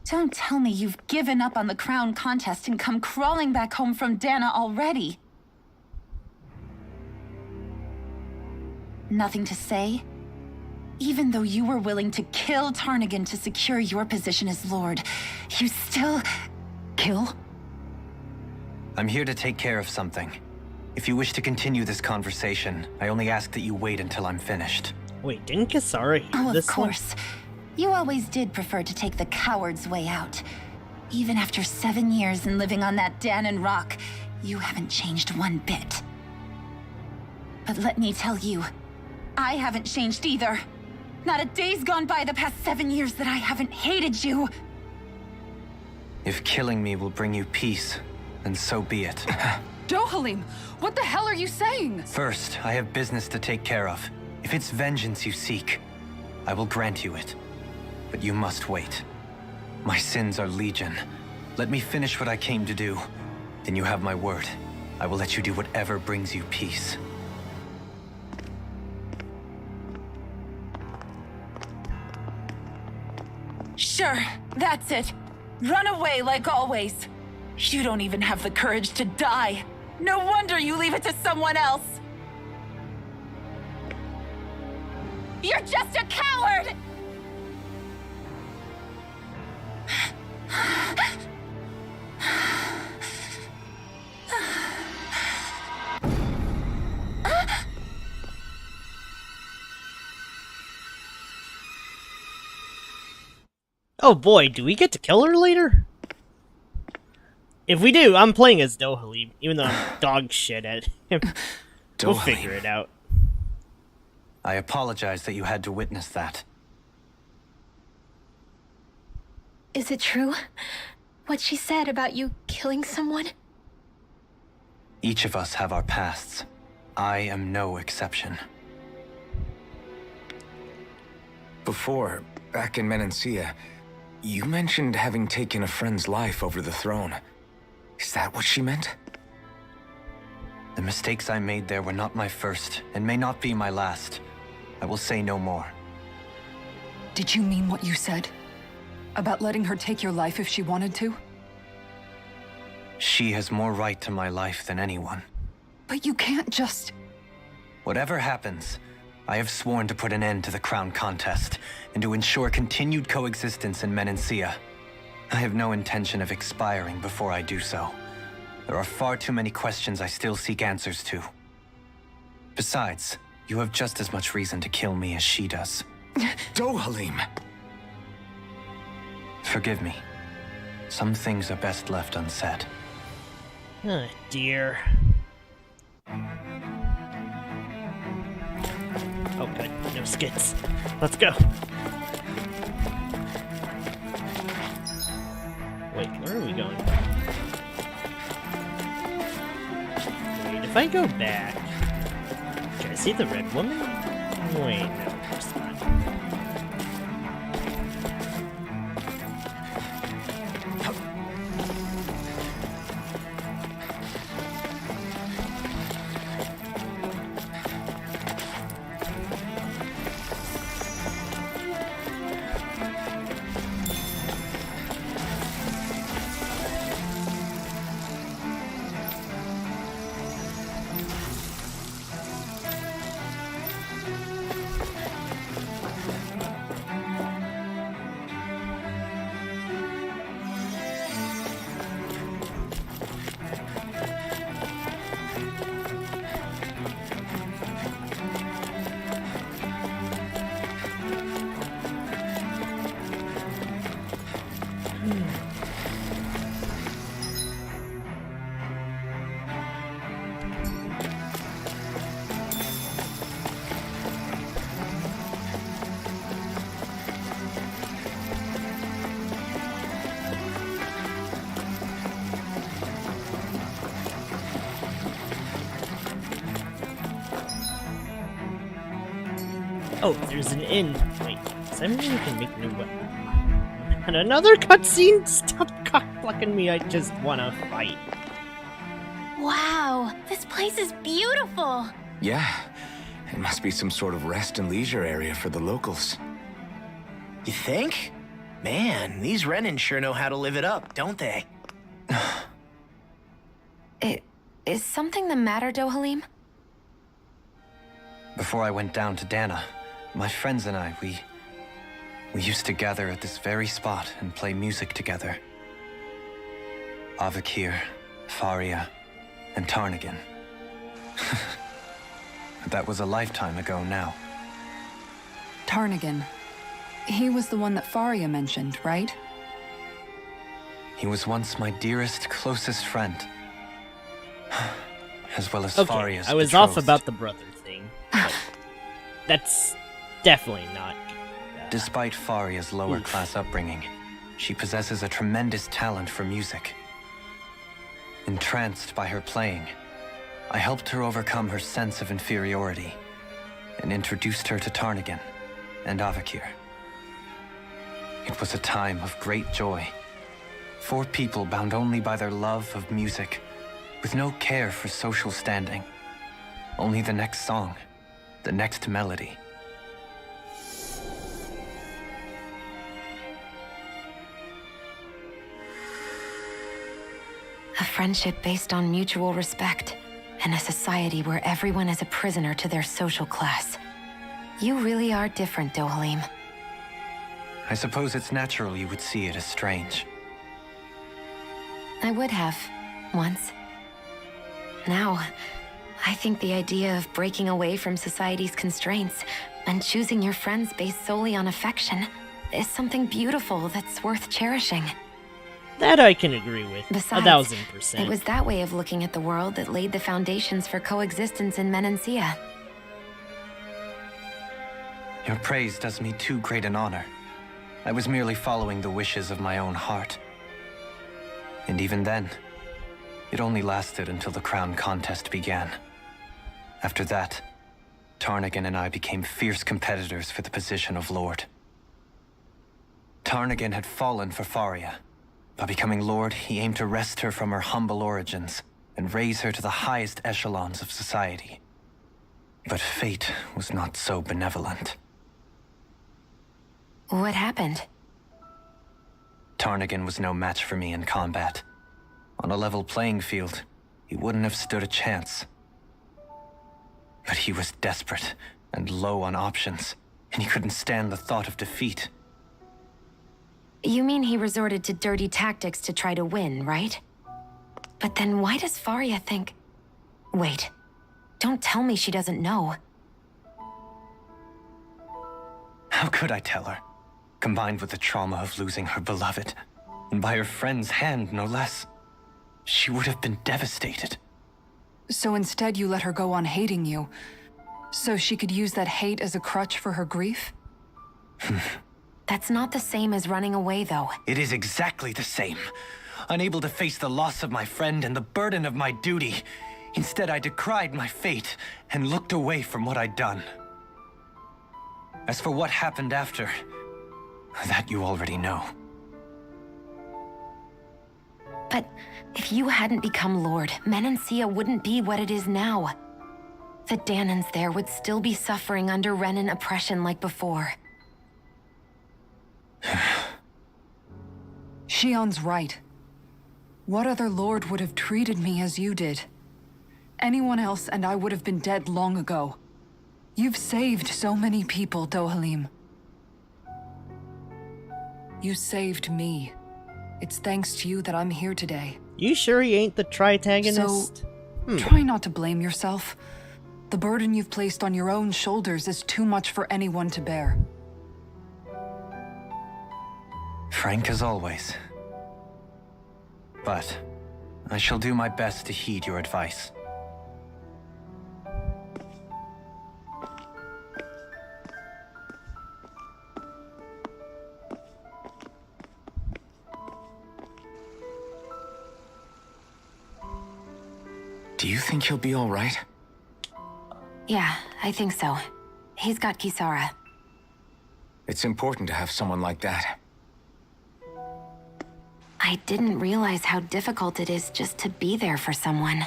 don't tell me you've given up on the crown contest and come crawling back home from Dana already. Nothing to say? Even though you were willing to kill Tarnigan to secure your position as Lord, you still... Kill? I'm here to take care of something. If you wish to continue this conversation, I only ask that you wait until I'm finished. Wait, didn't Kisara hear Oh, of this course. You always did prefer to take the coward's way out. Even after 7 years and living on that Danon rock, you haven't changed one bit. But let me tell you, I haven't changed either. Not a day's gone by the past 7 years that I haven't hated you. If killing me will bring you peace, then so be it. Dohalim, what the hell are you saying? First, I have business to take care of. If it's vengeance you seek, I will grant you it. But you must wait. My sins are legion. Let me finish what I came to do. Then you have my word. I will let you do whatever brings you peace. Sure, that's it. Run away like always. You don't even have the courage to die. No wonder you leave it to someone else. You're just a coward! Oh boy, do we get to kill her later? If we do, I'm playing as Dohalim, even though I'm dog shit at him. We'll figure it out. I apologize that you had to witness that. Is it true? What she said about you killing someone? Each of us have our pasts. I am no exception. Before, back in Menancia, you mentioned having taken a friend's life over the throne. Is that what she meant? The mistakes I made there were not my first, and may not be my last. I will say no more. Did you mean what you said? About letting her take your life if she wanted to? She has more right to my life than anyone. But you can't just... Whatever happens, I have sworn to put an end to the crown contest, and to ensure continued coexistence in Menancia. I have no intention of expiring before I do so. There are far too many questions I still seek answers to. Besides, you have just as much reason to kill me as she does. Dohalim! Forgive me. Some things are best left unsaid. Oh dear. Oh good, no skits. Let's go. Wait, where are we going? Wait, if I go back... Can I see the red woman? Wait, no, of course not. Oh, there's an inn. Wait, does that mean we can make new weapons? And another cutscene? Stop cock-blocking me, I just wanna fight. Wow, this place is beautiful. Yeah, it must be some sort of rest and leisure area for the locals. You think? Man, these Renin sure know how to live it up, don't they? Is something the matter, Dohalim? Before I went down to Dana, My friends and I, we used to gather at this very spot and play music together. Avakir, Faria, and Tarnigan. But that was a lifetime ago now. Tarnigan. He was the one that Faria mentioned, right? He was once my dearest, closest friend. As well as Okay, Faria's I was betrothed. off about the brother thing. But that's definitely not... Despite Faria's lower-class upbringing, she possesses a tremendous talent for music. Entranced by her playing, I helped her overcome her sense of inferiority and introduced her to Tarnigan and Avakir. It was a time of great joy. 4 people bound only by their love of music, with no care for social standing. Only the next song, the next melody. A friendship based on mutual respect, and a society where everyone is a prisoner to their social class. You really are different, Dohalim. I suppose it's natural you would see it as strange. I would have, once. Now, I think the idea of breaking away from society's constraints and choosing your friends based solely on affection is something beautiful that's worth cherishing. That I can agree with, Besides, 1000%. it was that way of looking at the world that laid the foundations for coexistence in Menancia. Your praise does me too great an honor. I was merely following the wishes of my own heart. And even then, it only lasted until the crown contest began. After that, Tarnigan and I became fierce competitors for the position of Lord. Tarnigan had fallen for Faria. By becoming Lord, he aimed to wrest her from her humble origins and raise her to the highest echelons of society. But fate was not so benevolent. What happened? Tarnigan was no match for me in combat. On a level playing field, he wouldn't have stood a chance. But he was desperate and low on options, and he couldn't stand the thought of defeat. You mean he resorted to dirty tactics to try to win, right? But then why does Faria think... Wait, don't tell me she doesn't know. How could I tell her? Combined with the trauma of losing her beloved, and by her friend's hand, no less, she would have been devastated. So instead you let her go on hating you, so she could use that hate as a crutch for her grief? That's not the same as running away, though. It is exactly the same. Unable to face the loss of my friend and the burden of my duty, instead I decried my fate and looked away from what I'd done. As for what happened after, that you already know. But if you hadn't become Lord, Menancia wouldn't be what it is now. The Danans there would still be suffering under Renan oppression like before. Shion's right. What other lord would have treated me as you did? Anyone else and I would have been dead long ago. You've saved so many people, Dohalim. You saved me. It's thanks to you that I'm here today. You sure he ain't the tritagonist? So, try not to blame yourself. The burden you've placed on your own shoulders is too much for anyone to bear. Frank as always. But I shall do my best to heed your advice. Do you think he'll be all right? Yeah, I think so. He's got Kisara. It's important to have someone like that. I didn't realize how difficult it is just to be there for someone.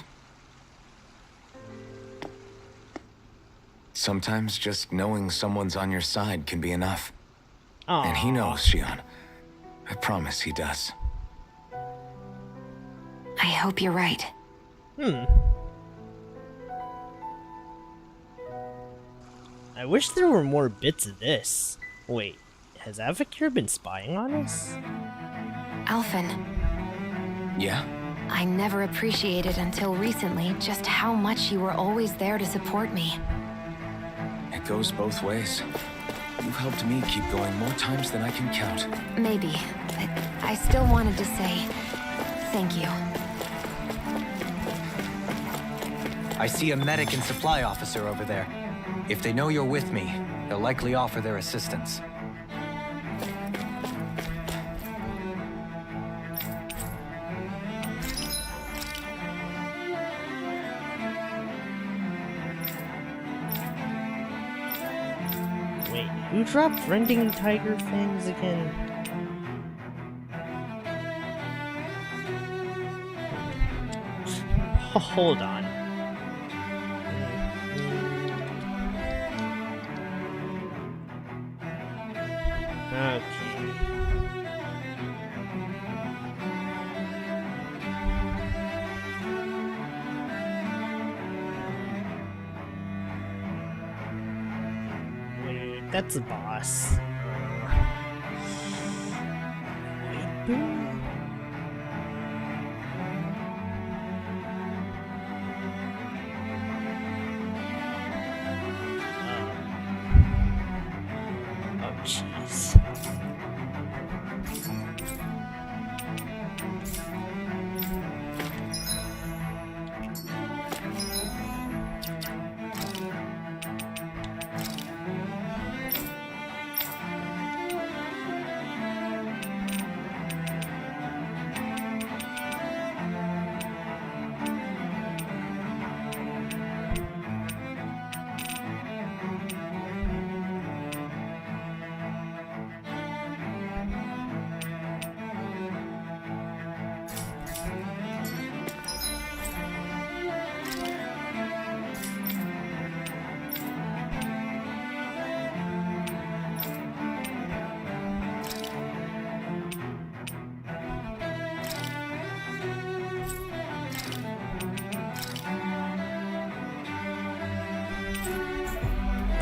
Sometimes just knowing someone's on your side can be enough. Aww. And he knows, Shion. I promise he does. I hope you're right. I wish there were more bits of this. Wait, has Avacure been spying on us? Alphen, Yeah? I never appreciated until recently just how much you were always there to support me. It goes both ways. You've helped me keep going more times than I can count. Maybe, but I still wanted to say thank you. I see a medic and supply officer over there. If they know you're with me, they'll likely offer their assistance. Wait, who dropped rending tiger fangs again? Hold on. Okay. Wait, that's a boss. Wait, oh, jeez.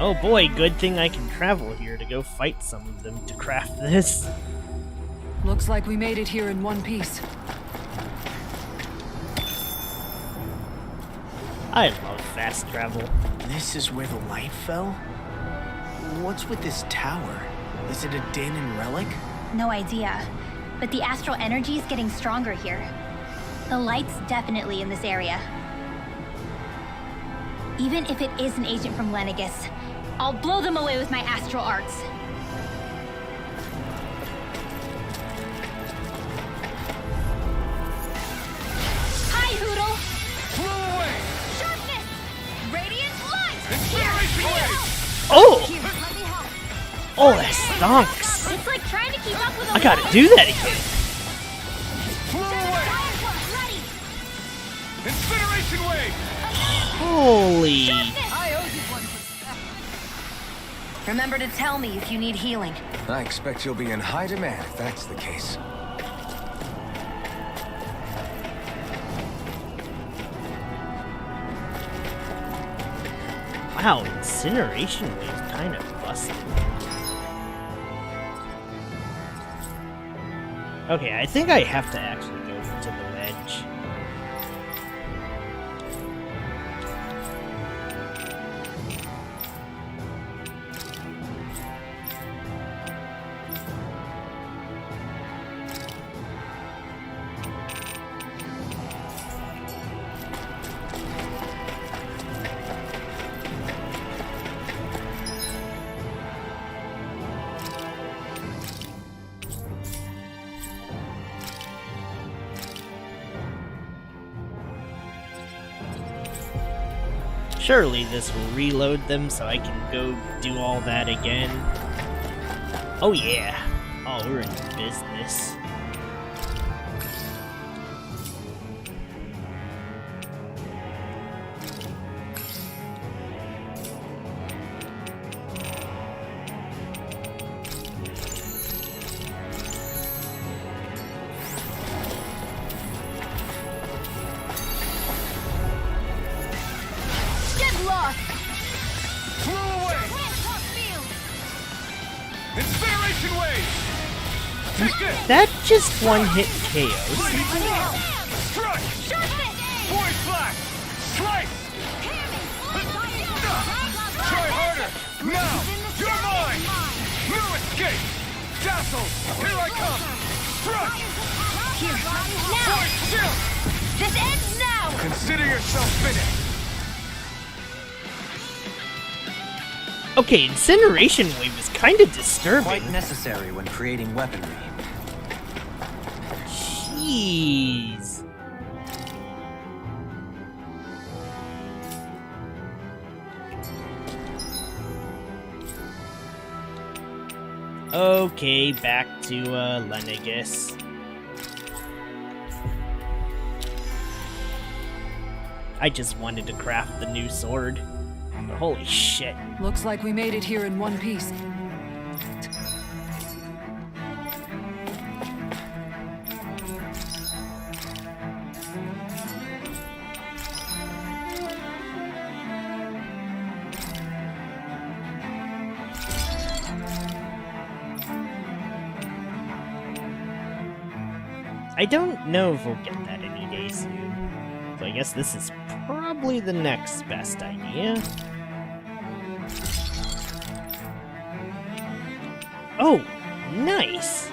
Oh boy, good thing I can travel here to go fight some of them to craft this. Looks like we made it here in one piece. I love fast travel. This is where the light fell? What's with this tower? Is it a Danon relic? No idea. But the astral energy is getting stronger here. The light's definitely in this area. Even if it is an agent from Lenegis, I'll blow them away with my astral arts. Hi, Hoodle! Blow away! Sharpness! Radiant light! Incineration wave! Oh! Here, let me help. Oh, that stonks! It's like trying to keep up with a I gotta light. do that again. Blow away! Giant one, ready! Incineration wave! Holy... I owe you one. Remember to tell me if you need healing. I expect you'll be in high demand if that's the case. Wow, incineration wave's kind of busted. Okay, I think I have to actually go to the ledge. Surely this will reload them so I can go do all that again. Oh yeah. Oh, we're in business. Get lost! Blow away! That just one-hit KOs. Strike! Void flash! Strike! Try harder! Now! You're mine! No escape! Dazzle! Here I come! Strike! Here. Now! Void shield! This ends now! Consider yourself finished! Okay, Incineration Wave is kind of disturbing. Quite necessary when creating weaponry. Jeez. Okay, back to Lenegis. I just wanted to craft the new sword. But holy shit. Looks like we made it here in one piece. I don't know if we'll get that any day soon. So I guess this is probably the next best idea. Oh, nice!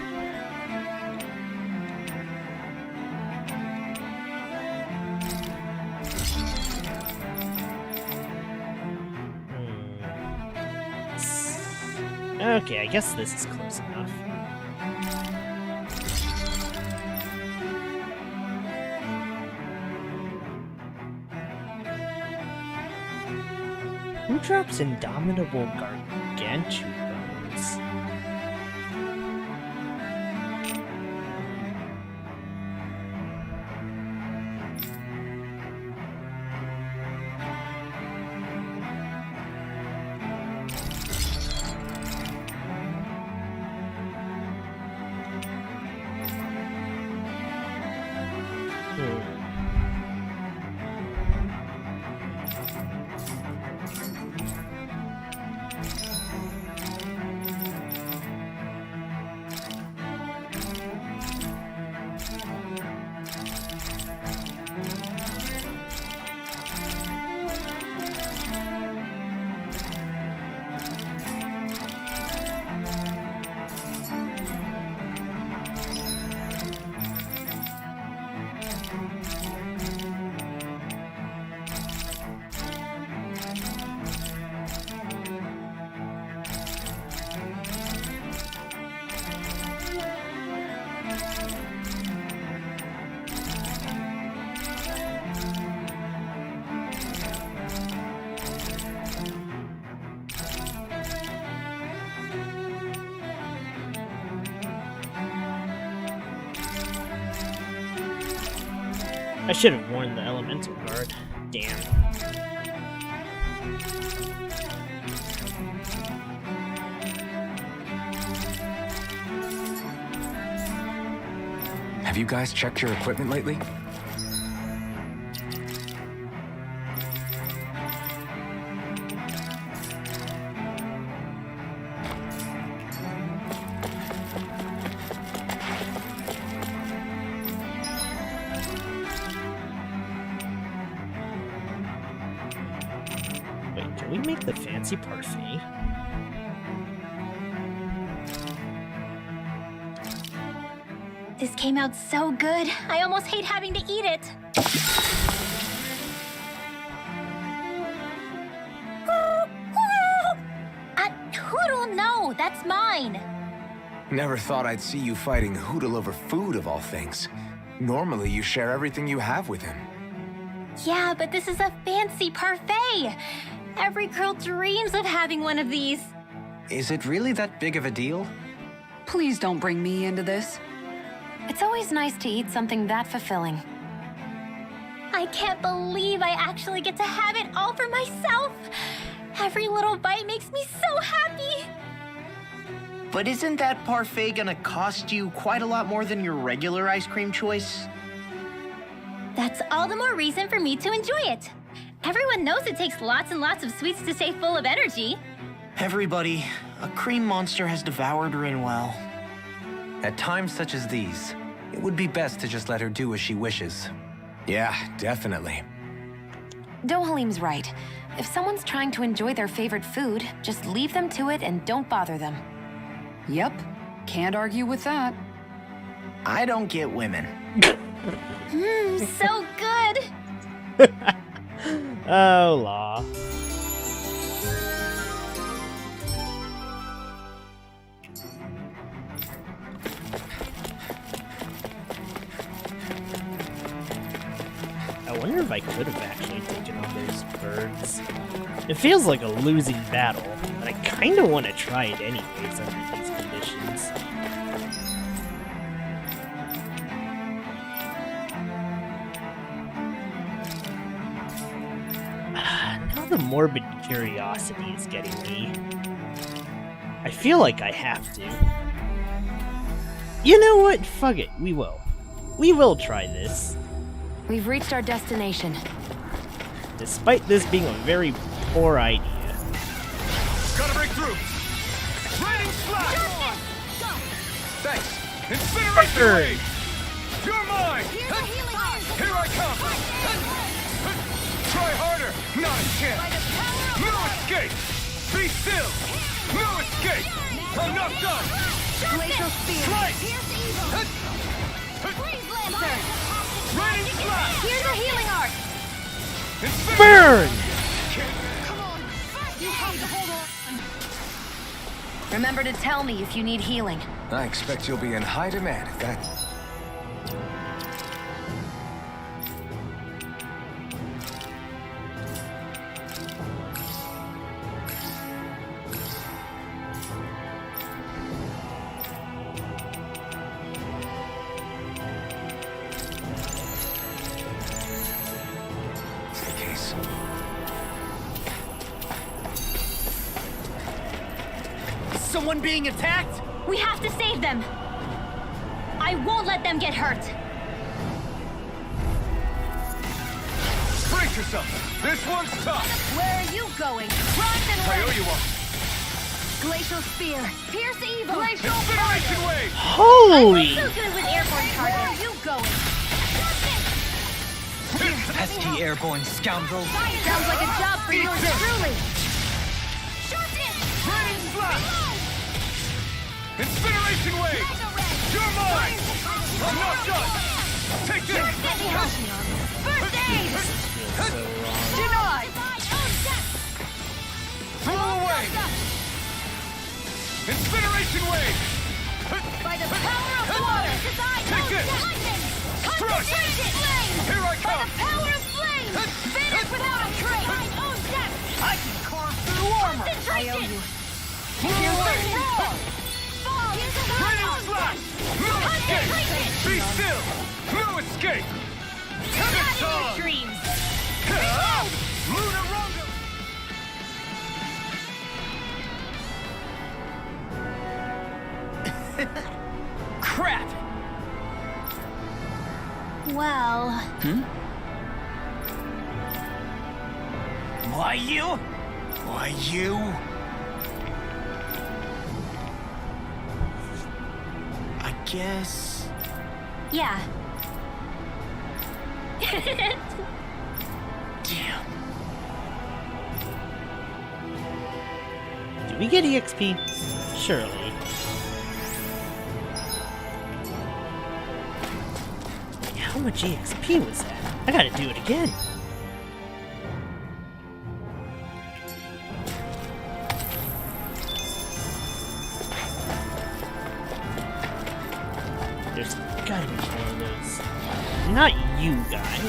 Okay, I guess this is close enough. Who drops Indomitable Gargantuan bones? I should have worn the elemental guard. Damn. Have you guys checked your equipment lately? Wait, can we make the fancy parfait? This came out so good. I almost hate having to eat it. Hoodle, no, that's mine. Never thought I'd see you fighting Hoodle over food of all things. Normally you share everything you have with him. Yeah, but this is a fancy parfait. Every girl dreams of having one of these. Is it really that big of a deal? Please don't bring me into this. It's always nice to eat something that fulfilling. I can't believe I actually get to have it all for myself. Every little bite makes me so happy. But isn't that parfait gonna cost you quite a lot more than your regular ice cream choice? That's all the more reason for me to enjoy it. Everyone knows it takes lots and lots of sweets to stay full of energy. Everybody, a cream monster has devoured Rinwell. At times such as these, it would be best to just let her do as she wishes. Yeah, definitely. Dohalim's right. If someone's trying to enjoy their favorite food, just leave them to it and don't bother them. Yep, can't argue with that. I don't get women. So good! Oh, law. I wonder if I could have actually taken on those birds. It feels like a losing battle, but I kind of want to try it anyways under these conditions. Now the morbid curiosity is getting me. I feel like I have to. You know what? Fuck it. We will. We will try this. We've reached our destination. Despite this being a very poor idea. Gotta break through! Raining slash! Thanks! Incineration wave! You're mine! Here I come! Try harder! Not a chance! No escape! Be still! No escape! I'm not done! Glacial spear. Raining slash! Here's a healing arc. Burn! Remember to tell me if you need healing. I expect you'll be in high demand at that. Someone being attacked? We have to save them! I won't let them get hurt! Brace yourself! This one's tough! Where are you going? Rise and I owe wait! you one! Glacial spear. Pierce evil. Glacial Incineration wave! Holy! So good with airborne Where are targets! you going? Pesky airborne scoundrels. Sounds like a job for yours truly. Raining slash! Incineration wave! You're mine! I'm not done! Take this! First aid. So wrong. Denied. Blow away! Incineration wave! By the power of water. Take this! Crush! Here I By come! the power of flame. Finish without a trace. I can carve through armor! I owe you. Blow away! Roar. Raining slash! No escape! Be still! No escape! It's on! Dreams! Luna Rondo! Crap! Well... Why you? Why you? I guess... yeah. Damn. Do we get EXP? Surely. How much EXP was that? I gotta do it again. There's gotta be one of those. Not you guys.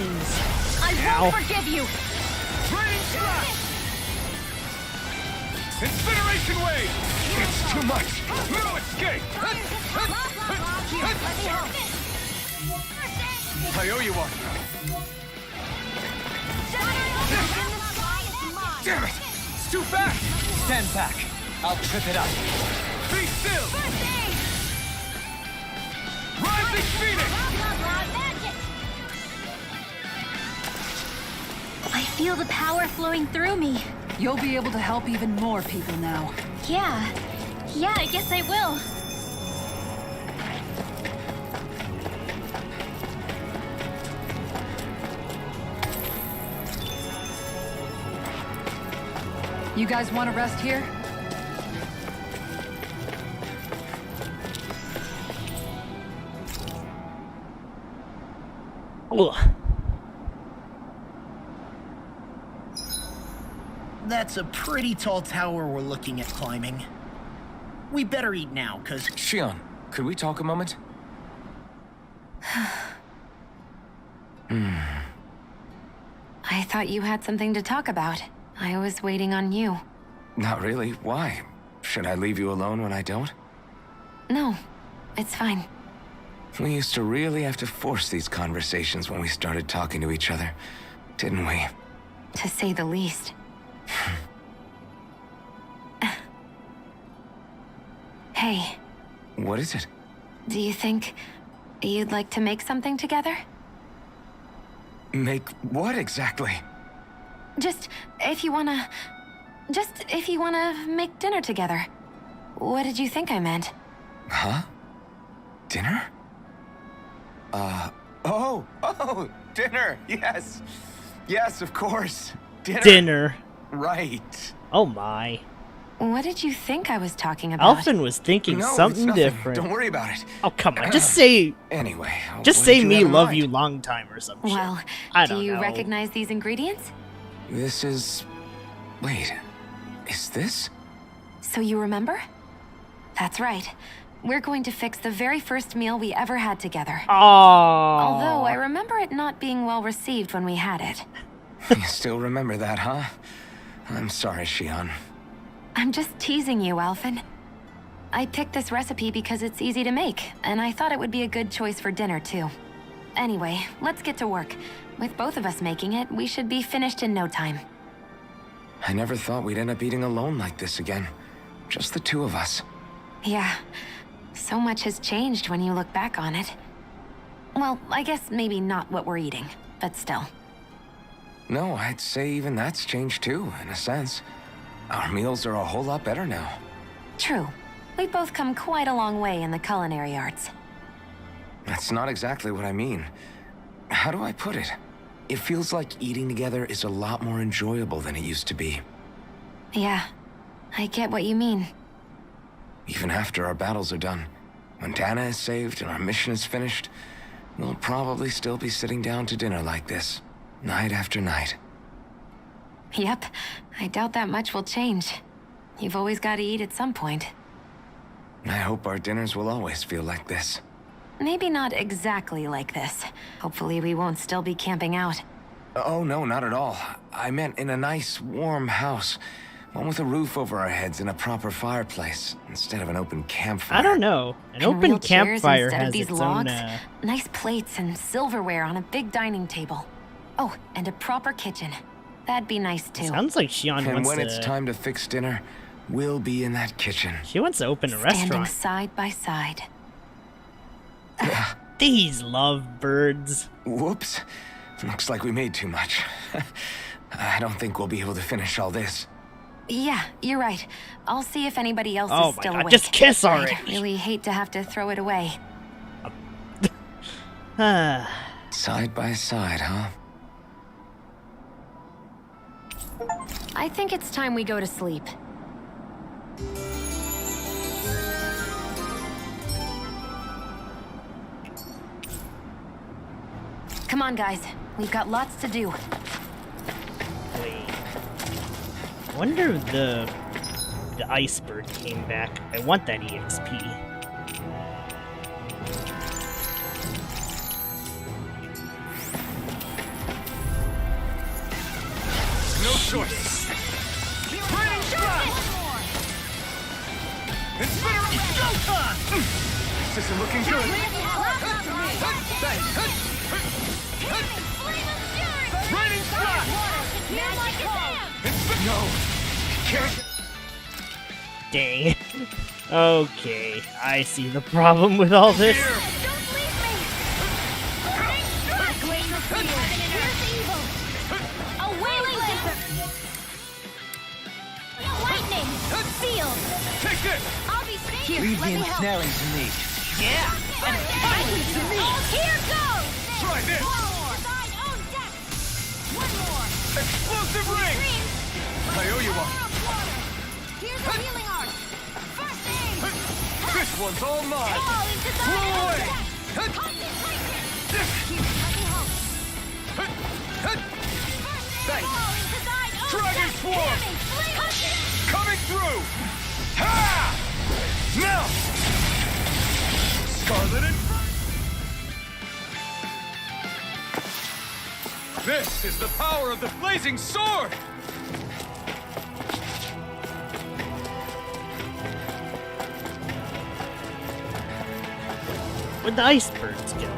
I Ow. won't forgive you. Raining slash! Incineration wave! It's too much! No escape! I owe you one! Damn it! It's too fast! Stand back. I'll trip it up. Be still! Rising Phoenix! I feel the power flowing through me. You'll be able to help even more people now. Yeah, I guess I will. You guys want to rest here? Ugh. That's a pretty tall tower we're looking at climbing. We better eat now, cause... Shion, could we talk a moment? I thought you had something to talk about. I was waiting on you. Not really. Why? Should I leave you alone when I don't? No, it's fine. We used to really have to force these conversations when we started talking to each other, didn't we? To say the least. Hey. What is it? Do you think you'd like to make something together? Make what exactly? Just if you wanna make dinner together. What did you think I meant? Huh? Dinner? Oh, dinner, yes. Yes, of course. Dinner. Right. Oh my. What did you think I was talking about? Alphen was thinking No, something it's nothing. different. Don't worry about it. Oh, come on. Just say... Anyway. Just what say did you me have in love mind? you long time or some shit. Well, I do don't you know. recognize these ingredients? This is... Wait. Is this? So you remember? That's right. We're going to fix the very first meal we ever had together. Oh. Although I remember it not being well received when we had it. You still remember that, huh? I'm sorry, Shion. I'm just teasing you, Alphen. I picked this recipe because it's easy to make, and I thought it would be a good choice for dinner, too. Anyway, let's get to work. With both of us making it, we should be finished in no time. I never thought we'd end up eating alone like this again. Just the two of us. Yeah. So much has changed when you look back on it. Well, I guess maybe not what we're eating, but still. No, I'd say even that's changed too, in a sense. Our meals are a whole lot better now. True. We've both come quite a long way in the culinary arts. That's not exactly what I mean. How do I put it? It feels like eating together is a lot more enjoyable than it used to be. Yeah, I get what you mean. Even after our battles are done, when Dana is saved and our mission is finished, we'll probably still be sitting down to dinner like this, night after night. Yep, I doubt that much will change. You've always got to eat at some point. I hope our dinners will always feel like this. Maybe not exactly like this. Hopefully we won't still be camping out. Oh, no, not at all. I meant in a nice, warm house. One with a roof over our heads and a proper fireplace, instead of an open campfire. I don't know. An And open real chairs campfire instead has of these its logs. own... Nice plates and silverware on a big dining table. Oh, and a proper kitchen. That'd be nice too. Sounds like Shion And wants when to... it's time to fix dinner, we'll be in that kitchen. She wants to open a Standing restaurant. side by side. These lovebirds. Whoops. Looks like we made too much. I don't think we'll be able to finish all this. Yeah, you're right. I'll see if anybody else Oh is my still God, awake. just kiss already. I'd really hate to have to throw it away. Side by side, huh? I think it's time we go to sleep. Come on, guys. We've got lots to do. Wait. I wonder if the iceberg came back. I want that EXP. No choice. Training shot! And spinner up! Showtime! This isn't looking good. Training shot! No. Dang. Okay, I see the problem with all this. Take this! Leave the ensnaring to me. Yeah! Here goes! Try this! Explosive ring! I owe you one. This one's all mine! Fall into the Blow away! Thanks! Dragon Swarm! Coming through! Ha! Now! Scarlet and... This is the power of the blazing sword! Where'd the icebergs go?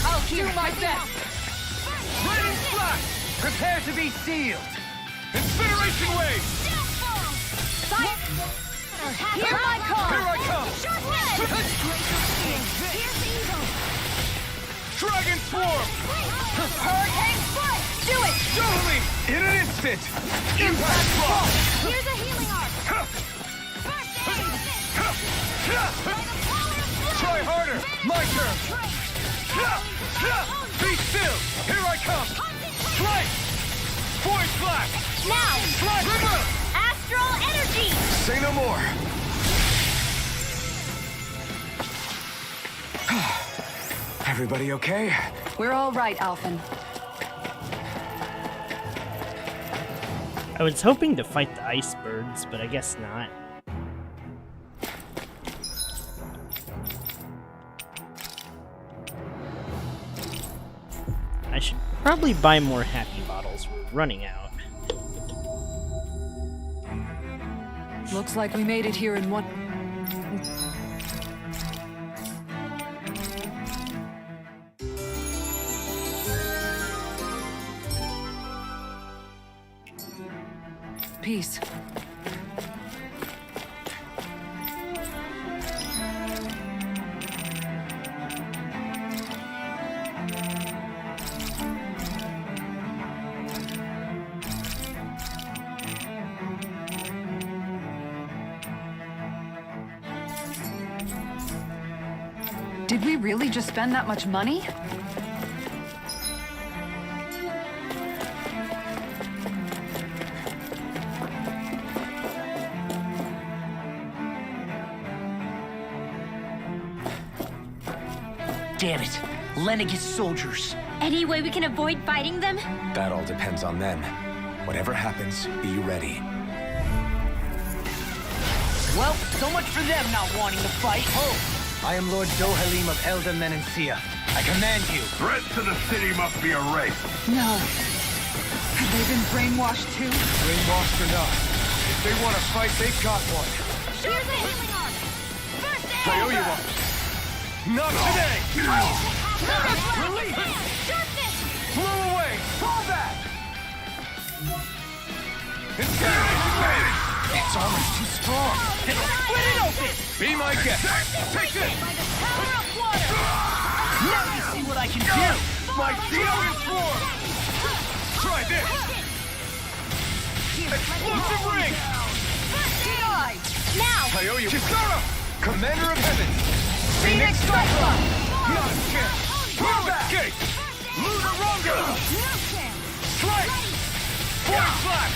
I'll do my best! Raining flash! Prepare to be sealed! Incineration wave! Here I come! Here I come! Dragon Swarm! Hurricane foot! Do it! Totally! In an instant! Impact block! Here's a healing arc! Try harder! My turn! Be still! Here I come! Strike! Void flash! Now! Flash! River! Astral energy! Say no more! Everybody okay? We're all right, Alphen. I was hoping to fight the icebergs, but I guess not. I should probably buy more happy bottles. We're running out. Looks like we made it here in one... piece. Did we really just spend that much money? Damn it. Lenegis soldiers. Any way we can avoid fighting them? That all depends on them. Whatever happens, be ready. Well, so much for them not wanting to fight. Oh, I am Lord Dohalim of Elda Menencia. I command you. Threat to the city must be erased. No. Have they been brainwashed too? Brainwashed or not, if they want to fight, they've got one. Here's a healing arc! First aid! I owe you one. Not today! Release! Sharpness! Blow away! Fall back! Incineration! It's almost too strong. Split it open! Be my guest! Take this! By the power of water! Let me see what I can do. My Dragon Swarm! Try this! Explosive ring! Now! I owe you. Kisara! Commander of Heaven! Phoenix Cyclone! Not a chance! Move escape! Lunaronga! Strike! Force flash!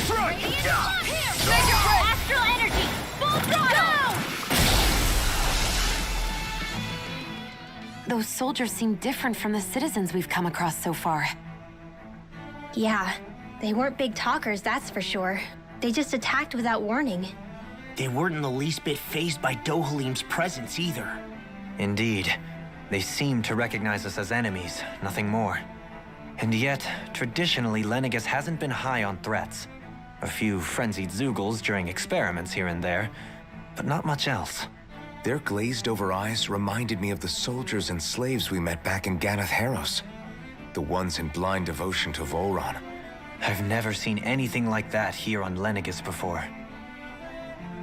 Strike! Astral energy! Full throttle! Those soldiers seem different from the citizens we've come across so far. Yeah, they weren't big talkers, that's for sure. They just attacked without warning. They weren't in the least bit fazed by Dohalim's presence either. Indeed. They seem to recognize us as enemies, nothing more. And yet, traditionally, Lenegis hasn't been high on threats. A few frenzied Zeugles during experiments here and there, but not much else. Their glazed-over eyes reminded me of the soldiers and slaves we met back in Ganath Haros. The ones in blind devotion to Volron. I've never seen anything like that here on Lenegis before.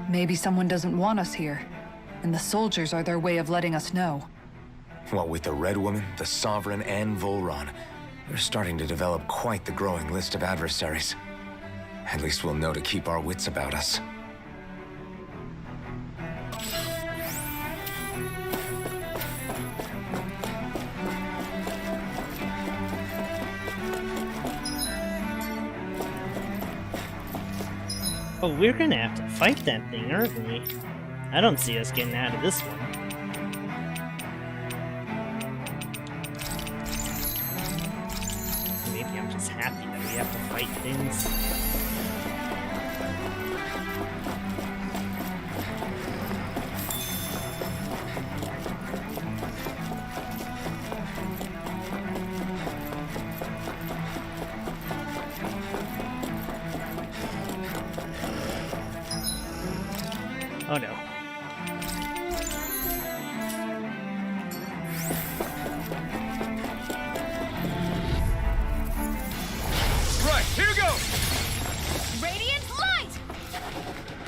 Maybe someone doesn't want us here, and the soldiers are their way of letting us know. What with the Red Woman, the Sovereign, and Volron, we're starting to develop quite the growing list of adversaries. At least we'll know to keep our wits about us. Oh, we're gonna have to fight that thing, aren't we? I don't see us getting out of this one. Maybe I'm just happy that we have to fight things. Oh no. Right, here goes! Radiant light!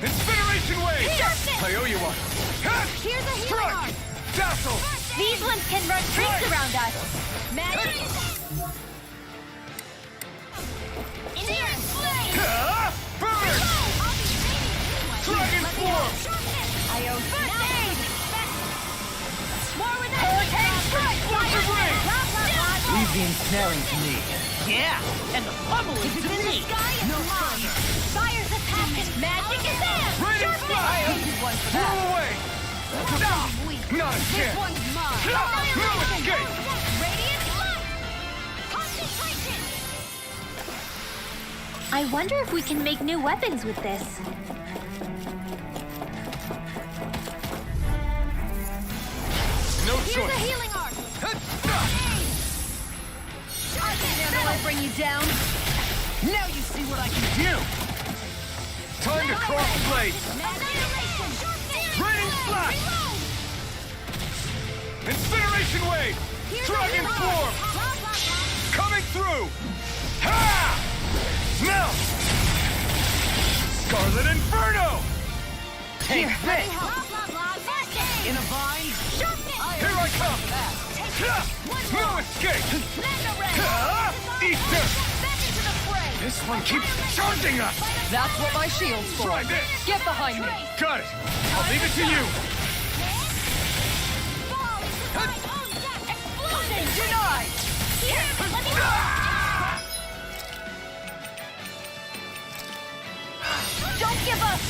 Incineration wave! Sharpness! I owe you one. Here's a healing Strike! arm! Dazzle! These ones can run rings around us. Magic! Searing flame! Burn! Dragon form! I owe first aid! More with it! Hurricane strike! Fire ring! Leave the ensnaring to me. Yeah, and the pummeling to me. Sky is mine! Fire's attacking! Magic is there! Radiant flash! Blow away! Stop! Not a This chance! one's mine! No escape! Radiant light! Concentration! I wonder if we can make new weapons with this. No Here's a choice! healing arm! Will I bring you down? Now you see what I can do! Time to cross blades! Annihilation! Raining flash! Incineration wave! Dragon form! Coming through! Ha! Now! Scarlet Inferno! Take this! In a vine? Here I come! No escape! Eat this! This one keeps charging us! That's what my shield's for. Try this! Get behind me! Got it! I'll leave it to you! Denied! Don't give up!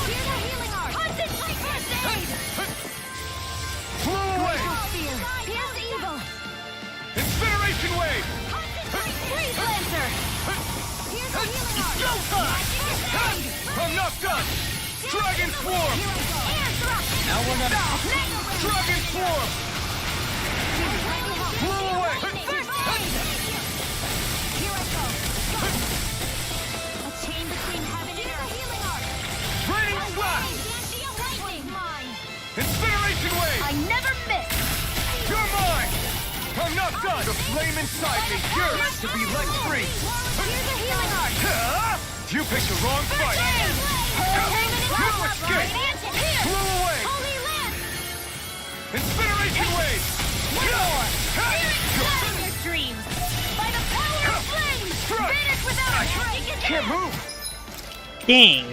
Here's a healing arm! Concentrate first aid! Blow away! Here's evil! Incineration wave! Concentrate! Freeze Lancer! Here's a healing arm! Go time! I'm not done! Dragon Swarm! Air thrust! Now we're not... Dragon Swarm! Blow away! First aid! Here I go! A chain between heaven and earth! Healing arm! Raining flash! Lightning! Mine! Incineration wave! I never miss! You're mine! I'm not done! The flame inside me yearns to be let free! Here's a healing arm! You picked the wrong fight! No escape! Blow away! Holy Lance! Incineration wave! Flatten your dreams! By the power of flames! Strike! Finish without a break! Can't move! Dang!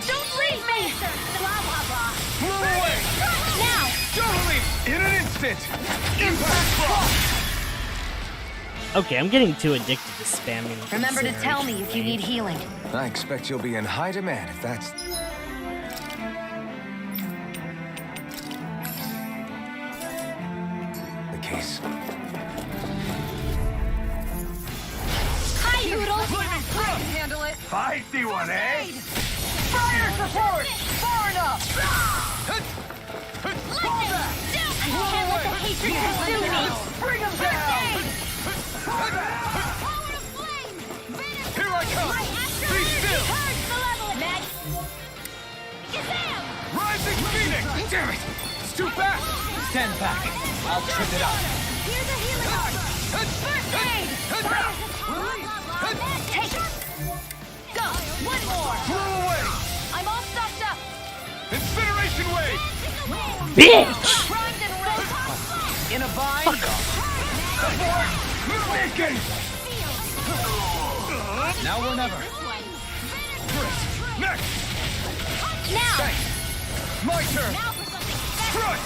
Don't leave me! Blah, blah, blah! Blow away! Now! Totally! In an instant! Impact frost! Okay, I'm getting too addicted to spamming. Remember to tell me if you incineration need healing. I expect you'll be in high demand if that's... the case. Hi, Noodle! I can handle it! Feisty one, eh? Fire support! Far enough! I can't let the hatred consume me! Bring him down! Power of flame! Here I come! Be still! Purge malevolence! Kazam! Rising Phoenix! Damn it! It's too fast! Stand back. I'll trip it up. Here's a healing arm! First aid! Take it! Go! One more! Blow away! I'm all stuffed up! Incineration wave! Bitch! Primed and ready! In a vine? Support! Mistaken! Now or never. Next! Now! My turn! Now for something special! Strike!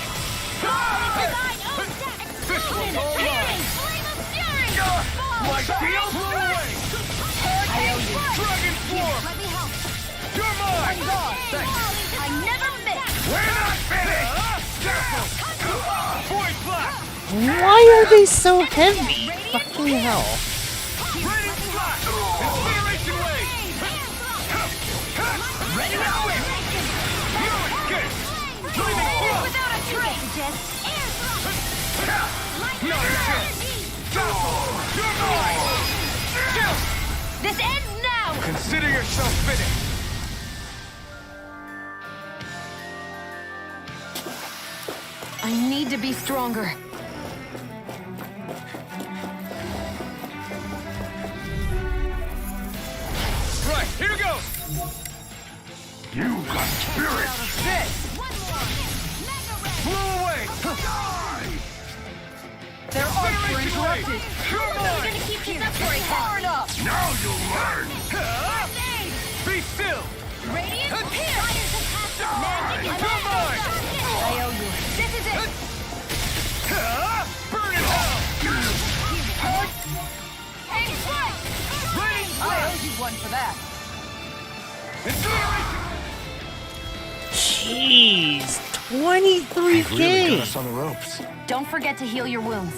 This one's all mine! Flame of fury! My shield! Blow away! Hurricane Dragon swarm! Let me help. You're mine! I never miss. We're not finished! Void blast! Why are they so heavy? Fucking hell. Radiant blast! Incineration wave! Ready to win! No escape! Flaming thrust! Without a trace. Not a chance! You're mine! This ends now. Consider yourself finished! I need to be stronger. Right, here goes! You got spirit! Blow away! Their arcs were interrupted. You're mine! Gonna keep this up for far enough. Now you'll learn! Be still! Radiant pierce. Magic is You're mine! I owe you. This is it. Burn it down! And strike. Radiant I blast! owe you one for that. Incineration! Jeez, 23K. Really got us on the ropes. Don't forget to heal your wounds.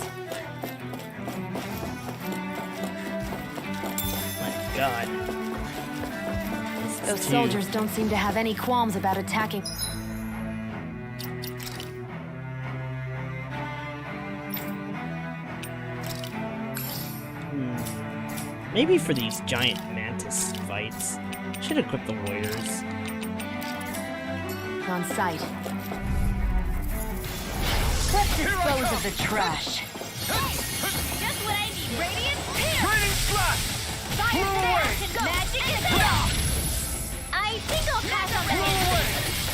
My God. Those soldiers don't seem to have any qualms about attacking. Maybe for these giant mantis fights, should equip the warriors. On sight. Let's dispose of the trash. Just what I needed. Radiant pierce. Radiant blast! Fire Blow away! Magic is out. I think I'll pass on Blow that. away!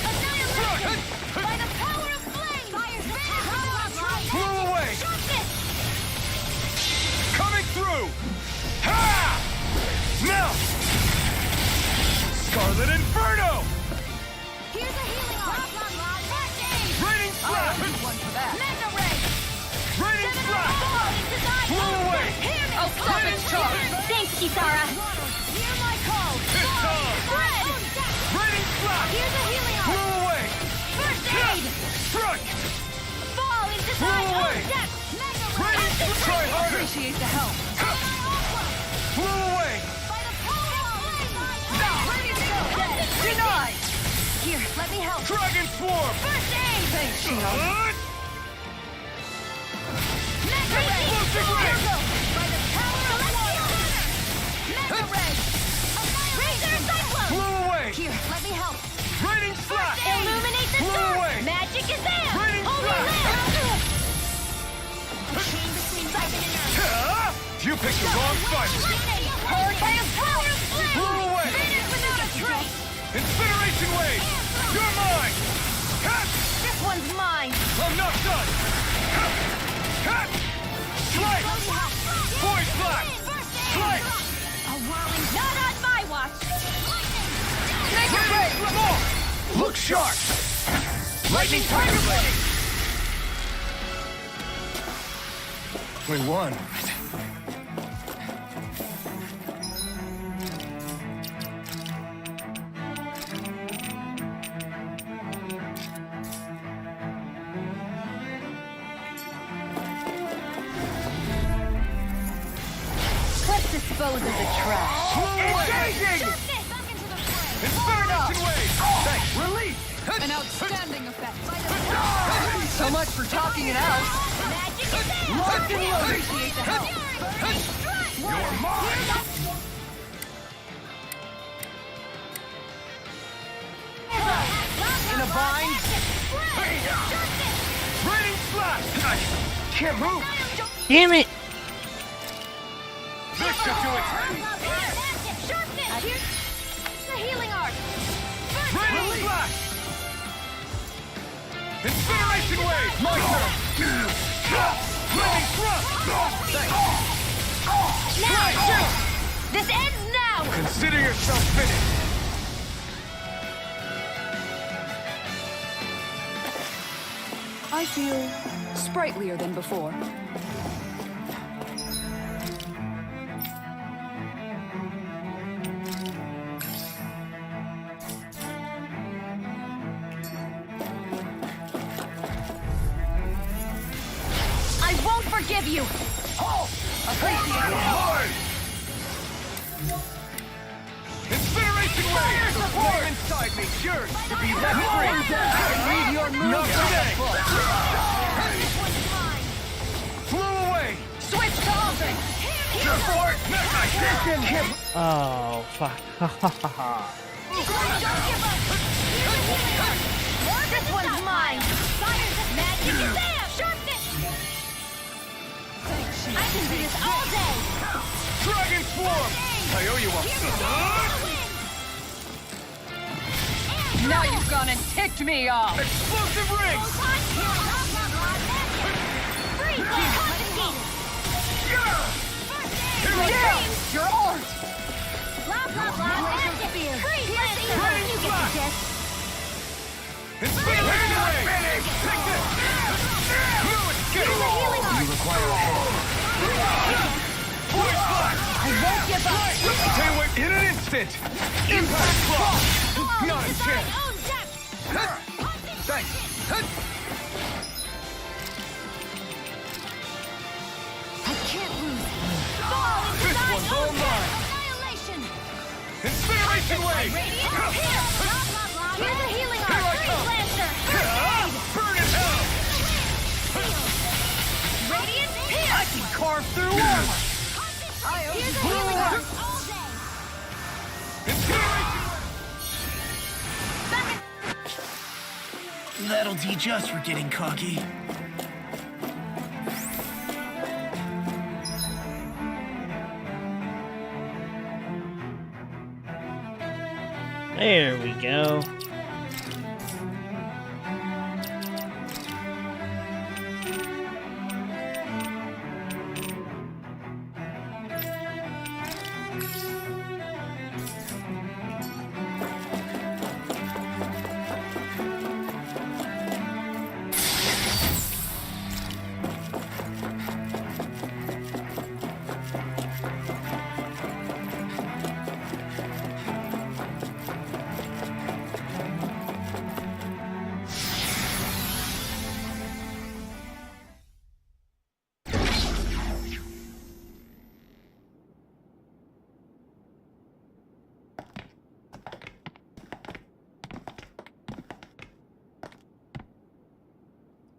Annihilation. By the power of flame. Blow away! Sharpness. Coming through! Ha! Now! Scarlet Inferno! Here's a healing arm. First aid. Radiant blast! One for that. Mega ray. Radiant blast! Blow away! I'll stop its charge. Thanks, Kisara. Hear my call. It's time! Red. Radiant blast! Here's a healing arm. Blow away! First aid. Strike! Fall into Blow thy away! own depth. Mega ray. Radiant, try harder! Appreciate the help. Blow away! By the power of flame. Ready to go. Denied. Here, let me help. Dragon Swarm! First aid. Thanks, Shion. Mega ray. Explosive ray! By the power of water. Mega ray. Razor cyclone. Blow away! Here, let me help. Radiant slash! Illuminate the Blow sword. away! Magic is there. Radiant Holy slash! land. A chain between Siphon and Earth. You picked the wrong fight! Hurricane power of flame. Blow away! Finish without a trace. Incineration wave! You're mine! Cut! This one's mine. I'm not done! Cut! Slice! Void blast! Slice! A whirling. Not on my watch. Take a break! Look sharp! Lightning Tiger Blade! We won. Let's dispose of the trash. Engaging! Incineration wave! Thanks. Release! An outstanding effect. So much for talking it out. Magic is there. Locked and loaded. Appreciate the help. You're mine! In a bind. Radiant slash! Can't move! Damn it! This should do it! Sharpness. Here's the healing arc. Radiant slash! Incineration wave! My turn! Living thrust! Now. This ends now. Consider yourself finished! I feel sprightlier than before. forgive you! Halt! Incineration wave! The flame inside me, yours to be left free! Read your moves. Not today! Flew away! Switch to Alphen! Oh, fuck. This one's mine! Magic is there! Sharpness! I can do this all day! Dragon Swarm! I owe you one. Now you've gone and ticked me off! Explosive rings! Yeah! Your art! Blah, blah, blah, magic! Freeze! You get the gist! Incineration wave! Take this! No escape! You require a hand. Voice flash! I won't give up! Stay away in an instant! Impact block! Not a chance! Thanks! I can't lose! Fall into This thy one's all own mine! annihilation! Incineration wave! Radiant, here! Blah, blah, blah! Here's a healing Here I arm! come! Freeze Lancer! First aid! Burn in hell! Radiant, here! I can carve through armor! Here's a healing arm! All day! Incineration! That'll teach us for getting cocky. There we go.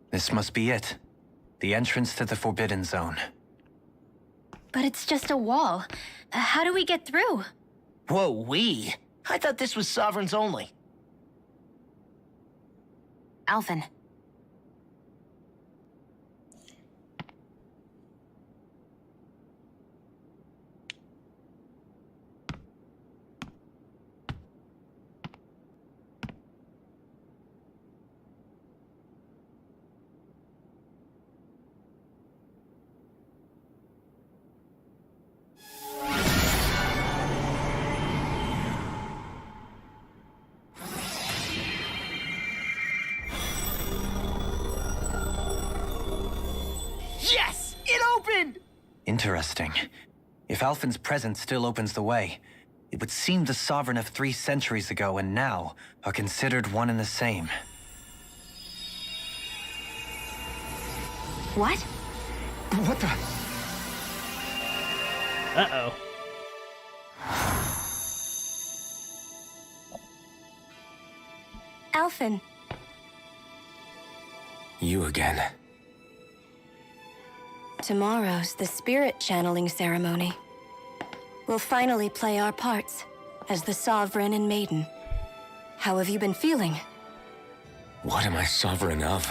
This must be it. The entrance to the Forbidden Zone. But it's just a wall. How do we get through? Whoa, we? I thought this was Sovereigns only. Alphen. Yes! It opened! Interesting. If Alphen's presence still opens the way, it would seem the Sovereign of 3 centuries ago and now are considered one and the same. What? What the? Uh-oh. Alphen. You again. Tomorrow's the spirit channeling ceremony. We'll finally play our parts as the Sovereign and Maiden. How have you been feeling? What am I sovereign of?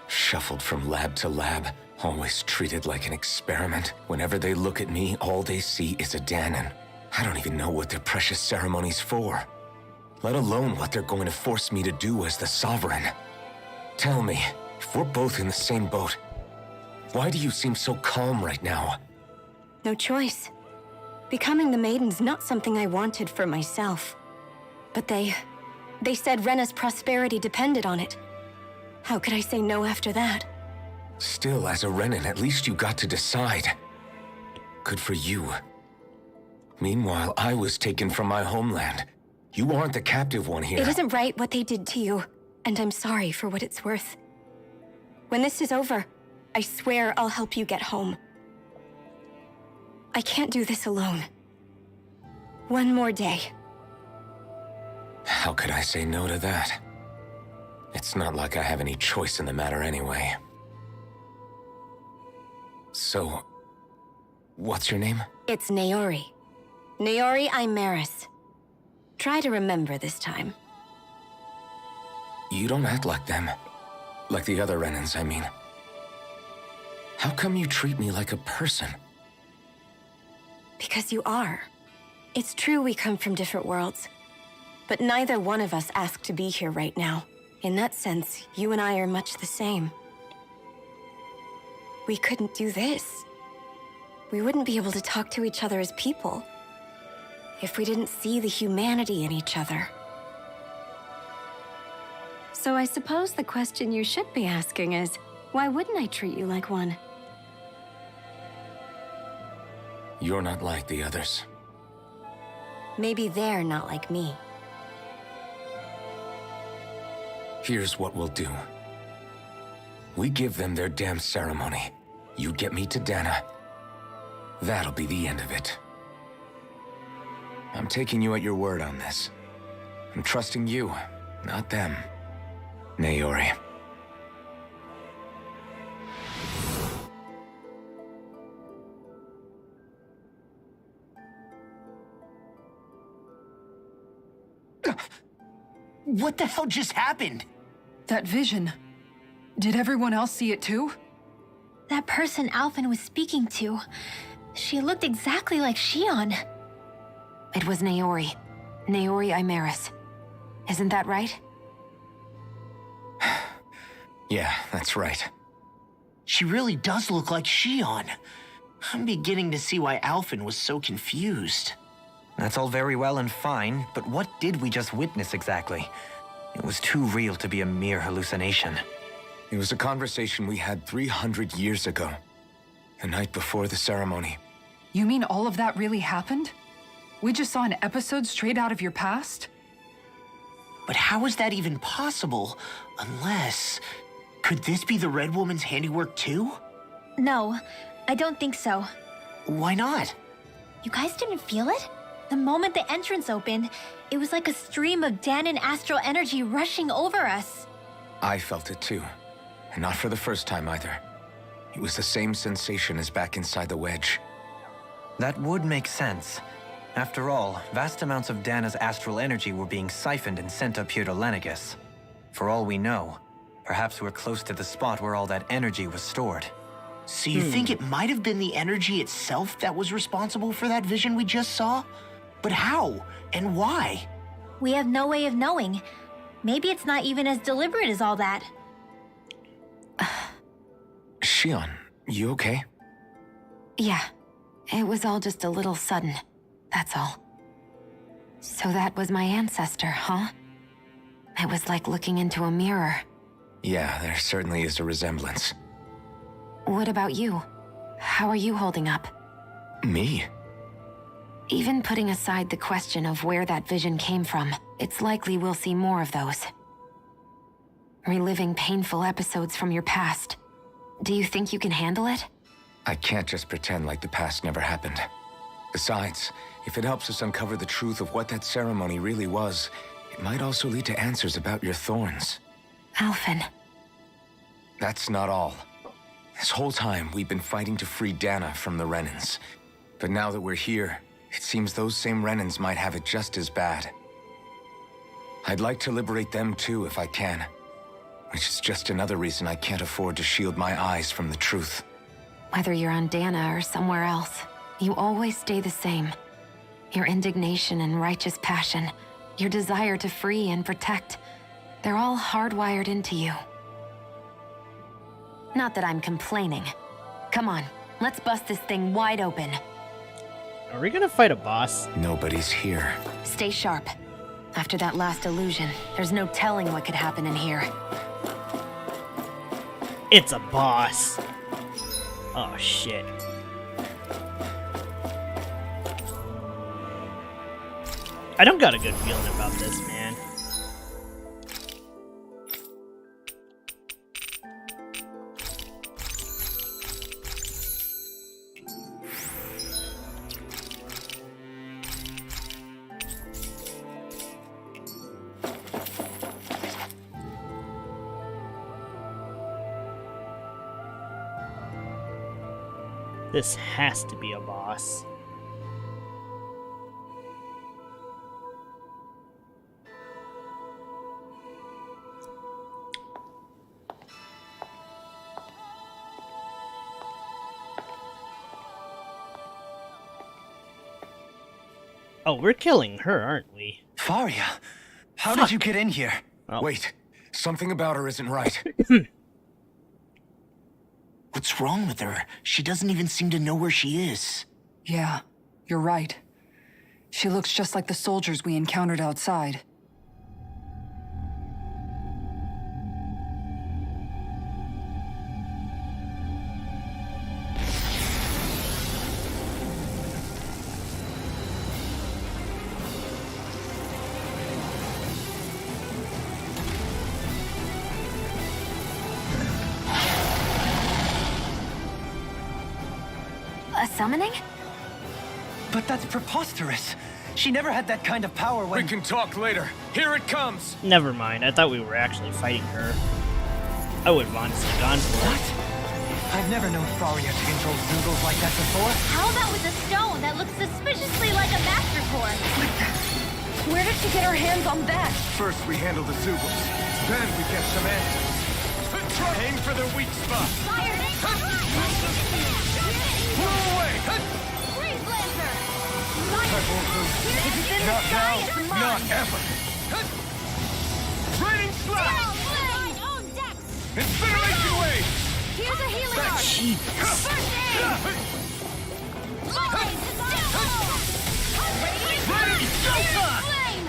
Shuffled from lab to lab, always treated like an experiment. Whenever they look at me, all they see is a Danon. I don't even know what their precious ceremony's for, let alone what they're going to force me to do as the Sovereign. Tell me, if we're both in the same boat, why do you seem so calm right now? No choice. Becoming the Maiden's not something I wanted for myself. But they said Rena's prosperity depended on it. How could I say no after that? Still, as a Renan, at least you got to decide. Good for you. Meanwhile, I was taken from my homeland. You aren't the captive one here. It isn't right what they did to you, and I'm sorry for what it's worth. When this is over, I swear I'll help you get home. I can't do this alone. One more day. How could I say no to that? It's not like I have any choice in the matter anyway. So, what's your name? It's Naori. Naori Imaris. Try to remember this time. You don't act like them. Like the other Renans, I mean. How come you treat me like a person? Because you are. It's true we come from different worlds. But neither one of us asked to be here right now. In that sense, you and I are much the same. We couldn't do this. We wouldn't be able to talk to each other as people if we didn't see the humanity in each other. So I suppose the question you should be asking is, why wouldn't I treat you like one? You're not like the others. Maybe they're not like me. Here's what we'll do. We give them their damn ceremony. You get me to Dana. That'll be the end of it. I'm taking you at your word on this. I'm trusting you, not them. Naori. What the hell just happened? That vision. Did everyone else see it too? That person Alphen was speaking to, she looked exactly like Shion. It was Naori. Naori Imaris. Isn't that right? Yeah, that's right. She really does look like Shion. I'm beginning to see why Alphen was so confused. That's all very well and fine, but what did we just witness exactly? It was too real to be a mere hallucination. It was a conversation we had 300 years ago. The night before the ceremony. You mean all of that really happened? We just saw an episode straight out of your past? But how is that even possible? Unless... Could this be the Red Woman's handiwork too? No, I don't think so. Why not? You guys didn't feel it? The moment the entrance opened, it was like a stream of Danon astral energy rushing over us. I felt it too. And not for the first time either. It was the same sensation as back inside the wedge. That would make sense. After all, vast amounts of Dana's astral energy were being siphoned and sent up here to Lenegis. For all we know, perhaps we're close to the spot where all that energy was stored. So you think it might have been the energy itself that was responsible for that vision we just saw? But how? And why? We have no way of knowing. Maybe it's not even as deliberate as all that. Shion, you okay? Yeah, it was all just a little sudden, that's all. So that was my ancestor, huh? It was like looking into a mirror. Yeah, there certainly is a resemblance. What about you? How are you holding up? Me? Even putting aside the question of where that vision came from, it's likely we'll see more of those. Reliving painful episodes from your past. Do you think you can handle it? I can't just pretend like the past never happened. Besides, if it helps us uncover the truth of what that ceremony really was, it might also lead to answers about your thorns. Alphen. That's not all. This whole time, we've been fighting to free Dana from the Renans. But now that we're here, it seems those same Renans might have it just as bad. I'd like to liberate them too if I can. Which is just another reason I can't afford to shield my eyes from the truth. Whether you're on Dana or somewhere else, you always stay the same. Your indignation and righteous passion, your desire to free and protect, they're all hardwired into you. Not that I'm complaining. Come on, let's bust this thing wide open. Are we gonna fight a boss? Nobody's here. Stay sharp. After that last illusion, there's no telling what could happen in here. It's a boss. Oh shit. I don't got a good feeling about this, man. This has to be a boss. Oh, we're killing her, aren't we? Faria, how did you get in here? Oh. Wait, something about her isn't right. What's wrong with her? She doesn't even seem to know where she is. Yeah, you're right. She looks just like the soldiers we encountered outside. A summoning? But that's preposterous. She never had that kind of power when... We can talk later. Here it comes! Never mind, I thought we were actually fighting her. I would have honestly gone for it. I've never known Faria to control Zoogles like that before. How about with a stone that looks suspiciously like a master core? Where did she get her hands on that? First we handle the Zoogles, then we get some answers. Aim for their weak spot. Blow away! Freeze Lancer! Not now, not ever! Raining slash! Incineration wave! Here's a healing arc! Jesus. First aid! Raining showtime!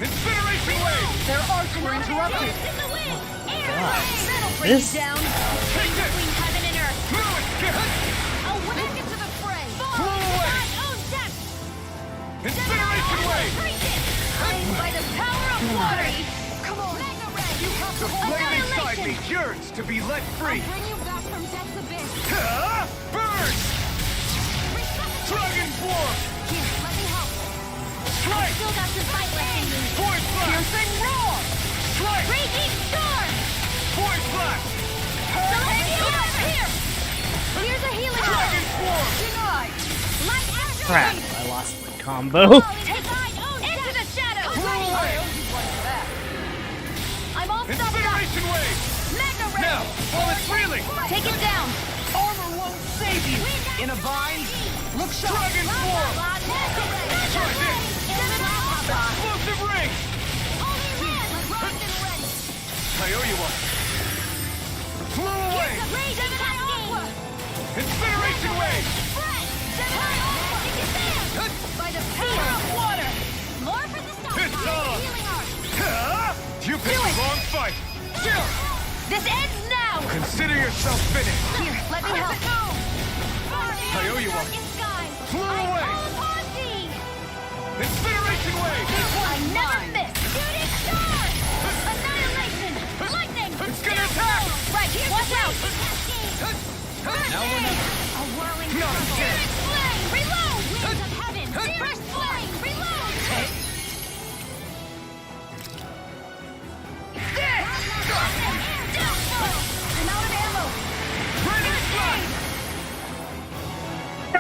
Incineration wave! Their arcs were interrupted. That'll bring This- you down. Take this! Between heaven and earth. Blow it! I'll whip into the fray. Blow away! Incineration wave! By the power of water. Come on! The flame inside me yearns to be let free! Bring you back from death's abyss. Burn! Dragon form! Here, let me help. Strike! Still got some fight left in me. Void flash! Piercing roar. Strike! Raging storm. Void flash! Here. Here's a healing arc. Dragon form! Denied. Light action. Crap, I lost my combo. Into the shadows. Blow away! I'm all stopped up. Incineration wave! Mega ray. Now, while it's reeling! Take it down. Armor won't save you! In a bind? Look sharp! Dragon form! Try this! Explosive ring! I owe you one. Blow away! Incineration wave! By the power of water. More for the stop. It's on! You picked the wrong fight! This ends now. Consider yourself finished! Here, let me help. I owe you one. Blow away! Incineration wave! I never miss. Shooting star. Annihilation. Lightning. It's gonna attack! Right, watch out. Now we're not... A whirling Not circle. dead. Flame. Reload. Winds of heaven. First flame. Reload. I'm out of ammo. Raining slash!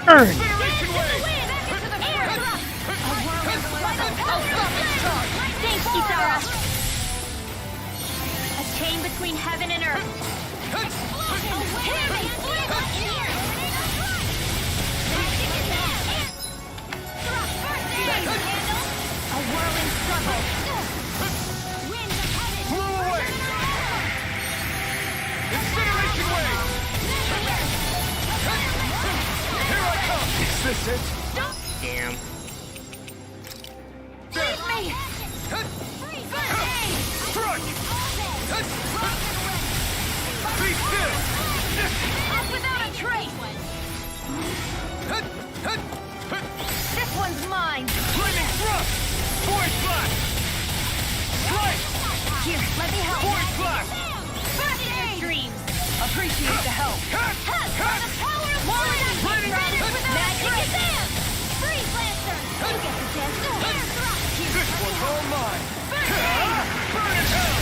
Burn! Incineration wave! Thanks, Kisara. A chain between heaven and earth. A whirling struggle. Blow away! Incineration wave! Here I come! Is this it? Damn. Leave me! Strike! Be still! Up without a trace! This one's mine! Flaming thrust! Void flash! Strike! Here, let me help! Void flash! Back in your dreams! Appreciate the help. Cut! By the power of water! Raining Magic advance! Freeze Lancer! You get the chance to air thrust! This one's all mine! Burn in hell!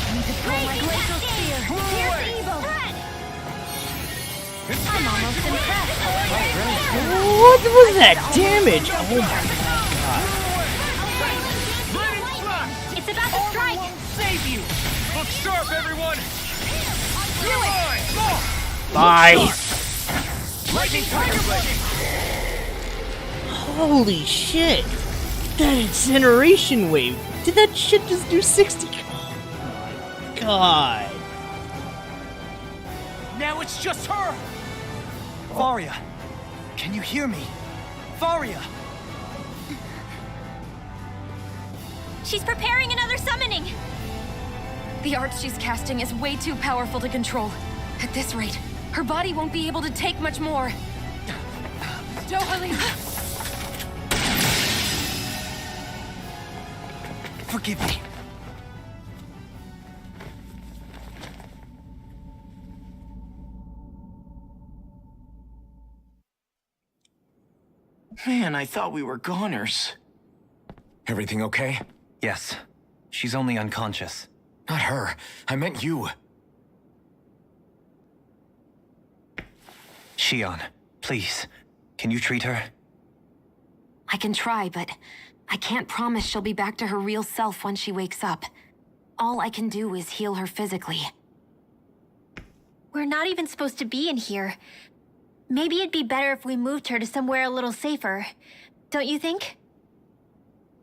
I need to throw my glacial spear! Blow Here's away. Evo! I'm almost impressed. What was that damage? Oh my It's about to strike. Save you! Look sharp, everyone! You're mine! god. Bye. Lightning tiger blade! Holy shit. That incineration wave. Did that shit just do 60? Oh my god. Now it's just her! Faria! Can you hear me? Faria! She's preparing another summoning. The art she's casting is way too powerful to control. At this rate, her body won't be able to take much more. Dohalim! Forgive me. Man, I thought we were goners. Everything okay? Yes. She's only unconscious. Not her. I meant you. Shion, please. Can you treat her? I can try, but I can't promise she'll be back to her real self when she wakes up. All I can do is heal her physically. We're not even supposed to be in here. Maybe it'd be better if we moved her to somewhere a little safer. Don't you think?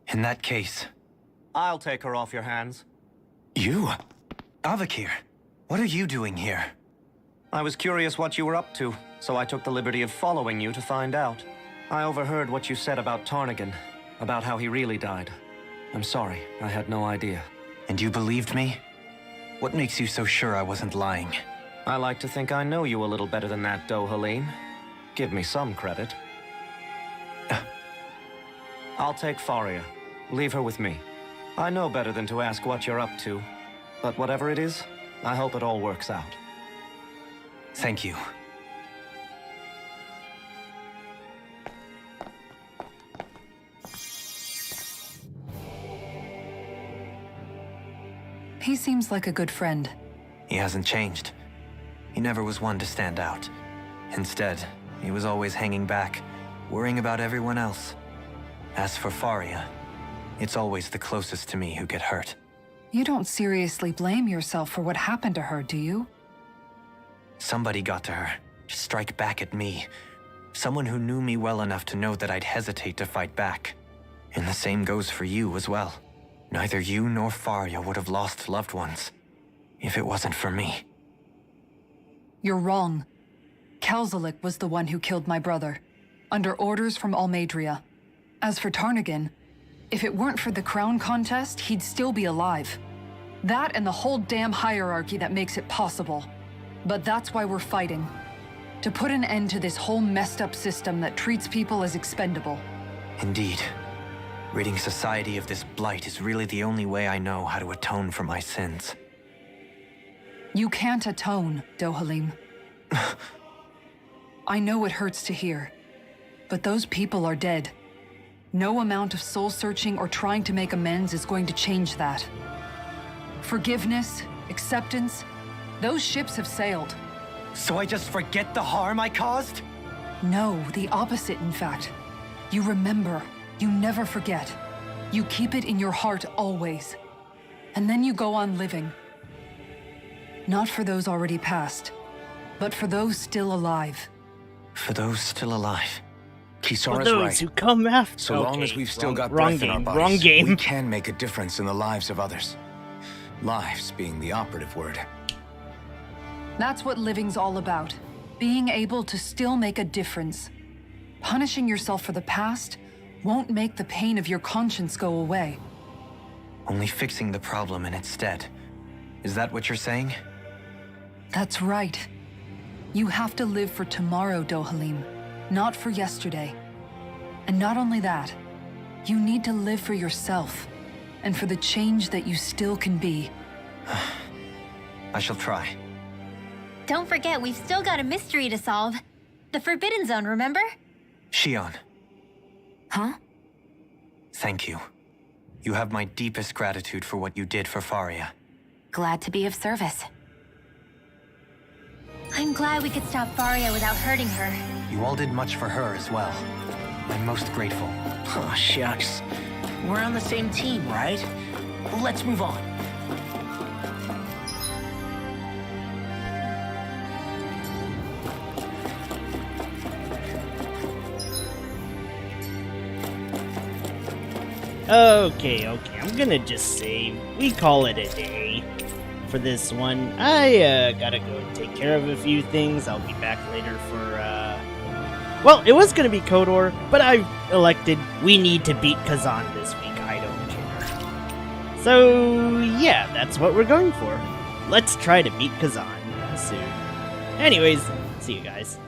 In that case... I'll take her off your hands. You? Avakir, what are you doing here? I was curious what you were up to, so I took the liberty of following you to find out. I overheard what you said about Tarnigan, about how he really died. I'm sorry, I had no idea. And you believed me? What makes you so sure I wasn't lying? I like to think I know you a little better than that, Dohalim. Give me some credit. I'll take Faria. Leave her with me. I know better than to ask what you're up to. But whatever it is, I hope it all works out. Thank you. He seems like a good friend. He hasn't changed. He never was one to stand out. Instead, he was always hanging back, worrying about everyone else. As for Faria, it's always the closest to me who get hurt. You don't seriously blame yourself for what happened to her, do you? Somebody got to her, to strike back at me. Someone who knew me well enough to know that I'd hesitate to fight back. And the same goes for you as well. Neither you nor Faria would have lost loved ones if it wasn't for me. You're wrong. Kelzalik was the one who killed my brother, under orders from Almadria. As for Tarnigan, if it weren't for the crown contest, he'd still be alive. That and the whole damn hierarchy that makes it possible. But that's why we're fighting. To put an end to this whole messed up system that treats people as expendable. Indeed. Ridding society of this blight is really the only way I know how to atone for my sins. You can't atone, Dohalim. I know it hurts to hear, but those people are dead. No amount of soul-searching or trying to make amends is going to change that. Forgiveness, acceptance, those ships have sailed. So I just forget the harm I caused? No, the opposite, in fact. You remember. You never forget. You keep it in your heart always. And then you go on living. Not for those already passed, but for those still alive. For those still alive. For Kisara's those right. who come after. So long as we've still got wrong breath in our game, bodies, wrong game. we can make a difference in the lives of others. Lives being the operative word. That's what living's all about. Being able to still make a difference. Punishing yourself for the past won't make the pain of your conscience go away. Only fixing the problem in its stead. Is that what you're saying? That's right. You have to live for tomorrow, Dohalim, not for yesterday. And not only that, you need to live for yourself, and for the change that you still can be. I shall try. Don't forget, we've still got a mystery to solve. The Forbidden Zone, remember? Shion, Huh? thank you. You have my deepest gratitude for what you did for Faria. Glad to be of service. I'm glad we could stop Faria without hurting her. You all did much for her as well. I'm most grateful. Oh, shucks. We're on the same team, right? Let's move on. Okay, I'm gonna just say we call it a day for this one. I gotta go and take care of a few things. I'll be back later for, well, it was gonna be Kodor, but I've elected we need to beat Kazan this week. I don't care. So, yeah, that's what we're going for. Let's try to beat Kazan soon. Anyways, see you guys.